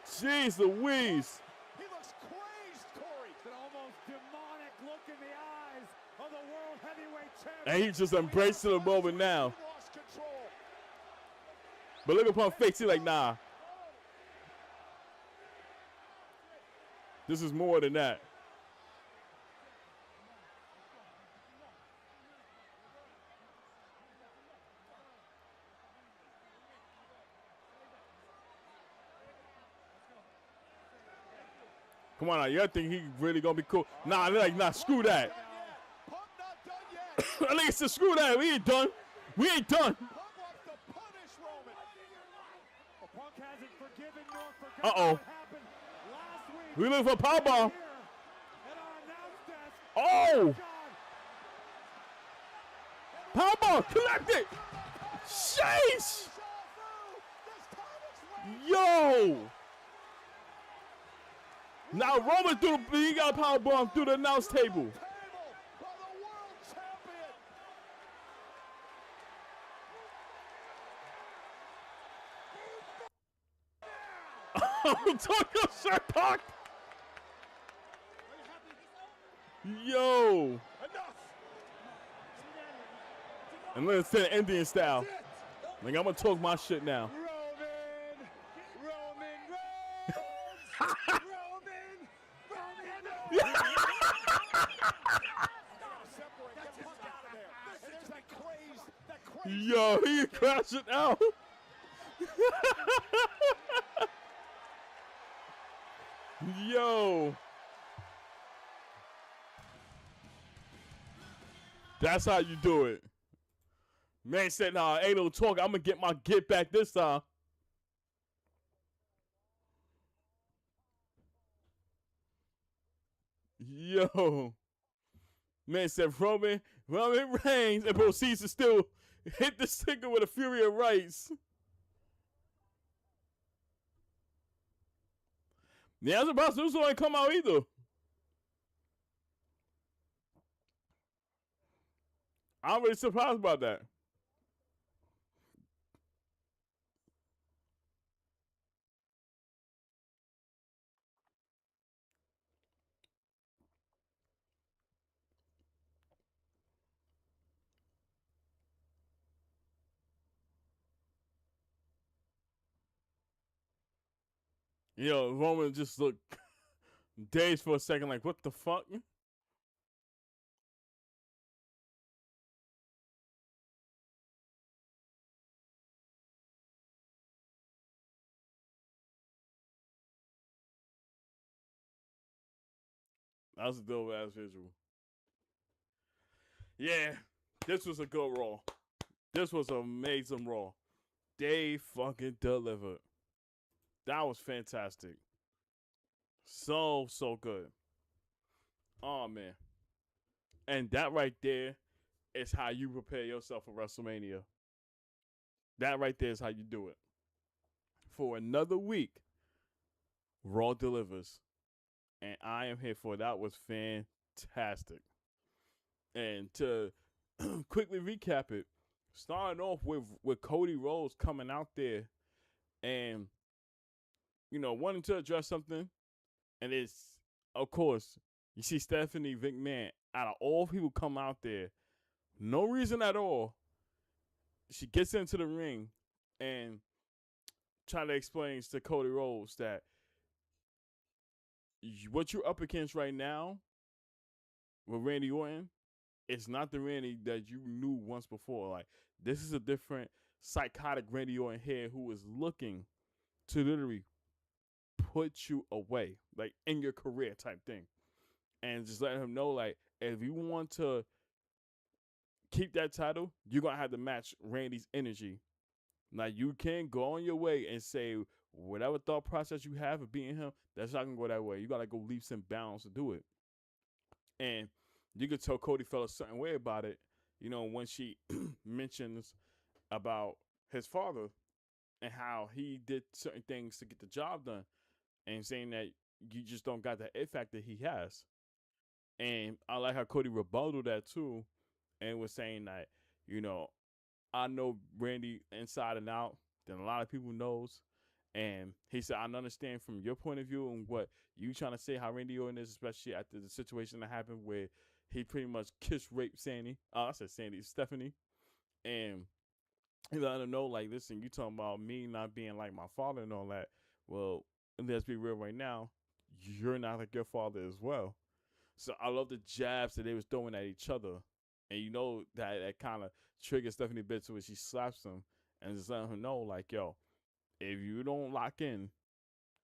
Jeez Louise. He looks crazed, Corey. An almost demonic look in the eyes of the World Heavyweight Champion. And he's just embracing the moment now. But look at Punk face. He's like, nah. This is more than that. Come on now, you think he really gonna be cool? Nah, they're like, nah, screw that. I think it's a screw that. We ain't done. We ain't done. Uh-oh. We looking for a powerbomb. Oh! Powerbomb, collect it! Sheesh! Yo! Now Roman he got a power bomb through the announce table. Tokyo shirt cocked. Yo. And let's say Indian style. Like, I'm gonna talk my shit now. Yo, he crashing out. Yo. That's how you do it. Man said, nah, ain't no talk. I'm going to get my get back this time. Yo. Man said, Roman Reigns and proceeds to still hit the sticker with a fury of rights. Yeah, I was about to ain't come out either. I'm really surprised about that. Yo, Roman just looked dazed for a second, like, what the fuck? That was a dope ass visual. Yeah, this was a good Raw. This was an amazing Raw. They fucking delivered. That was fantastic. So good. Oh, man. And that right there is how you prepare yourself for WrestleMania. That right there is how you do it. For another week, Raw delivers. And I am here for it. That was fantastic. And to quickly recap it, starting off with Cody Rhodes coming out there and, you know, wanting to address something. And it's, of course, you see Stephanie McMahon, out of all people come out there, no reason at all, she gets into the ring and try to explain to Cody Rhodes that what you're up against right now with Randy Orton, it's not the Randy that you knew once before. Like, this is a different psychotic Randy Orton here who is looking to literally put you away, like, in your career type thing. And just letting him know, like, if you want to keep that title, you're going to have to match Randy's energy. Now, you can go on your way and say whatever thought process you have of beating him, that's not going to go that way. You got to go leaps and bounds to do it. And you could tell Cody felt a certain way about it, you know, when she mentions about his father and how he did certain things to get the job done and saying that you just don't got the it factor he has. And I like how Cody rebutted that too and was saying that, you know, I know Randy inside and out than a lot of people knows. And he said, I understand from your point of view and what you trying to say how Randy Orton is, especially after the situation that happened where he pretty much kiss raped Stephanie. And he let her know, like, listen, you talking about me not being like my father and all that. Well, let's be real right now. You're not like your father as well. So I love the jabs that they was throwing at each other. And you know that kind of triggers Stephanie a bit to where she slaps him and just letting her know, like, yo, if you don't lock in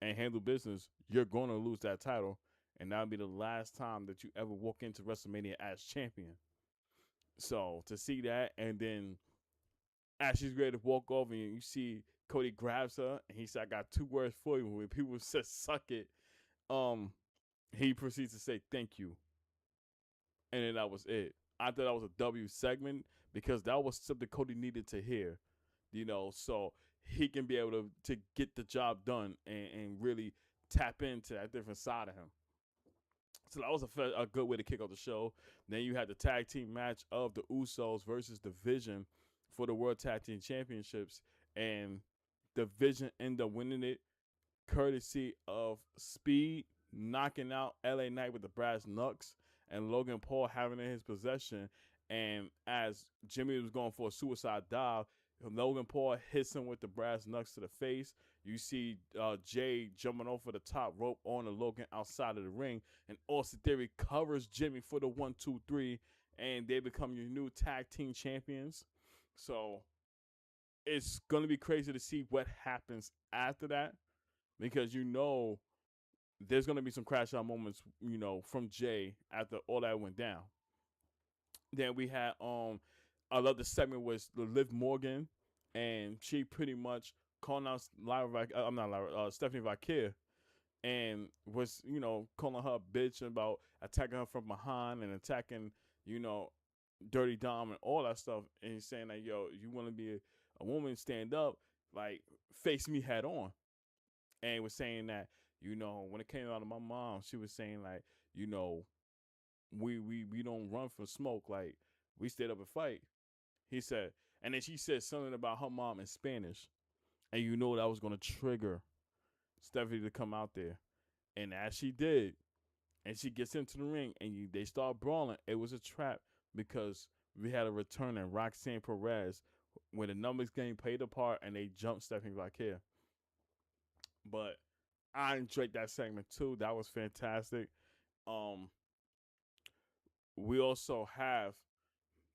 and handle business, you're going to lose that title. And that'll be the last time that you ever walk into WrestleMania as champion. So to see that, and then as she's ready to walk over, and you see Cody grabs her, and he said, I got 2 words for you. When people say suck it, he proceeds to say thank you. And then that was it. I thought that was a W segment because that was something Cody needed to hear. You know, so he can be able to get the job done and really tap into that different side of him. So that was a good way to kick off the show. Then you had the tag team match of the Usos versus the Vision for the World Tag Team Championships. And the Vision ended up winning it courtesy of Speed knocking out LA Knight with the brass knucks and Logan Paul having it in his possession. And as Jimmy was going for a suicide dive, Logan Paul hits him with the brass knucks to the face. You see Jay jumping over the top rope on the Logan outside of the ring. And Austin Theory covers Jimmy for the 1, 2, 3. And they become your new tag team champions. So it's going to be crazy to see what happens after that. Because there's going to be some crash out moments, from Jay after all that went down. Then we had I love the segment was Liv Morgan, and she pretty much calling out Stephanie Vaquer, and was calling her a bitch about attacking her from behind and attacking Dirty Dom and all that stuff, and he's saying like, yo, you want to be a woman, stand up, like face me head on, and was saying that when it came out of my mom, she was saying like we don't run from smoke, like we stayed up and fight. He said, and then she said something about her mom in Spanish, and that was going to trigger Stephanie to come out there. And as she did, and she gets into the ring, and they start brawling, it was a trap because we had a return in Roxanne Perez when the numbers game played a part, and they jumped Stephanie Vaquer. But I enjoyed that segment too. That was fantastic. We also have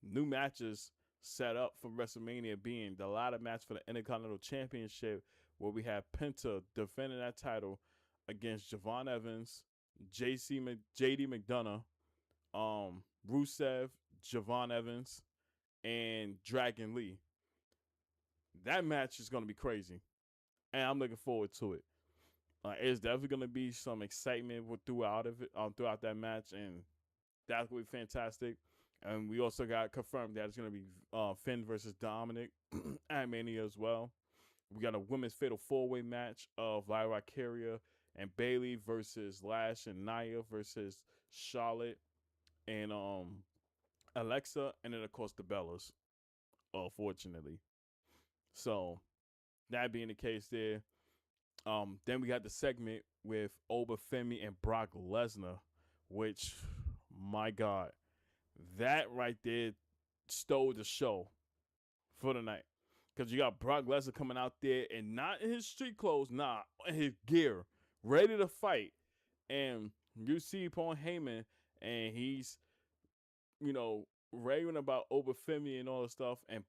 new matches set up for WrestleMania, being the ladder match for the Intercontinental Championship, where we have Penta defending that title against Javon Evans, JD McDonough, Rusev, Javon Evans, and Dragon Lee. That match is going to be crazy, and I'm looking forward to it. It's definitely going to be some excitement throughout that match, and that's going to be fantastic. And we also got confirmed that it's going to be Finn versus Dominic at Mania as well. We got a women's fatal four-way match of Lyra Carrier and Bayley versus Lash and Nia versus Charlotte and Alexa, and then of course the Bellas, fortunately. So that being the case there, then we got the segment with Obafemi and Brock Lesnar, which, my God, that right there stole the show for the night. Because you got Brock Lesnar coming out there and not in his street clothes, in his gear, ready to fight. And you see Paul Heyman, and he's, raving about Obafemi and all the stuff. And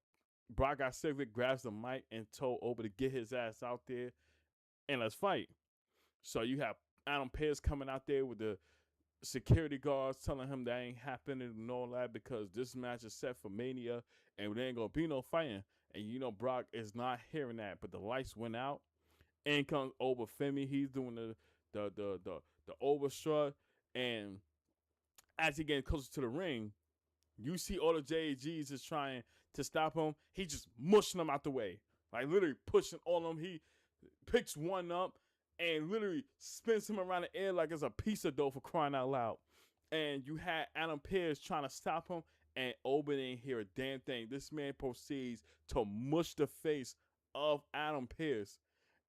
Brock got sick of it, grabs the mic, and told Oba to get his ass out there and let's fight. So you have Adam Pearce coming out there with the security guards telling him that ain't happening and all that because this match is set for Mania and there ain't gonna be no fighting. And Brock is not hearing that, but the lights went out. In comes Obafemi. He's doing the over strut, and as he getting closer to the ring, you see all the JAGs is trying to stop him. He just mushing them out the way, like literally pushing all of them. He picks one up and literally spins him around the air like it's a piece of dough, for crying out loud. And you had Adam Pearce trying to stop him, and Oba didn't hear a damn thing. This man proceeds to mush the face of Adam Pearce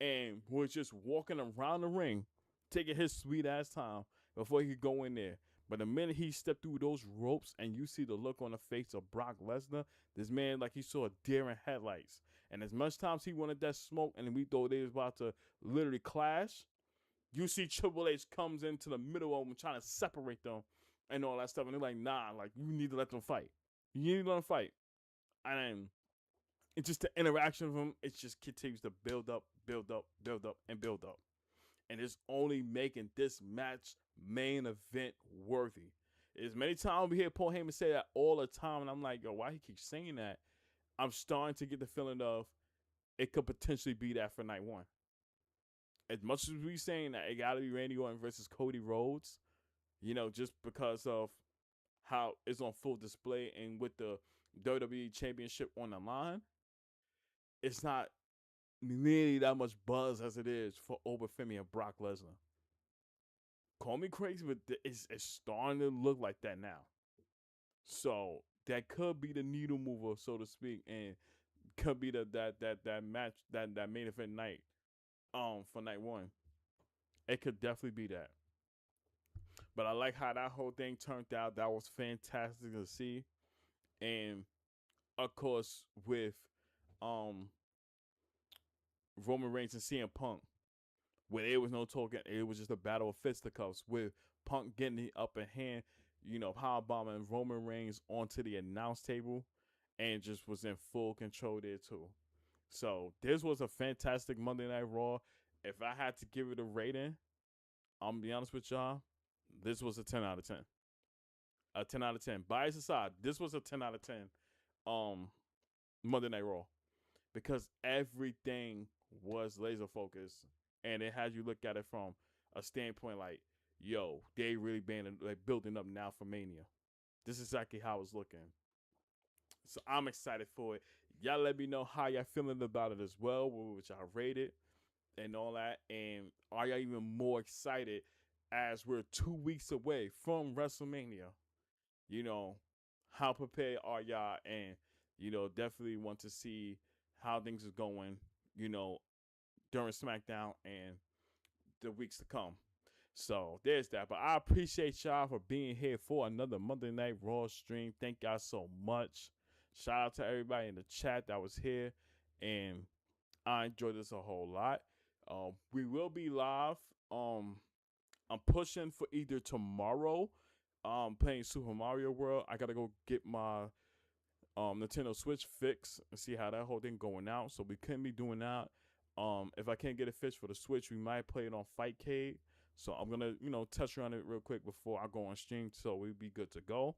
and was just walking around the ring, taking his sweet ass time before he could go in there. But the minute he stepped through those ropes and you see the look on the face of Brock Lesnar, this man like he saw a deer in headlights. And as much times he wanted that smoke and we thought they was about to literally clash, you see Triple H comes into the middle of them trying to separate them and all that stuff. And they're like, nah, like you need to let them fight. You need to let them fight. And it's just the interaction of them. It just continues to build up, build up, build up, and build up. And it's only making this match main event worthy. As many times we hear Paul Heyman say that all the time, and I'm like, yo, why he keeps saying that? I'm starting to get the feeling of it could potentially be that for night one. As much as we saying that it got to be Randy Orton versus Cody Rhodes, just because of how it's on full display and with the WWE Championship on the line, it's not nearly that much buzz as it is for Obafemi and Brock Lesnar. Call me crazy, but it's starting to look like that now. So that could be the needle mover, so to speak, and could be that match that main event night for night one. It could definitely be that. But I like how that whole thing turned out. That was fantastic to see. And of course with um Roman Reigns and CM Punk, where there was no talking, it was just a battle of fisticuffs with Punk getting the upper hand, powerbombing Roman Reigns onto the announce table and just was in full control there too. So this was a fantastic Monday Night Raw. If I had to give it a rating, I'm gonna be honest with y'all, this was a 10 out of 10. A 10 out of 10. Bias aside, this was a 10 out of 10 Monday Night Raw. Because everything was laser focused, and it had you look at it from a standpoint like, yo, they really been like building up now for Mania. This is exactly how it's looking. So I'm excited for it. Y'all let me know how y'all feeling about it as well, which y'all rated and all that. And are y'all even more excited as we're 2 weeks away from WrestleMania? How prepared are y'all? And, definitely want to see how things is going, during SmackDown and the weeks to come. So there's that. But I appreciate y'all for being here for another Monday Night Raw stream. Thank y'all so much. Shout out to everybody in the chat that was here. And I enjoyed this a whole lot. We will be live. I'm pushing for either tomorrow. Playing Super Mario World. I gotta go get my Nintendo Switch fixed and see how that whole thing going out. So we couldn't be doing that. If I can't get it fixed for the Switch, we might play it on Fightcade. So I'm gonna, touch on it real quick before I go on stream, so we'll be good to go.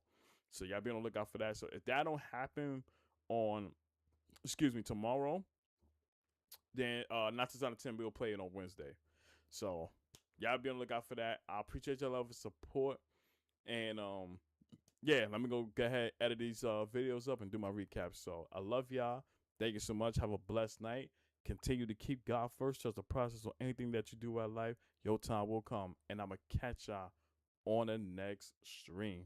So y'all be on the lookout for that. So if that don't happen on, tomorrow, then 9 out of 10 we'll play it on Wednesday. So y'all be on the lookout for that. I appreciate your love and support. And yeah, let me go ahead, edit these videos up and do my recap. So I love y'all. Thank you so much. Have a blessed night. Continue to keep God first. Trust the process of anything that you do in life. Your time will come. And I'm going to catch y'all on the next stream.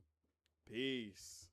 Peace.